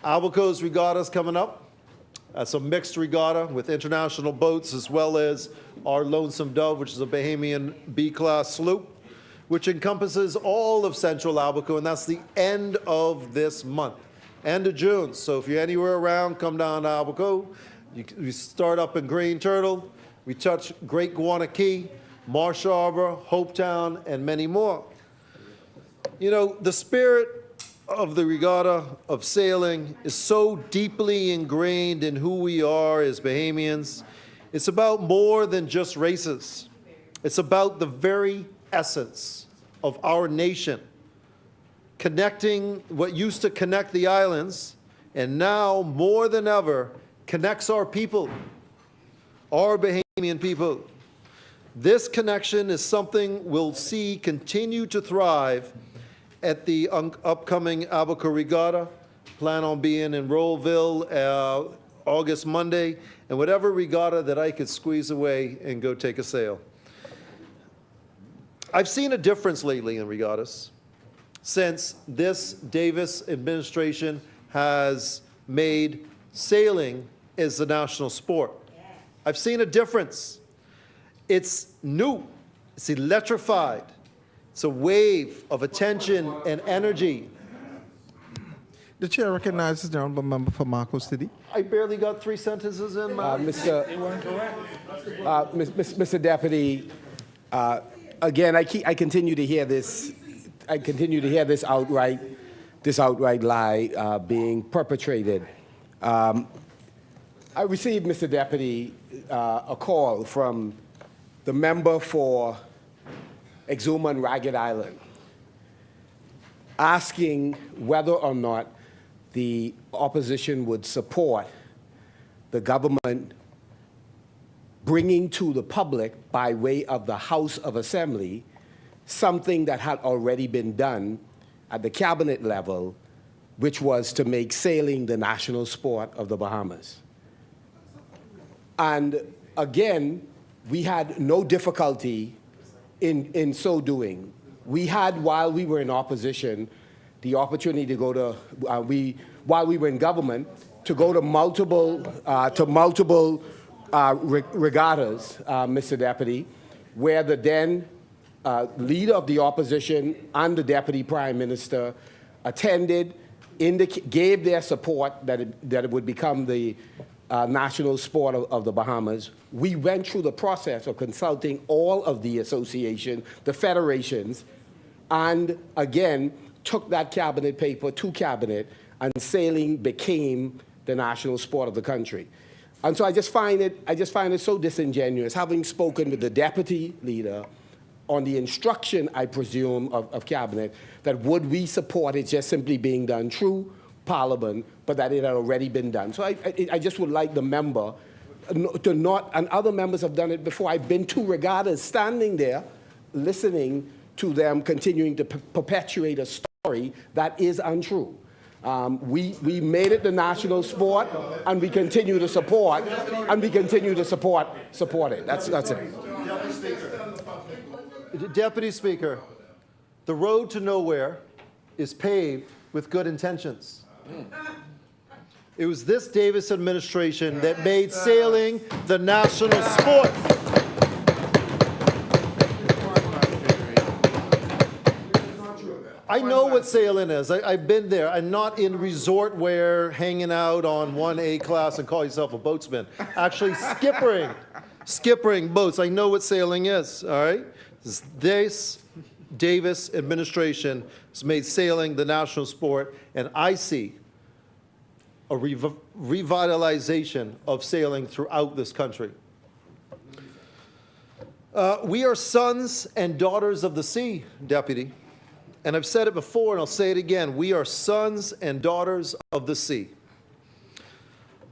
Abaco's regatta's coming up. That's a mixed regatta with international boats as well as our Lonesome Dove, which is a Bahamian B-class sloop, which encompasses all of Central Abaco, and that's the end of this month, end of June. So if you're anywhere around, come down to Abaco. We start up in Green Turtle. We touch Great Guana Key, Marsh Harbor, Hopetown, and many more. You know, the spirit of the regatta, of sailing, is so deeply ingrained in who we are as Bahamians. It's about more than just races. It's about the very essence of our nation, connecting what used to connect the islands, and now more than ever connects our people, our Bahamian people. This connection is something we'll see continue to thrive at the upcoming Abaco Regatta. Plan on being in Rollville August Monday, and whatever regatta that I could squeeze away and go take a sail. I've seen a difference lately in regattas since this Davis administration has made sailing as the national sport. I've seen a difference. It's new, it's electrified. It's a wave of attention and energy. The chair recognizes the honorable member for Marco City. I barely got 3 sentences in, Mr. Deputy, again, I continue to hear this. I continue to hear this outright lie being perpetrated. I received, Mr. Deputy, a call from the member for Exuma and Ragged Island, asking whether or not the opposition would support the government bringing to the public by way of the House of Assembly something that had already been done at the cabinet level, which was to make sailing the national sport of the Bahamas. And again, we had no difficulty in so doing. We had, while we were in opposition, the opportunity to go to, while we were in government, to go to multiple regattas, Mr. Deputy, where the then leader of the opposition and the Deputy Prime Minister attended, gave their support that it would become the national sport of the Bahamas. We went through the process of consulting all of the association, the federations, and again, took that cabinet paper to cabinet, and sailing became the national sport of the country. And so I just find it so disingenuous, having spoken with the deputy leader on the instruction, I presume, of cabinet, that would we support it just simply being done through Parliament, but that it had already been done. So I just would like the member to not, and other members have done it before. I've been to regattas, standing there, listening to them continuing to perpetuate a story that is untrue. We made it the national sport, and we continue to support, support it. That's it. Deputy Speaker, the road to nowhere is paved with good intentions. It was this Davis administration that made sailing the national sport. I know what sailing is. I've been there. I'm not in resort wear, hanging out on 1A class and call yourself a boatsman. Actually skippering boats. I know what sailing is, all right? This Davis administration has made sailing the national sport, and I see a revitalization of sailing throughout this country. We are sons and daughters of the sea, Deputy. And I've said it before, and I'll say it again. We are sons and daughters of the sea.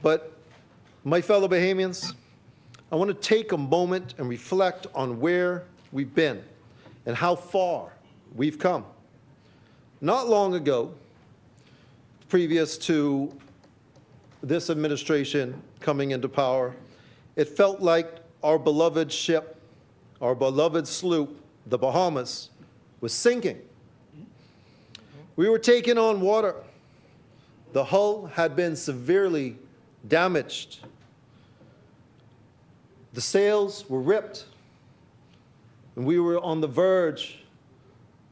But, my fellow Bahamians, I want to take a moment and reflect on where we've been and how far we've come. Not long ago, previous to this administration coming into power, it felt like our beloved ship, our beloved sloop, the Bahamas, was sinking. We were taking on water. The hull had been severely damaged. The sails were ripped, and we were on the verge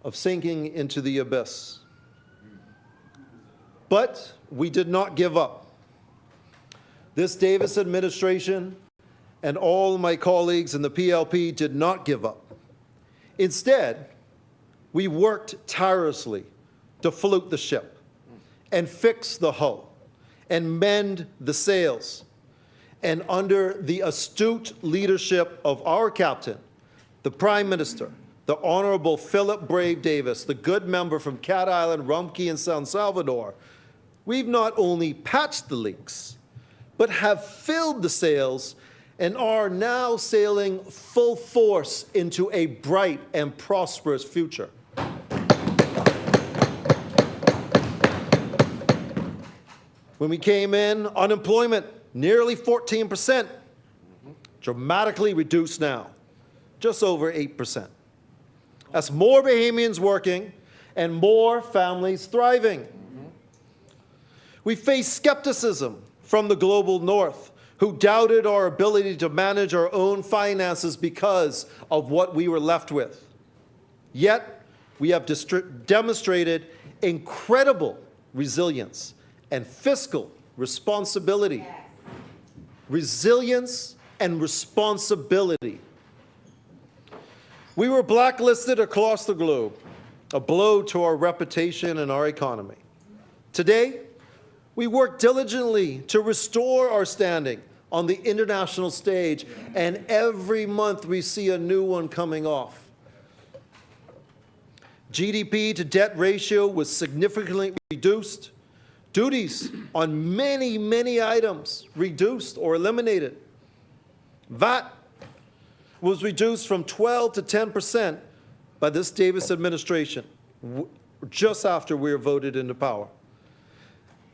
of sinking into the abyss. But we did not give up. This Davis administration and all my colleagues in the PLP did not give up. Instead, we worked tirelessly to float the ship and fix the hull and mend the sails. And under the astute leadership of our captain, the Prime Minister, the Honorable Philip Brave Davis, the good member from Cat Island, Rumkey, and San Salvador, we've not only patched the leaks, but have filled the sails and are now sailing full force into a bright and prosperous future. When we came in, unemployment, nearly 14%, dramatically reduced now, just over 8%. That's more Bahamians working and more families thriving. We faced skepticism from the global north, who doubted our ability to manage our own finances because of what we were left with. Yet, we have demonstrated incredible resilience and fiscal responsibility. Resilience and responsibility. We were blacklisted across the globe, a blow to our reputation and our economy. Today, we work diligently to restore our standing on the international stage, and every month we see a new one coming off. GDP to debt ratio was significantly reduced. Duties on many, many items reduced or eliminated. VAT was reduced from 12 to 10% by this Davis administration just after we were voted into power.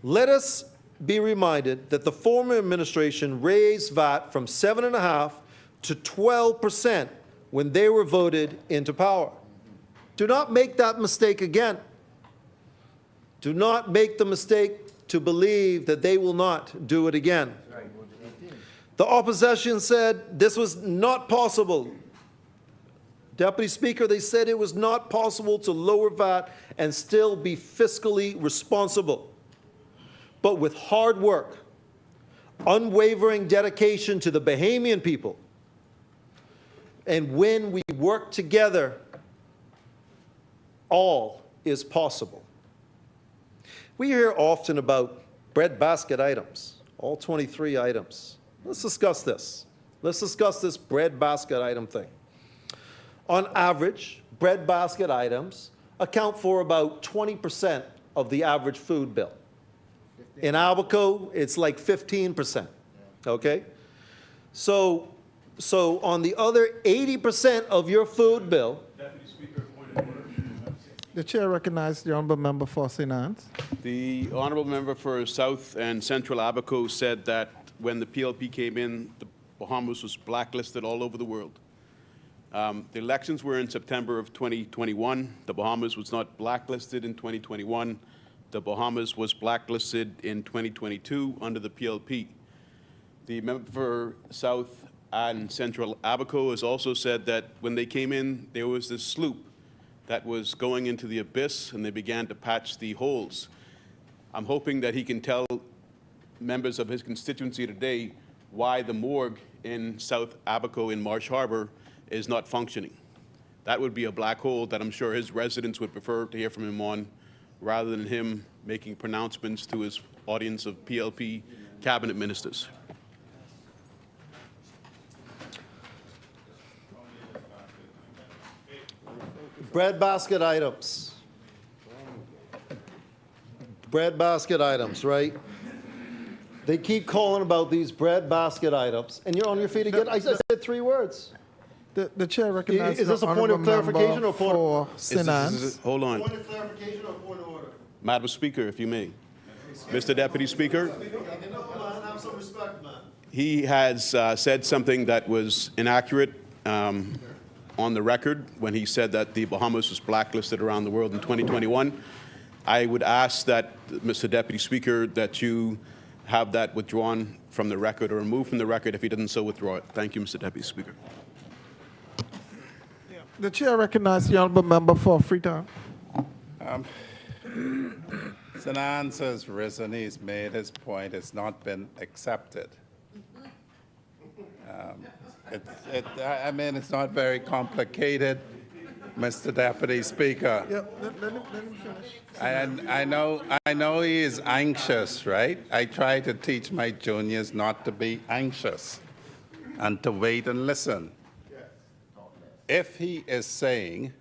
Let us be reminded that the former administration raised VAT from 7.5% to 12% when they were voted into power. Do not make that mistake again. Do not make the mistake to believe that they will not do it again. The opposition said this was not possible. Deputy Speaker, they said it was not possible to lower VAT and still be fiscally responsible. But with hard work, unwavering dedication to the Bahamian people, and when we work together, all is possible. We hear often about breadbasket items, all 23 items. Let's discuss this. Let's discuss this breadbasket item thing. On average, breadbasket items account for about 20% of the average food bill. In Abaco, it's like 15%, okay? So on the other 80% of your food bill. Deputy Speaker, point of order. The chair recognizes the honourable member for St. Anne's. The honourable member for South and Central Abaco said that when the PLP came in, the Bahamas was blacklisted all over the world. The elections were in September of 2021. The Bahamas was not blacklisted in 2021. The Bahamas was blacklisted in 2022 under the PLP. The member for South and Central Abaco has also said that when they came in, there was this sloop that was going into the abyss, and they began to patch the holes. I'm hoping that he can tell members of his constituency today why the morgue in South Abaco in Marsh Harbor is not functioning. That would be a black hole that I'm sure his residents would prefer to hear from him on, rather than him making pronouncements to his audience of PLP cabinet ministers. Breadbasket items. Breadbasket items, right? They keep calling about these breadbasket items, and you're on your feet again. I said 3 words. The chair recognizes Is this the a point of honourable clarification member or point for St. Anne's. Hold on. Point of clarification or point of order? Madam Speaker, if you may. Mr. Deputy Speaker, Have some respect, man. he has said something that was inaccurate on the record when he said that the Bahamas was blacklisted around the world in 2021. I would ask that, Mr. Deputy Speaker, that you have that withdrawn from the record or removed from the record. If he doesn't so, withdraw it. Thank you, Mr. Deputy Speaker. The chair recognizes the honourable member for Freetown. St. Anne's has risen, he's made his point, it's not been accepted. I mean, it's not very complicated, Mr. Deputy Speaker. Yeah, let him finish. I know he is anxious, right? I try to teach my juniors not to be anxious and to wait and listen. If he is saying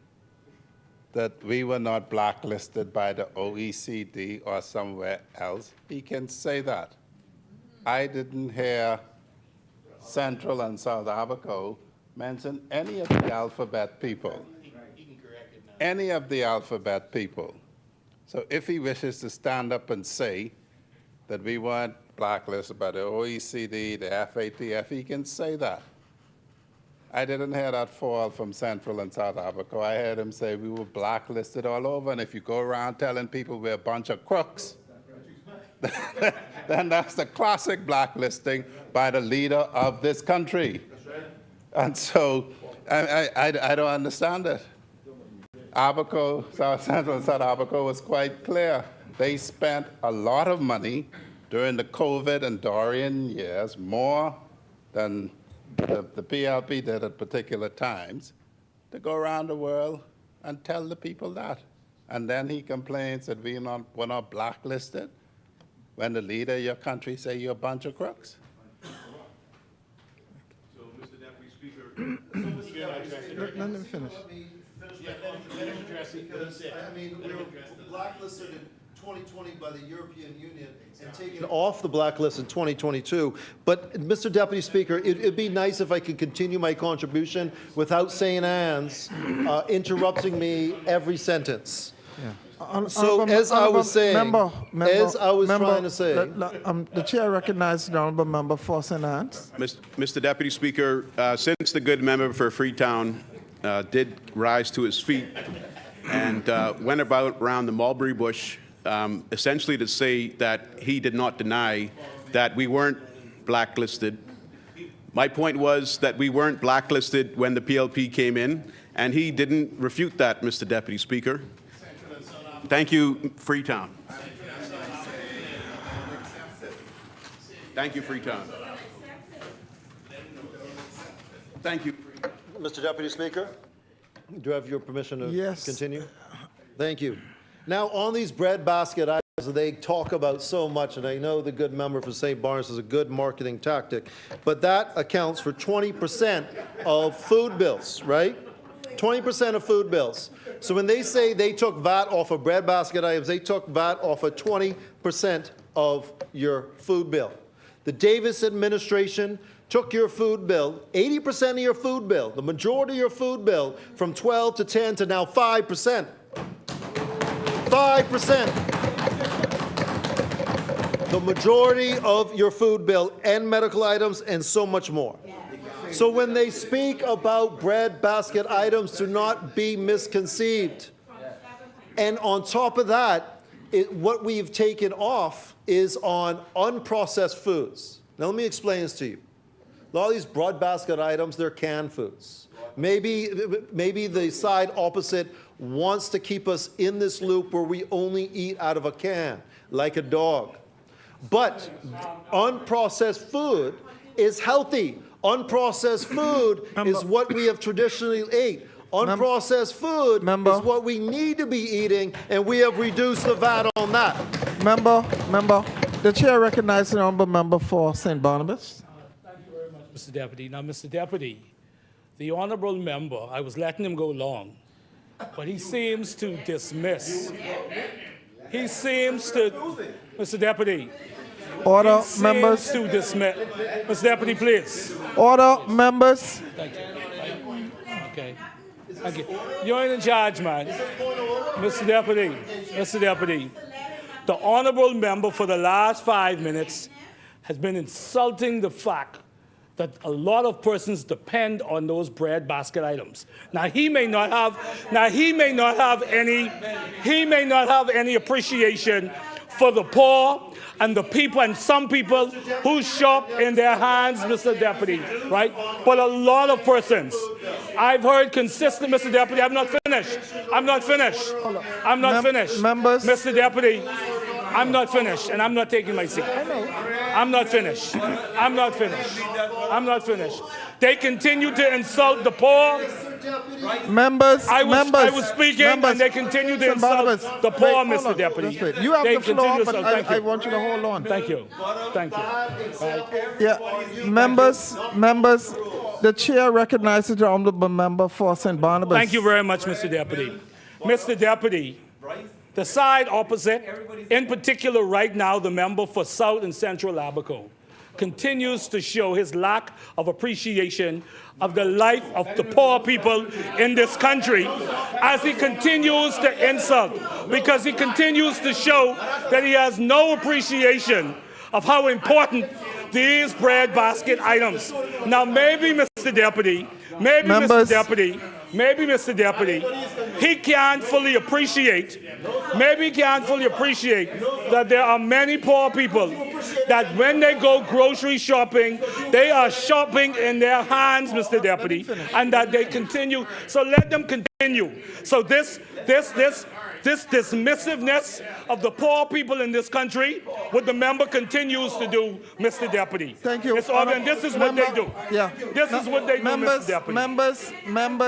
that we were not blacklisted by the OECD or somewhere else, he can say that. I didn't hear Central and South Abaco mention any of the alphabet people. Any of the alphabet people. So if he wishes to stand up and say that we weren't blacklisted by the OECD, the FATF, he can say that. I didn't hear that fall from Central and South Abaco. I heard him say we were blacklisted all over, and if you go around telling people we're a bunch of crooks, then that's the classic blacklisting by the leader of this country. And so I don't understand it. Abaco, South Central and South Abaco was quite clear. They spent a lot of money during the COVID and Dorian years, more than the PLP did at particular times, to go around the world and tell the people that. And then he complains that we're not blacklisted when the leader of your country say you're a bunch of crooks. So, Mr. Deputy Speaker, Let him finish. I mean, we were blacklisted in 2020 by the European Union and taken off the blacklist in 2022. But, Mr. Deputy Speaker, it'd be nice if I could continue my contribution without saying ands, interrupting me every sentence. So, as I was saying, trying to say, the chair recognizes the honourable member for St. Anne's. Mr. Deputy Speaker, since the good member for Freetown did rise to his feet and went around the mulberry bush, essentially to say that he did not deny that we weren't blacklisted. My point was that we weren't blacklisted when the PLP came in, and he didn't refute that, Mr. Deputy Speaker. Thank you, Freetown. Thank you, Freetown. Thank you. Mr. Deputy Speaker, do I have your permission to Yes. continue? Thank you. Now, on these breadbasket items that they talk about so much, and I know the good member for St. Barnes is a good marketing tactic, but that accounts for 20% of food bills, right? 20% of food bills. So when they say they took VAT off of breadbasket items, they took VAT off of 20% of your food bill. The Davis administration took your food bill, 80% of your food bill, the majority of your food bill, from 12 to 10 to now 5%. 5%. The majority of your food bill and medical items and so much more. So when they speak about bread basket items, do not be misconceived. And on top of that, what we've taken off is on unprocessed foods. Now let me explain this to you. A lot of these broad basket items, they're canned foods. Maybe the side opposite wants to keep us in this loop where we only eat out of a can, like a dog. But unprocessed food is healthy. Unprocessed food is what we have traditionally ate. Unprocessed food is what we need to be eating, and we have reduced the VAT on that. Member, the chair recognizes the honourable member for St. Barnabas. Thank you very much, Mr. Deputy. Now, Mr. Deputy, the honourable member, I was letting him go long, but he seems to dismiss. He seems to, Mr. Deputy. Order, he members. Seems to dismiss. Mr. Deputy, please. Order, members. Thank you. Okay. Thank you. You're in charge, man. Mr. Deputy, the honourable member for the last 5 minutes has been insulting the fact that a lot of persons depend on those bread basket items. Now he may not have any appreciation for the poor and the people and some people who shop in their hands, Mr. Deputy, right? But a lot of persons, I've heard consistent, Mr. Deputy, I'm not finished. Members. Mr. Deputy, I'm not finished, and I'm not taking my seat. I'm not finished. They continue to insult the poor. Members, I was speaking, and they continue to insult the poor, Mr. Deputy. You have the floor, but Thank I you. want you to hold on. Thank you. Right. Yeah, members, the chair recognizes the honourable member for St. Barnabas. Thank you very much, Mr. Deputy. Mr. Deputy, the side opposite, in particular right now, the member for South and Central Abaco, continues to show his lack of appreciation of the life of the poor people in this country as he continues to insult, because he continues to show that he has no appreciation of how important these bread basket items. Now maybe, Mr. Deputy, Mr. Deputy, he can't fully appreciate, that there are many poor people that when they go grocery shopping, they are shopping in their hands, Mr. Deputy, and that they continue. So let them continue. So this dismissiveness of the poor people in this country, what the member continues to do, Mr. Deputy. Thank you. And this is what they do. Yeah. This is what they do, Mr. Deputy. Members.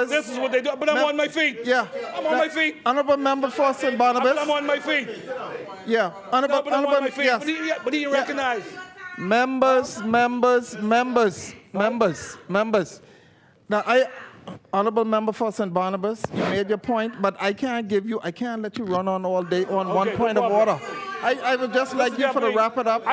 This is what they do. But I'm on my feet. Yeah. I'm on my feet. Honourable member for St. Barnabas. I'm on my feet. Yeah. But I'm on my feet. Yes. But he recognized. Members. Now Honorable Member for St. Barnabas, you made your point, but I can't let you run on all day on one Okay, point no of problem. order. I would just Mr. like you for to Deputy, wrap it up.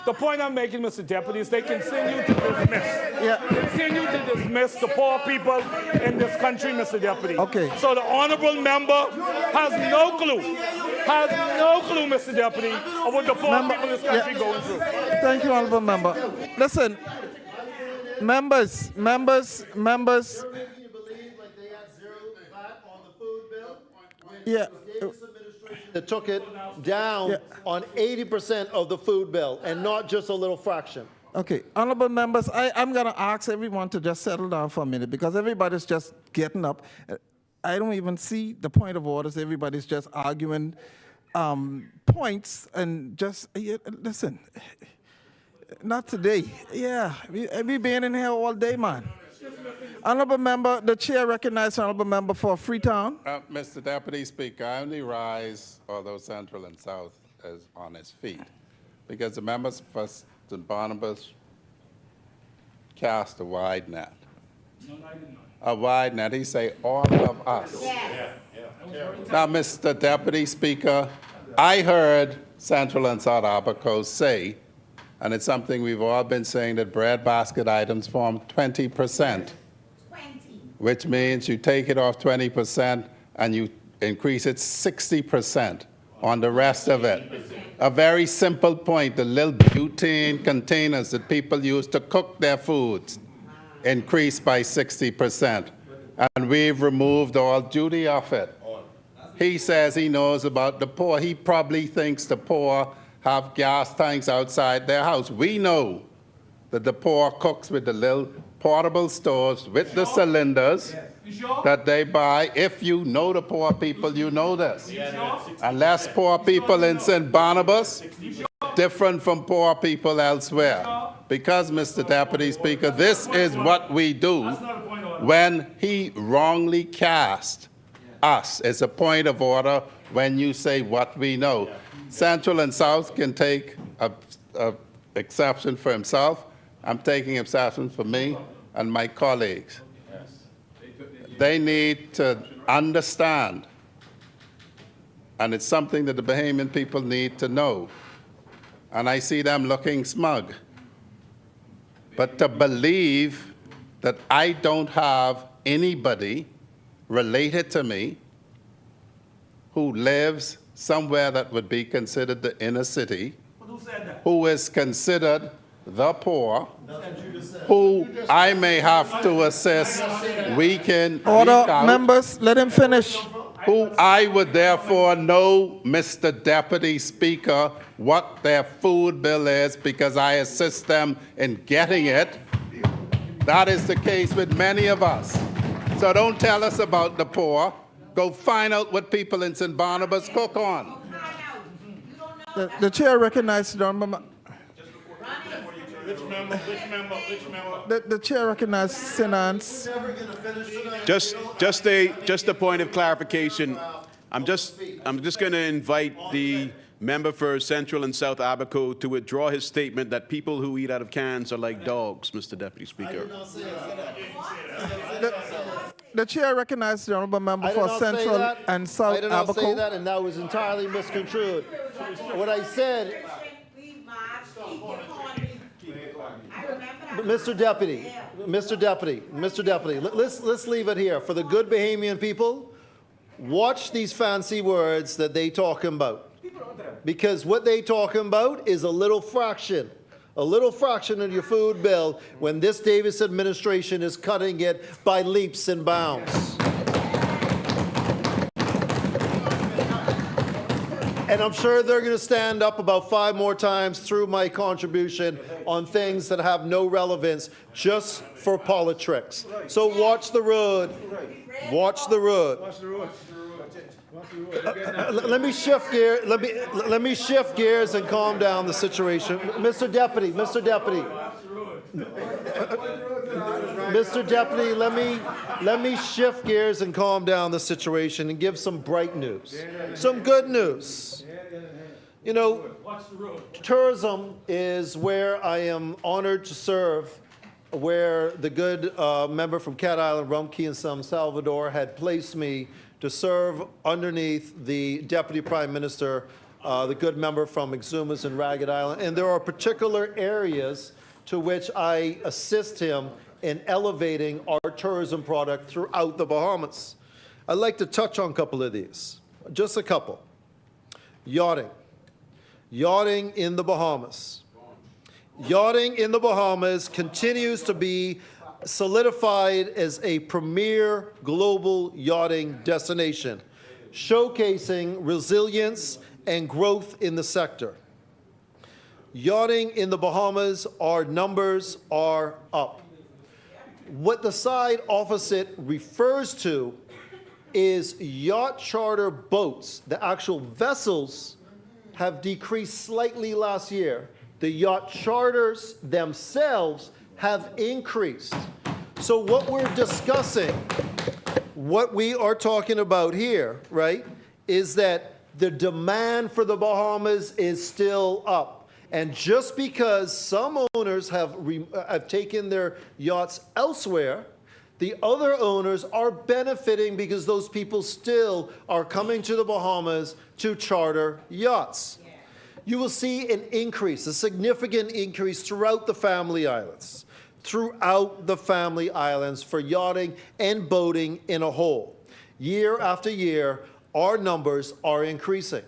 The point I'm making, Mr. Deputy, is they continue to dismiss. Yeah. Continue to dismiss the poor people in this country, Mr. Deputy. Okay. So the honorable member has no clue, Mr. Deputy, of what the poor people in this country going through. Thank you, Honorable Member. Listen, members. Yeah. That took it down on 80% of the food bill, and not just a little fraction. Okay, honorable members, I'm going to ask everyone to just settle down for a minute because everybody's just getting up. I don't even see the point of orders. Everybody's just arguing points and just, listen, not today. Yeah, we been in here all day, man. Honorable member, the chair recognizes honorable member for Freetown. Mr. Deputy Speaker, I only rise, although Central and South is on his feet, because the members for St. Barnabas cast a wide net. A wide net. He say all of us. Now, Mr. Deputy Speaker, I heard Central and South Abaco say, and it's something we've all been saying, that breadbasket items form 20%. Which means you take it off 20% and you increase it 60% on the rest of it. A very simple point, the little butane containers that people use to cook their foods increased by 60%. And we've removed all duty of it. He says he knows about the poor. He probably thinks the poor have gas tanks outside their house. We know that the poor cooks with the little portable stoves with the cylinders that they buy. If you know the poor people, you know this. Unless poor people in St. Barnabas, different from poor people elsewhere. Because, Mr. Deputy Speaker, this is what we do when he wrongly cast us. It's a point of order when you say what we know. Central and South can take a exception for himself. I'm taking exception for me and my colleagues. They need to understand, and it's something that the Bahamian people need to know. And I see them looking smug. But to believe that I don't have anybody related to me who lives somewhere that would be considered the inner city, who is considered the poor, who I may have to assist week in, week out. Members, let him finish. Who I would therefore know, Mr. Deputy Speaker, what their food bill is because I assist them in getting it. That is the case with many of us. So don't tell us about the poor. Go find out what people in St. Barnabas cook on. The chair recognizes the honorable The chair recognizes Sinance. Just a point of clarification. I'm just going to invite the member for Central and South Abaco to withdraw his statement that people who eat out of cans are like dogs, Mr. Deputy Speaker. The chair recognizes the honorable member for Central and South Abaco. I did not say that, and that was entirely misconstrued. What I said, Mr. Deputy, let's leave it here. For the good Bahamian people, watch these fancy words that they talking about. Because what they talking about is a little fraction of your food bill when this Davis administration is cutting it by leaps and bounds. And I'm sure they're going to stand up about 5 more times through my contribution on things that have no relevance just for politics. So watch the road. Watch the road. Let me shift gear. Let me shift gears and calm down the situation. Mr. Deputy, let me shift gears and calm down the situation and give some bright news, some good news. You know, tourism is where I am honored to serve where the good member from Cat Island, Rumkey and San Salvador had placed me to serve underneath the Deputy Prime Minister, the good member from Exumas and Ragged Island. And there are particular areas to which I assist him in elevating our tourism product throughout the Bahamas. I'd like to touch on a couple of these, just a couple. Yachting. Yachting in the Bahamas. Yachting in the Bahamas continues to be solidified as a premier global yachting destination, showcasing resilience and growth in the sector. Yachting in the Bahamas, our numbers are up. What the side opposite refers to is yacht charter boats. The actual vessels have decreased slightly last year. The yacht charters themselves have increased. So what we're discussing, what we are talking about here, right, is that the demand for the Bahamas is still up. And just because some owners have taken their yachts elsewhere, the other owners are benefiting because those people still are coming to the Bahamas to charter yachts. Yeah. You will see an increase, a significant increase throughout the Family Islands, for yachting and boating in a whole. Year after year, our numbers are increasing.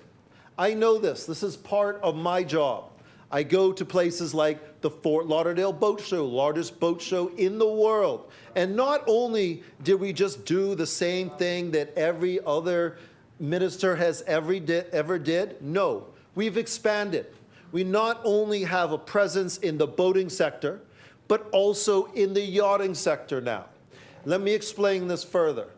I know this. This is part of my job. I go to places like the Fort Lauderdale Boat Show, largest boat show in the world. And not only did we just do the same thing that every other minister has ever did, no, we've expanded. We not only have a presence in the boating sector, but also in the yachting sector now. Let me explain this further.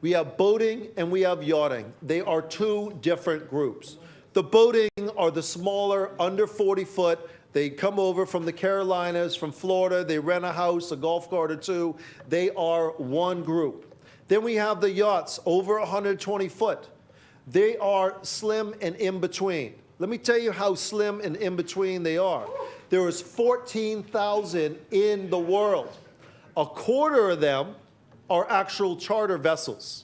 We have boating and we have yachting. They are two different groups. The boating are the smaller, under 40 foot. They come over from the Carolinas, from Florida. They rent a house, a golf cart or two. They are one group. Then we have the yachts, over 120 foot. They are slim and in between. Let me tell you how slim and in between they are. There is 14,000 in the world. A quarter of them are actual charter vessels.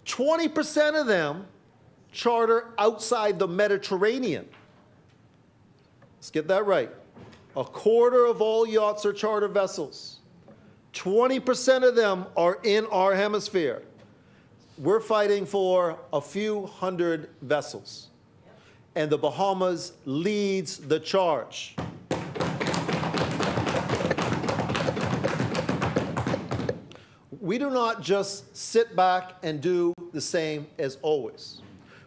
20% of them charter outside the Mediterranean. Let's get that right. A quarter of all yachts are charter vessels. 20% of them are in our hemisphere. We're fighting for a few hundred vessels. And the Bahamas leads the charge. We do not just sit back and do the same as always.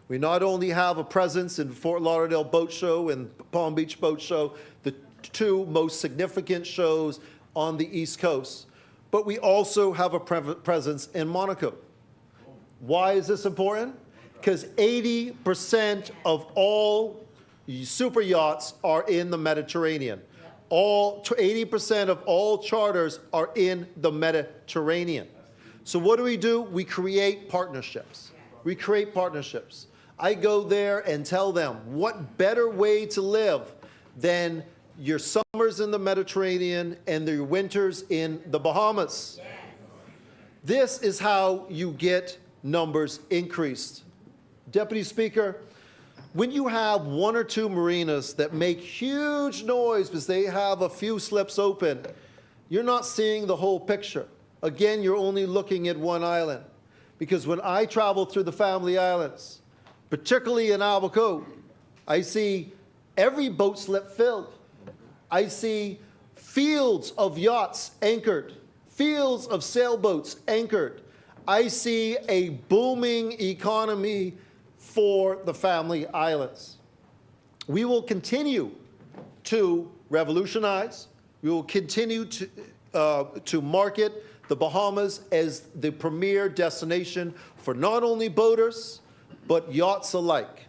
We not only have a presence in Fort Lauderdale Boat Show and Palm Beach Boat Show, the two most significant shows on the East Coast, but we also have a presence in Monaco. Why is this important? Because 80% of all super yachts are in the Mediterranean. 80% of all charters are in the Mediterranean. So what do? We create partnerships. We create partnerships. I go there and tell them, what better way to live than your summers in the Mediterranean and your winters in the Bahamas? Yes. This is how you get numbers increased. Deputy Speaker, when you have one or two marinas that make huge noise because they have a few slips open, you're not seeing the whole picture. Again, you're only looking at one island. Because when I travel through the Family Islands, particularly in Abaco, I see every boat slip filled. I see fields of yachts anchored, fields of sailboats anchored. I see a booming economy for the Family Islands. We will continue to revolutionize. We will continue to market the Bahamas as the premier destination for not only boaters, but yachts alike.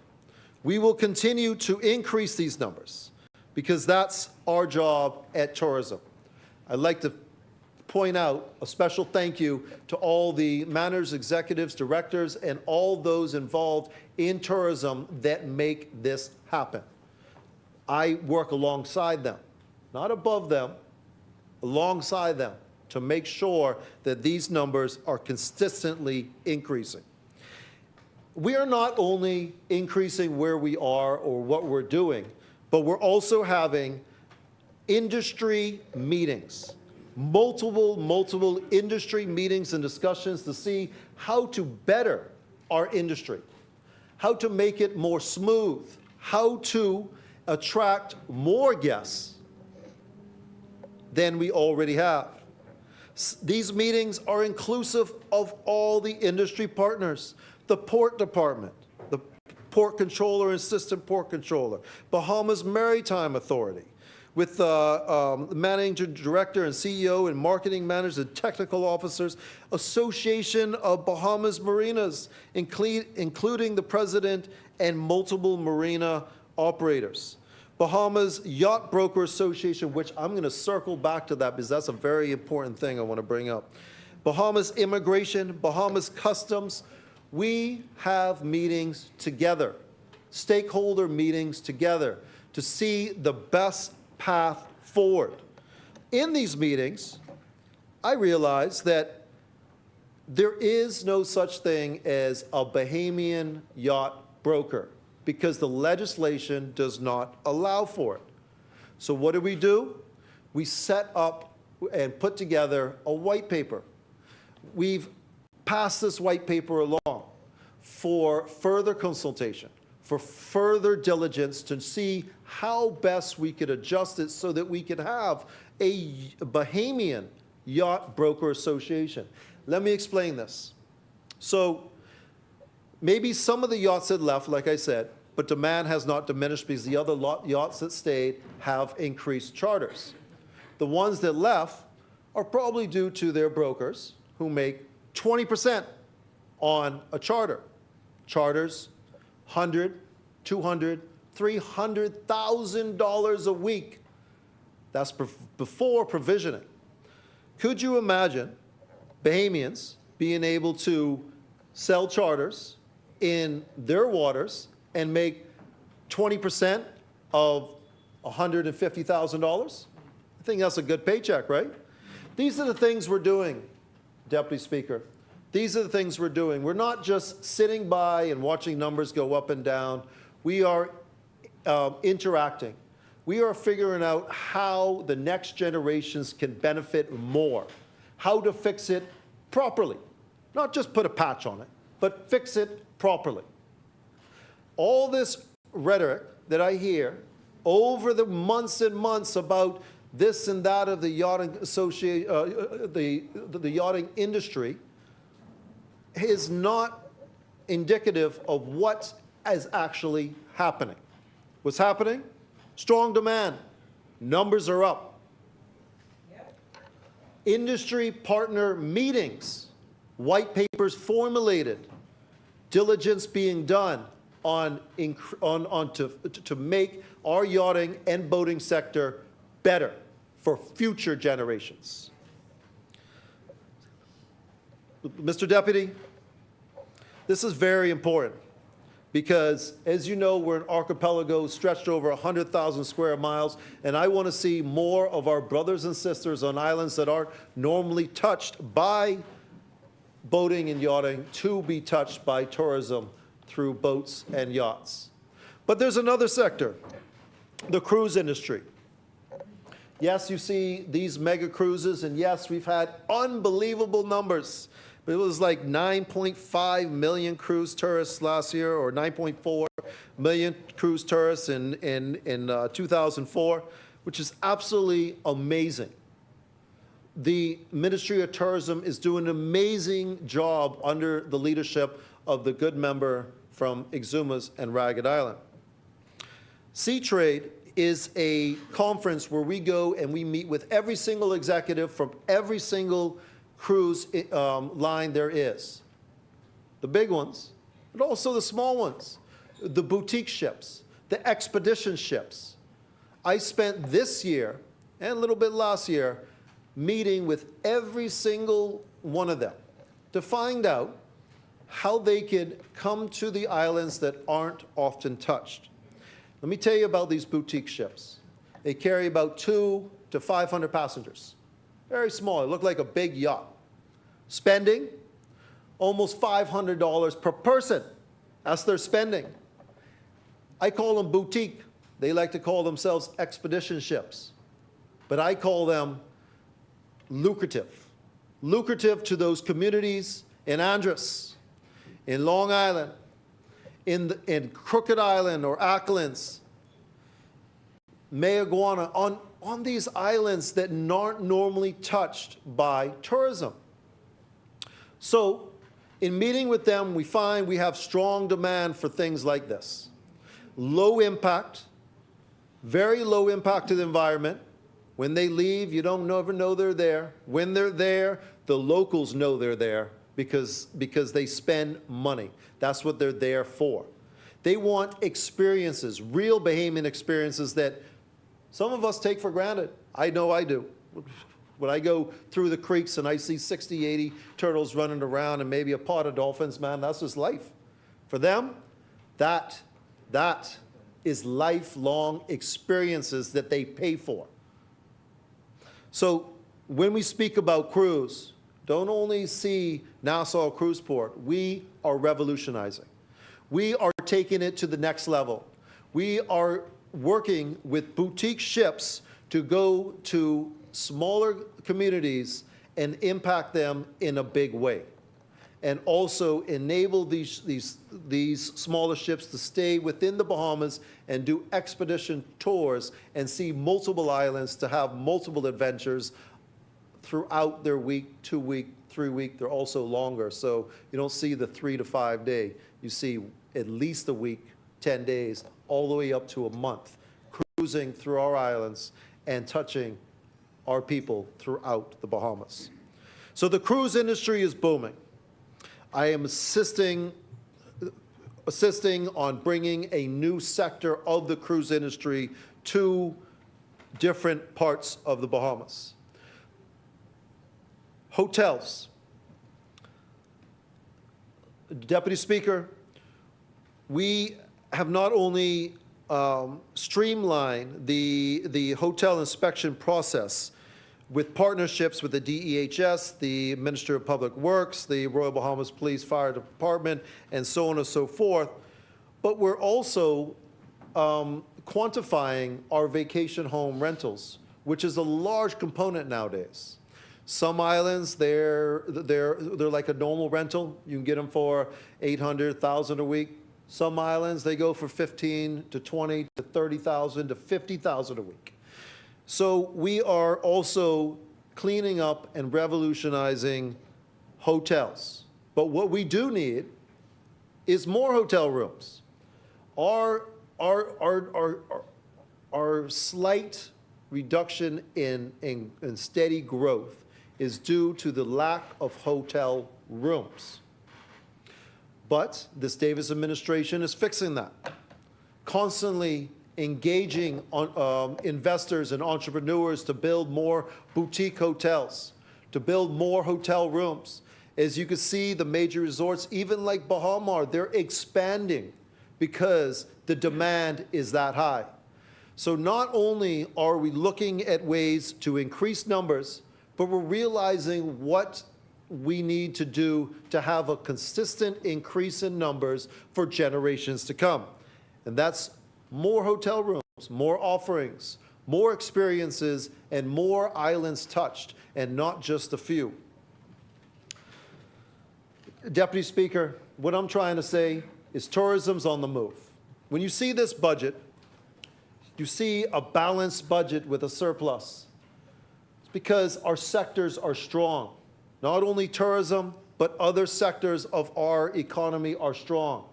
We will continue to increase these numbers because that's our job at tourism. I'd like to point out a special thank you to all the managers, executives, directors, and all those involved in tourism that make this happen. I work alongside them, not above them. alongside them to make sure that these numbers are consistently increasing. We are not only increasing where we are or what we're doing, but we're also having industry meetings, multiple industry meetings and discussions to see how to better our industry, how to make it more smooth, how to attract more guests than we already have. These meetings are inclusive of all the industry partners, the port department, the port controller and assistant port controller, Bahamas Maritime Authority, with the managing director and CEO and marketing managers and technical officers, Association of Bahamas Marinas, including the president and multiple marina operators. Bahamas Yacht Broker Association, which I'm going to circle back to that because that's a very important thing I want to bring up. Bahamas Immigration, Bahamas Customs. We have meetings together, stakeholder meetings together to see the best path forward. In these meetings, I realize that there is no such thing as a Bahamian yacht broker because the legislation does not allow for it. So what do? We set up and put together a white paper. We've passed this white paper along for further consultation, for further diligence to see how best we could adjust it so that we could have a Bahamian Yacht Broker Association. Let me explain this. So maybe some of the yachts had left, like I said, but demand has not diminished because the other yachts that stayed have increased charters. The ones that left are probably due to their brokers who make 20% on a charter. Charters, $100,000, $200,000, $300,000 a week. That's before provisioning. Could you imagine Bahamians being able to sell charters in their waters and make 20% of $150,000? I think that's a good paycheck, right? These are the things we're doing, Deputy Speaker. These are the things we're doing. We're not just sitting by and watching numbers go up and down. We are interacting. We are figuring out how the next generations can benefit more, how to fix it properly. Not just put a patch on it, but fix it properly. All this rhetoric that I hear over the months and months about this and that of the yachting the yachting industry is not indicative of what is actually happening. What's happening? Strong demand. Numbers are up. Industry partner meetings, white papers formulated, diligence being done on to make our yachting and boating sector better for future generations. Mr. Deputy, this is very important because, as you know, we're an archipelago stretched over 100,000 square miles, and I want to see more of our brothers and sisters on islands that aren't normally touched by boating and yachting to be touched by tourism through boats and yachts. But there's another sector, the cruise industry. Yes, you see these mega cruises, and yes, we've had unbelievable numbers. It was like 9.5 million cruise tourists last year, or 9.4 million cruise tourists in 2004, which is absolutely amazing. The Ministry of Tourism is doing an amazing job under the leadership of the good member from Exumas and Ragged Island. Sea Trade is a conference where we go and we meet with every single executive from every single cruise line there is. The big ones, but also the small ones, the boutique ships, the expedition ships. I spent this year and a little bit last year meeting with every single one of them to find out how they could come to the islands that aren't often touched. Let me tell you about these boutique ships. They carry about 200 to 500 passengers. very small. It looked like a big yacht. Spending almost $500 per person. That's their spending. I call them boutique. They like to call themselves expedition ships. But I call them lucrative. Lucrative to those communities in Andros, in Long Island, in Crooked Island or Acklands, Mayaguana, on these islands that aren't normally touched by tourism. So in meeting with them, we find we have strong demand for things like this. Low impact, very low impact to the environment. When they leave, you don't ever know they're there. When they're there, the locals know they're there because they spend money. That's what they're there for. They want experiences, real Bahamian experiences that some of us take for granted. I know I do. When I go through the creeks and I see 60, 80 turtles running around and maybe a pod of dolphins, man, that's just life. For them, that is lifelong experiences that they pay for. So when we speak about cruise, don't only see Nassau Cruise Port. We are revolutionizing. We are taking it to the next level. We are working with boutique ships to go to smaller communities and impact them in a big way. And also enable these smaller ships to stay within the Bahamas and do expedition tours and see multiple islands, to have multiple adventures throughout their week, 2 week, 3 week. They're also longer, so you don't see the 3 to 5 day. You see at least a week, 10 days, all the way up to a month, cruising through our islands and touching our people throughout the Bahamas. So the cruise industry is booming. I am assisting on bringing a new sector of the cruise industry to different parts of the Bahamas. Hotels. Deputy Speaker, we have not only streamlined the hotel inspection process with partnerships with the DEHS, the Minister of Public Works, the Royal Bahamas Police Fire Department, and so on and so forth, but we're also quantifying our vacation home rentals, which is a large component nowadays. Some islands, they're like a normal rental. You can get them for $800, $1,000 a week. Some islands, they go for $15,000 to $20,000 to $30,000 to $50,000 a week. So we are also cleaning up and revolutionizing hotels. But what we do need is more hotel rooms. Our slight reduction in steady growth is due to the lack of hotel rooms. But this Davis administration is fixing that, constantly engaging investors and entrepreneurs to build more boutique hotels, to build more hotel rooms. As you can see, the major resorts, even like Bahama, they're expanding because the demand is that high. So not only are we looking at ways to increase numbers, but we're realizing what we need to do to have a consistent increase in numbers for generations to come. And that's more hotel rooms, more offerings, more experiences, and more islands touched, and not just a few. Deputy Speaker, what I'm trying to say is tourism's on the move. When you see this budget, you see a balanced budget with a surplus. It's because our sectors are strong. Not only tourism, but other sectors of our economy are strong.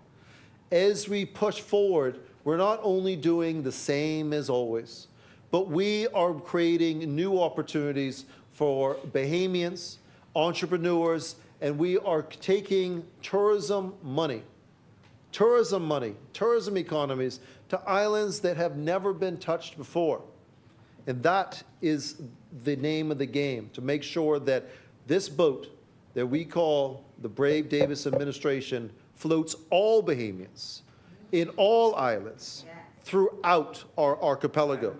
As we push forward, we're not only doing the same as always, but we are creating new opportunities for Bahamians, entrepreneurs, and we are taking tourism economies to islands that have never been touched before. And that is the name of the game, to make sure that this boat that we call the Brave Davis administration floats all Bahamians in all islands throughout our archipelago.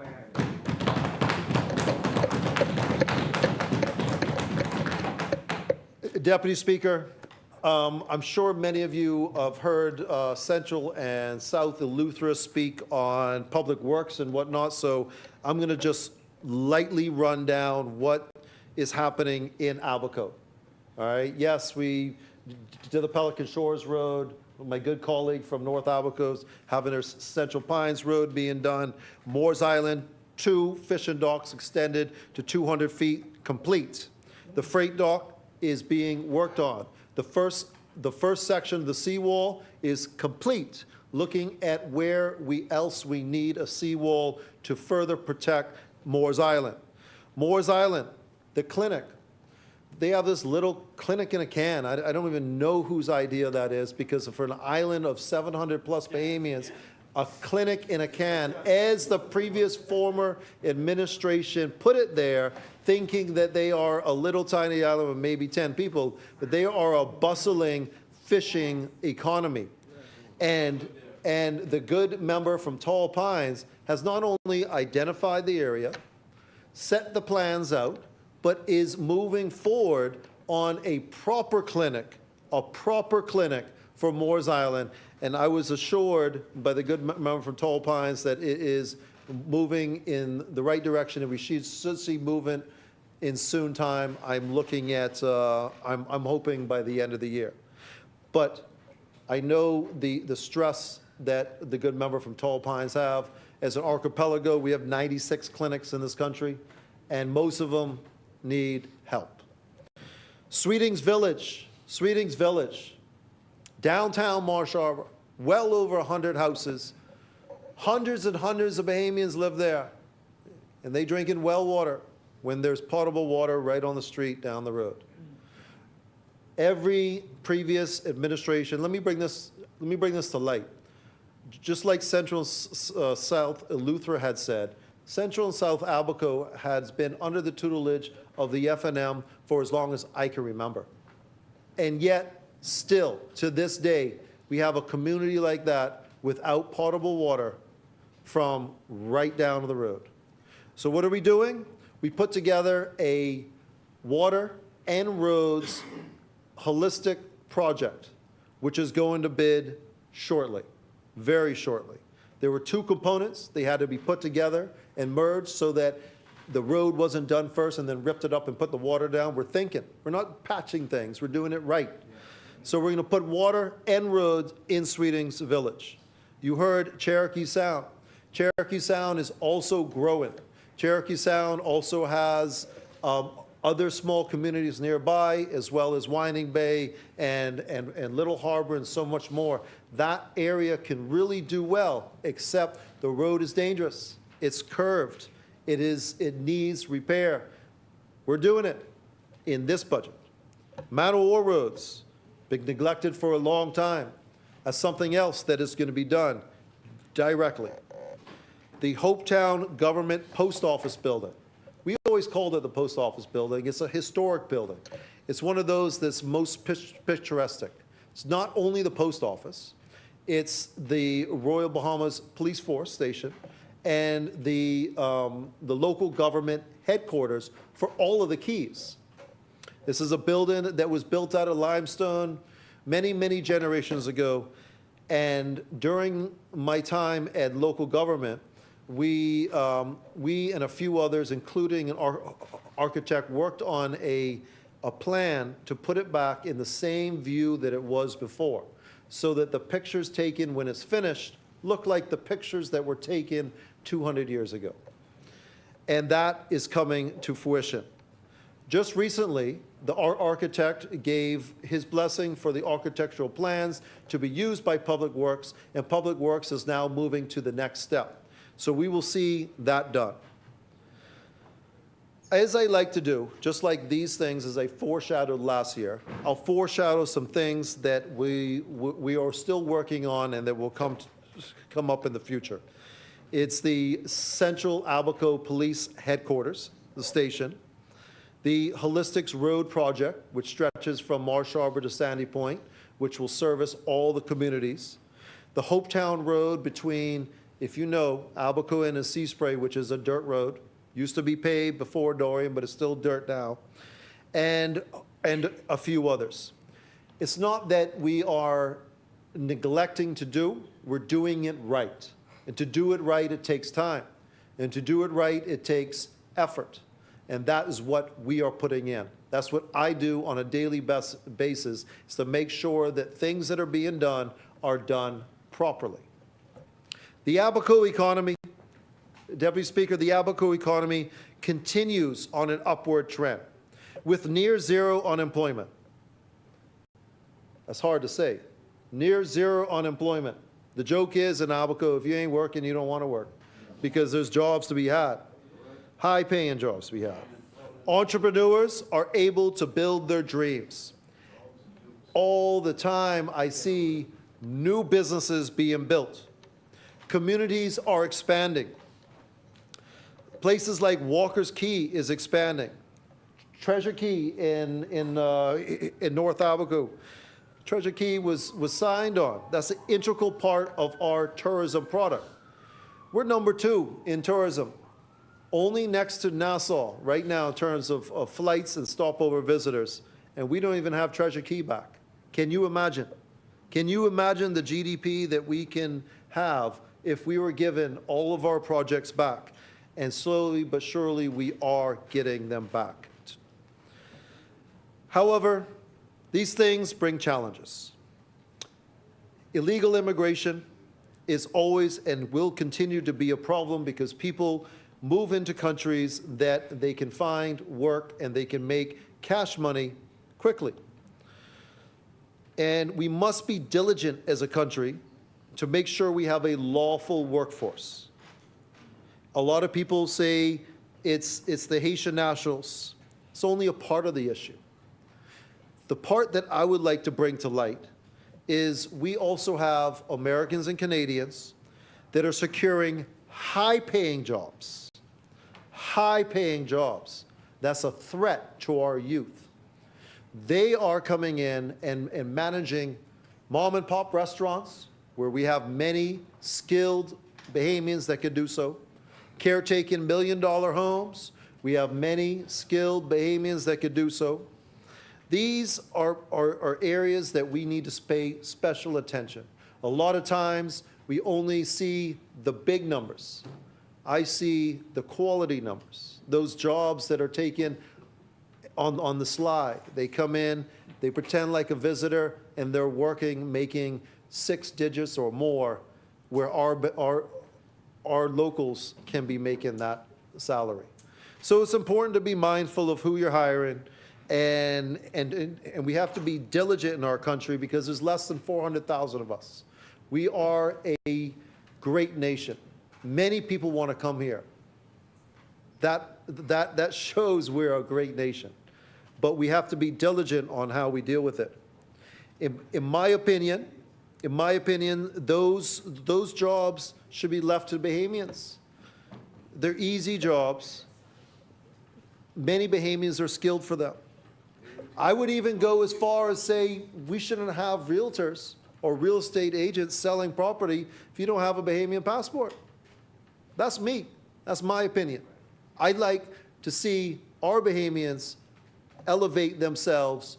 Deputy Speaker, I'm sure many of you have heard Central and South Eleuthera speak on public works and whatnot, so I'm going to just lightly run down what is happening in Abaco. All right, yes, we did the Pelican Shores Road. My good colleague from North Abaco's having their Central Pines Road being done. Moores Island, 2 fishing docks extended to 200 feet complete. The freight dock is being worked on. The first section of the seawall is complete, looking at where else we need a seawall to further protect Moores Island. Moores Island, the clinic, they have this little clinic in a can. I don't even know whose idea that is, because for an island of 700 plus Bahamians, a clinic in a can, as the previous former administration put it there, thinking that they are a little tiny island of maybe 10 people, but they are a bustling fishing economy. And the good member from Tall Pines has not only identified the area, set the plans out, but is moving forward on a proper clinic for Moores Island. And I was assured by the good member from Tall Pines that it is moving in the right direction, and we should see movement in soon time. I'm looking at, I'm hoping by the end of the year. But I know the stress that the good member from Tall Pines have. As an archipelago, we have 96 clinics in this country, and most of them need help. Sweetings Village, downtown Marsh Harbor, well over 100 houses. Hundreds and hundreds of Bahamians live there, and they drink in well water when there's potable water right on the street down the road. Every previous administration, let me bring this to light. Just like Central South Eleuthera had said, Central and South Abaco has been under the tutelage of the FNM for as long as I can remember. And yet, still, to this day, we have a community like that without potable water from right down the road. So what are we doing? We put together a water and roads holistic project, which is going to bid shortly, very shortly. There were 2 components. They had to be put together and merged so that the road wasn't done first and then ripped it up and put the water down. We're thinking. We're not patching things. We're doing it right. So we're going to put water and roads in Sweetings Village. You heard Cherokee Sound. Cherokee Sound is also growing. Cherokee Sound also has other small communities nearby, as well as Winding Bay and Little Harbor and so much more. That area can really do well, except the road is dangerous. It's curved. It needs repair. We're doing it in this budget. Manawa roads, been neglected for a long time, as something else that is going to be done directly. The Hopetown Government Post Office Building. We always called it the Post Office Building. It's a historic building. It's one of those that's most picturesque. It's not only the post office, it's the Royal Bahamas Police Force Station and the local government headquarters for all of the keys. This is a building that was built out of limestone many, many generations ago. And during my time at local government, we and a few others, including an architect, worked on a plan to put it back in the same view that it was before, so that the pictures taken when it's finished look like the pictures that were taken 200 years ago. And that is coming to fruition. Just recently, the architect gave his blessing for the architectural plans to be used by Public Works, and Public Works is now moving to the next step. So we will see that done. As I like to do, just like these things as I foreshadowed last year, I'll foreshadow some things that we are still working on and that will come up in the future. It's the Central Abaco Police Headquarters, the station, the Holistics Road Project, which stretches from Marsh Harbor to Sandy Point, which will service all the communities, the Hopetown Road between, if you know, Abaco and Sea Spray, which is a dirt road, used to be paved before Dorian, but it's still dirt now, and and a few others. It's not that we are neglecting to do, we're doing it right. And to do it right, it takes time. And to do it right, it takes effort. And that is what we are putting in. That's what I do on a daily basis, is to make sure that things that are being done are done properly. The Abaco economy, Deputy Speaker, the Abaco economy continues on an upward trend with near zero unemployment. That's hard to say. Near zero unemployment. The joke is in Abaco, if you ain't working, you don't want to work, because there's jobs to be had, high-paying jobs to be had. Entrepreneurs are able to build their dreams. All the time I see new businesses being built. Communities are expanding. Places like Walker's Key is expanding. Treasure Key in North Abaco. Treasure Key was signed on. That's an integral part of our tourism product. We're number 2 in tourism, only next to Nassau right now in terms of flights and stopover visitors, and we don't even have Treasure Key back. Can you imagine? Can you imagine the GDP that we can have if we were given all of our projects back? And slowly but surely we are getting them back. However, these things bring challenges. Illegal immigration is always and will continue to be a problem because people move into countries that they can find work and they can make cash money quickly. And we must be diligent as a country to make sure we have a lawful workforce. A lot of people say it's the Haitian nationals. It's only a part of the issue. The part that I would like to bring to light is we also have Americans and Canadians that are securing high-paying jobs. High-paying jobs. That's a threat to our youth. They are coming in and managing mom-and-pop restaurants where we have many skilled Bahamians that could do so. Caretaking million-dollar homes, we have many skilled Bahamians that could do so. These are areas that we need to pay special attention. A lot of times, we only see the big numbers. I see the quality numbers, those jobs that are taken on the slide. They come in, they pretend like a visitor, and they're working, making 6 digits or more, where our locals can be making that salary. So it's important to be mindful of who you're hiring, and we have to be diligent in our country because there's less than 400,000 of us. We are a great nation. Many people want to come here. That shows we're a great nation. But we have to be diligent on how we deal with it. In my opinion, those jobs should be left to Bahamians. They're easy jobs. Many Bahamians are skilled for them. I would even go as far as say we shouldn't have realtors or real estate agents selling property if you don't have a Bahamian passport. That's me. That's my opinion. I'd like to see our Bahamians elevate themselves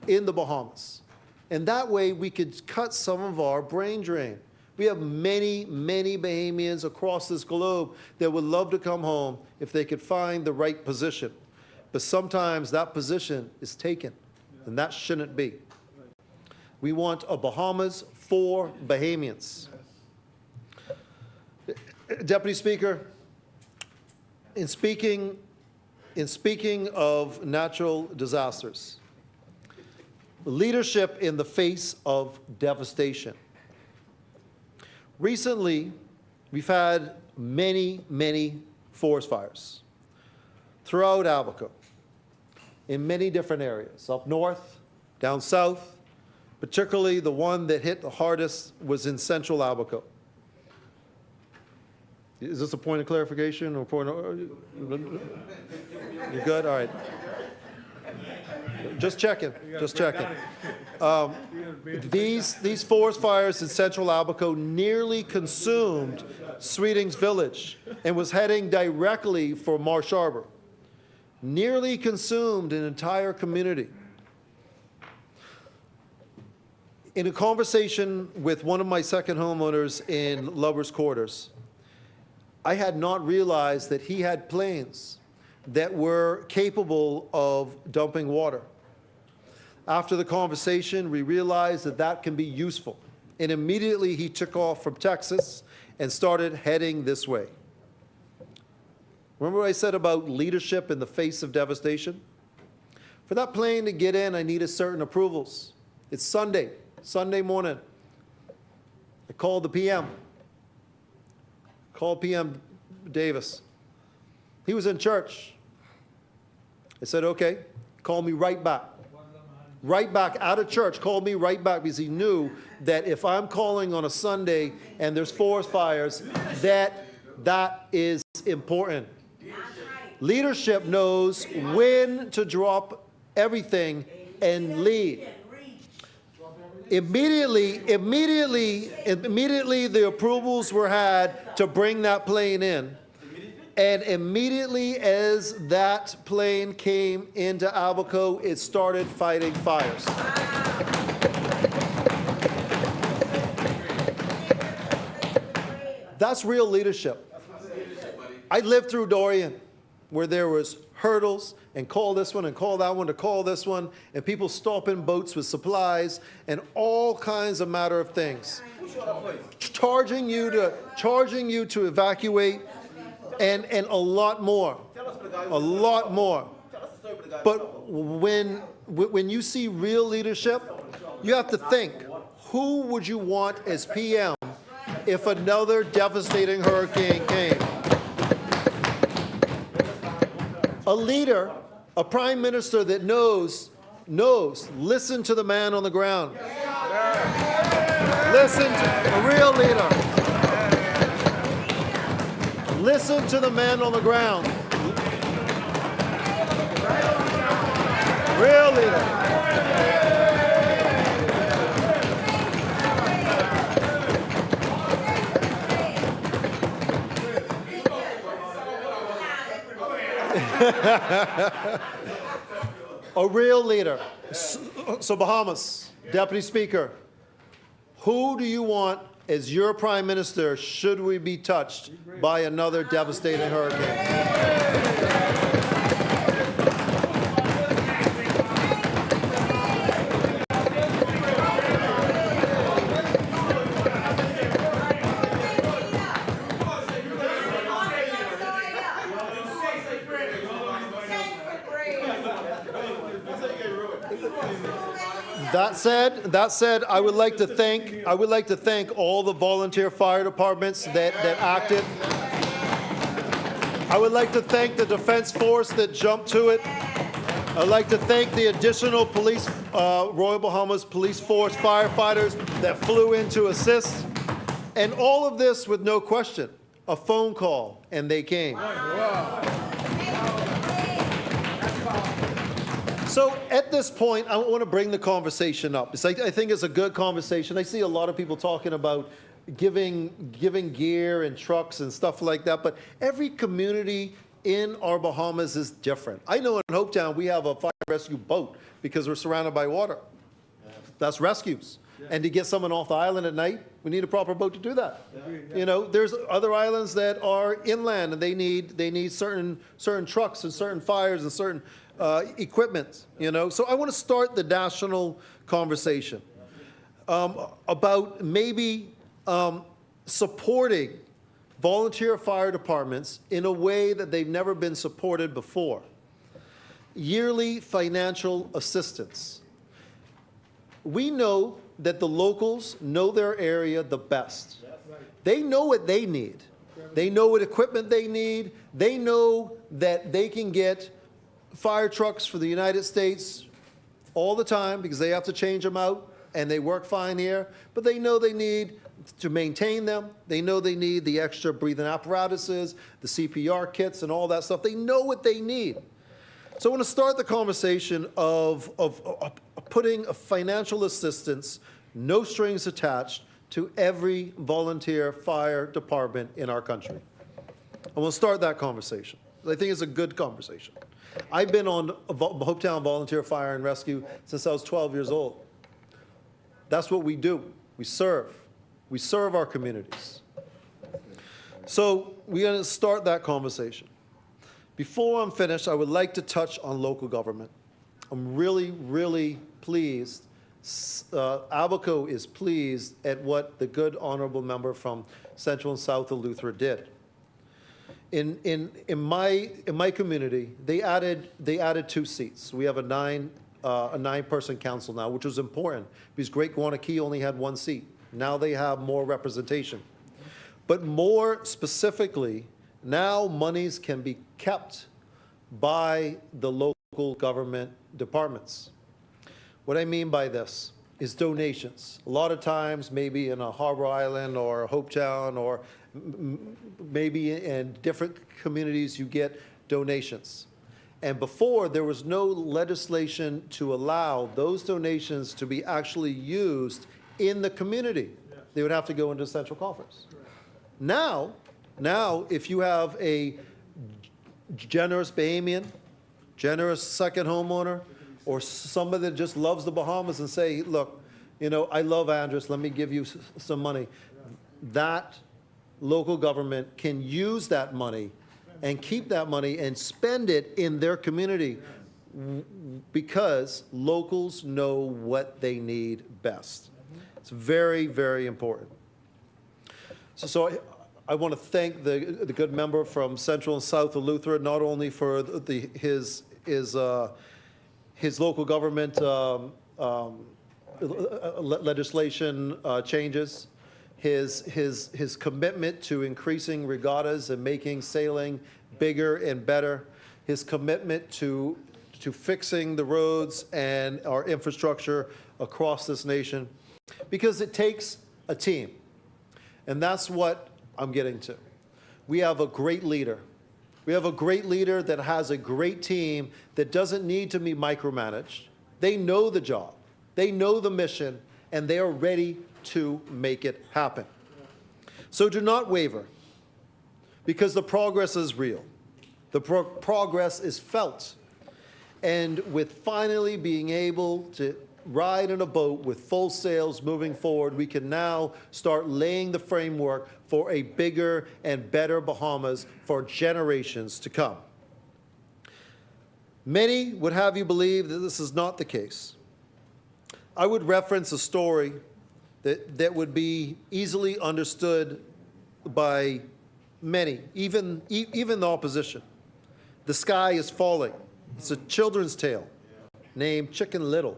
in the Bahamas. And that way we could cut some of our brain drain. We have many, many Bahamians across this globe that would love to come home if they could find the right position. But sometimes that position is taken, and that shouldn't be. We want a Bahamas for Bahamians. Deputy Speaker, in speaking of natural disasters, leadership in the face of devastation. Recently, we've had many, many forest fires throughout Abaco, in many different areas, up north, down south. Particularly the one that hit the hardest was in central Abaco. Is this a point of clarification or point of, you good? All right. Just checking, just checking. These forest fires in central Abaco nearly consumed Sweeting's village and was heading directly for Marsh Arbor. Nearly consumed an entire community. In a conversation with one of my second homeowners in Lover's Quarters, I had not realized that he had planes that were capable of dumping water. After the conversation, we realized that that can be useful. And immediately he took off from Texas and started heading this way. Remember what I said about leadership in the face of devastation? For that plane to get in, I needed certain approvals. It's Sunday morning. I called the PM. Called PM Davis. He was in church. I said, okay, call me right back. Right back out of church, called me right back because he knew that if I'm calling on a Sunday and there's forest fires, that is important. Leadership knows when to drop everything and lead. Immediately the approvals were had to bring that plane in. And immediately as that plane came into Abaco, it started fighting fires. That's real leadership. I lived through Dorian, where there was hurdles, and call this one and call that one to call this one, and people stopping boats with supplies and all kinds of matter of things. Charging you to evacuate and a lot more. A lot more. But when you see real leadership, you have to think, who would you want as PM if another devastating hurricane came? A leader, a prime minister that knows, listen to the man on the ground. Listen to a real leader. Listen to the man on the ground. Real leader. A real leader. So Bahamas, Deputy Speaker, who do you want as your Prime Minister should we be touched by another devastating hurricane? That said, I would like to thank all the volunteer fire departments that acted. I would like to thank the Defense Force that jumped to it. I'd like to thank the additional police, Royal Bahamas Police Force firefighters that flew in to assist. And all of this with no question, a phone call, and they came. So at this point, I want to bring the conversation up. I think it's a good conversation. I see a lot of people talking about giving gear and trucks and stuff like that, but every community in our Bahamas is different. I know in Hopetown we have a fire rescue boat because we're surrounded by water. That's rescues. And to get someone off the island at night, we need a proper boat to do that. You know, there's other islands that are inland and they need certain trucks and certain fires and certain equipment, you know. So I want to start the national conversation about maybe supporting volunteer fire departments in a way that they've never been supported before. Yearly financial assistance. We know that the locals know their area the best. They know what they need. They know what equipment they need. They know that they can get fire trucks for the United States all the time because they have to change them out and they work fine here, but they know they need to maintain them. They know they need the extra breathing apparatuses, the CPR kits and all that stuff. They know what they need. So I want to start the conversation of putting a financial assistance, no strings attached, to every volunteer fire department in our country. I want to start that conversation. I think it's a good conversation. I've been on Hopetown Volunteer Fire and Rescue since I was 12 years old. That's what we do. We serve. We serve our communities. So we're going to start that conversation. Before I'm finished, I would like to touch on local government. I'm really, really pleased. Abaco is pleased at what the good honorable member from Central and South Eleuthera did. In my community, they added 2 seats. We have a 9-person council now, which was important because Great Guanakee only had 1 seat. Now they have more representation. But more specifically, now monies can be kept by the local government departments. What I mean by this is donations. A lot of times, maybe in a Harbor Island or Hopetown or maybe in different communities, you get donations. And before, there was no legislation to allow those donations to be actually used in the community. They would have to go into Central Conference. Now, if you have a generous Bahamian, generous second homeowner, or somebody that just loves the Bahamas and say, look, you know, I love Andros, let me give you some money. That local government can use that money and keep that money and spend it in their community because locals know what they need best. It's very, very important. So I want to thank the good member from Central and South Eleuthera, not only for his local government legislation changes, his commitment to increasing regattas and making sailing bigger and better, his commitment to fixing the roads and our infrastructure across this nation, because it takes a team. And that's what I'm getting to. We have a great leader. We have a great leader that has a great team that doesn't need to be micromanaged. They know the job. They know the mission, and they are ready to make it happen. So do not waver, because the progress is real. The progress is felt. And with finally being able to ride in a boat with full sails moving forward, we can now start laying the framework for a bigger and better Bahamas for generations to come. Many would have you believe that this is not the case. I would reference a story that would be easily understood by many, even the opposition. The Sky is Falling. It's a children's tale named Chicken Little.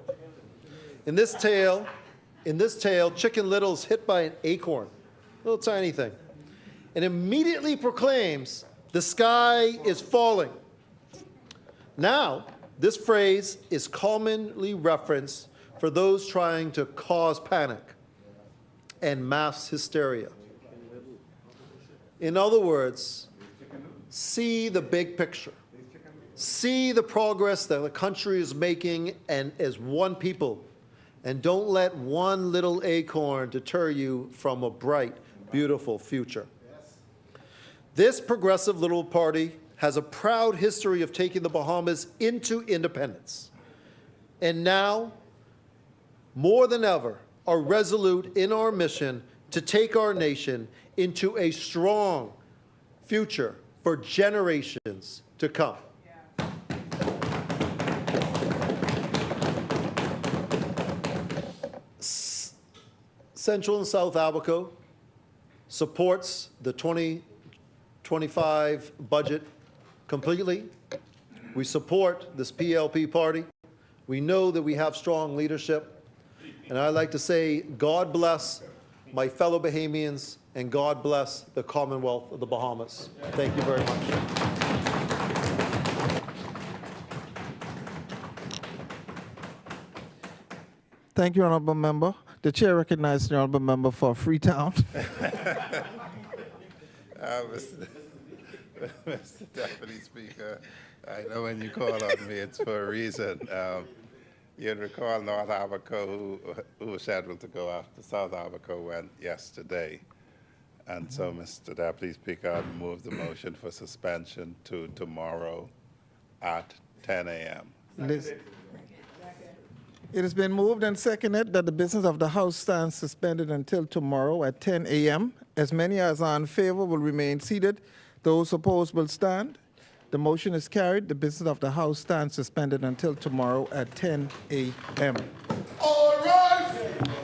In this tale, Chicken Little is hit by an acorn, a little tiny thing, and immediately proclaims, "The sky is falling." Now, this phrase is commonly referenced for those trying to cause panic and mass hysteria. In other words, see the big picture. See the progress that the country is making and as one people. And don't let one little acorn deter you from a bright, beautiful future. This progressive little party has a proud history of taking the Bahamas into independence. And now, more than ever, are resolute in our mission to take our nation into a strong future for generations to come. Central and South Abaco supports the 2025 budget completely. We support this PLP party. We know that we have strong leadership. And I'd like to say, God bless my fellow Bahamians, and God bless the Commonwealth of the Bahamas. Thank you very much. Thank you, Honourable Member. The Chair recognizes the Honourable Member for Freetown. Mr. Deputy Speaker, I know when you call on me, it's for a reason. You'd recall North Abaco, who was scheduled to go after South Abaco, went yesterday. And so, Mr. Deputy Speaker, I move the motion for suspension to tomorrow at 10 a.m. It has been moved and seconded that the business of the House stands suspended until tomorrow at 10 a.m. As many as are in favor will remain seated. Those opposed will stand. The motion is carried. The business of the House stands suspended until tomorrow at 10 a.m. All rise!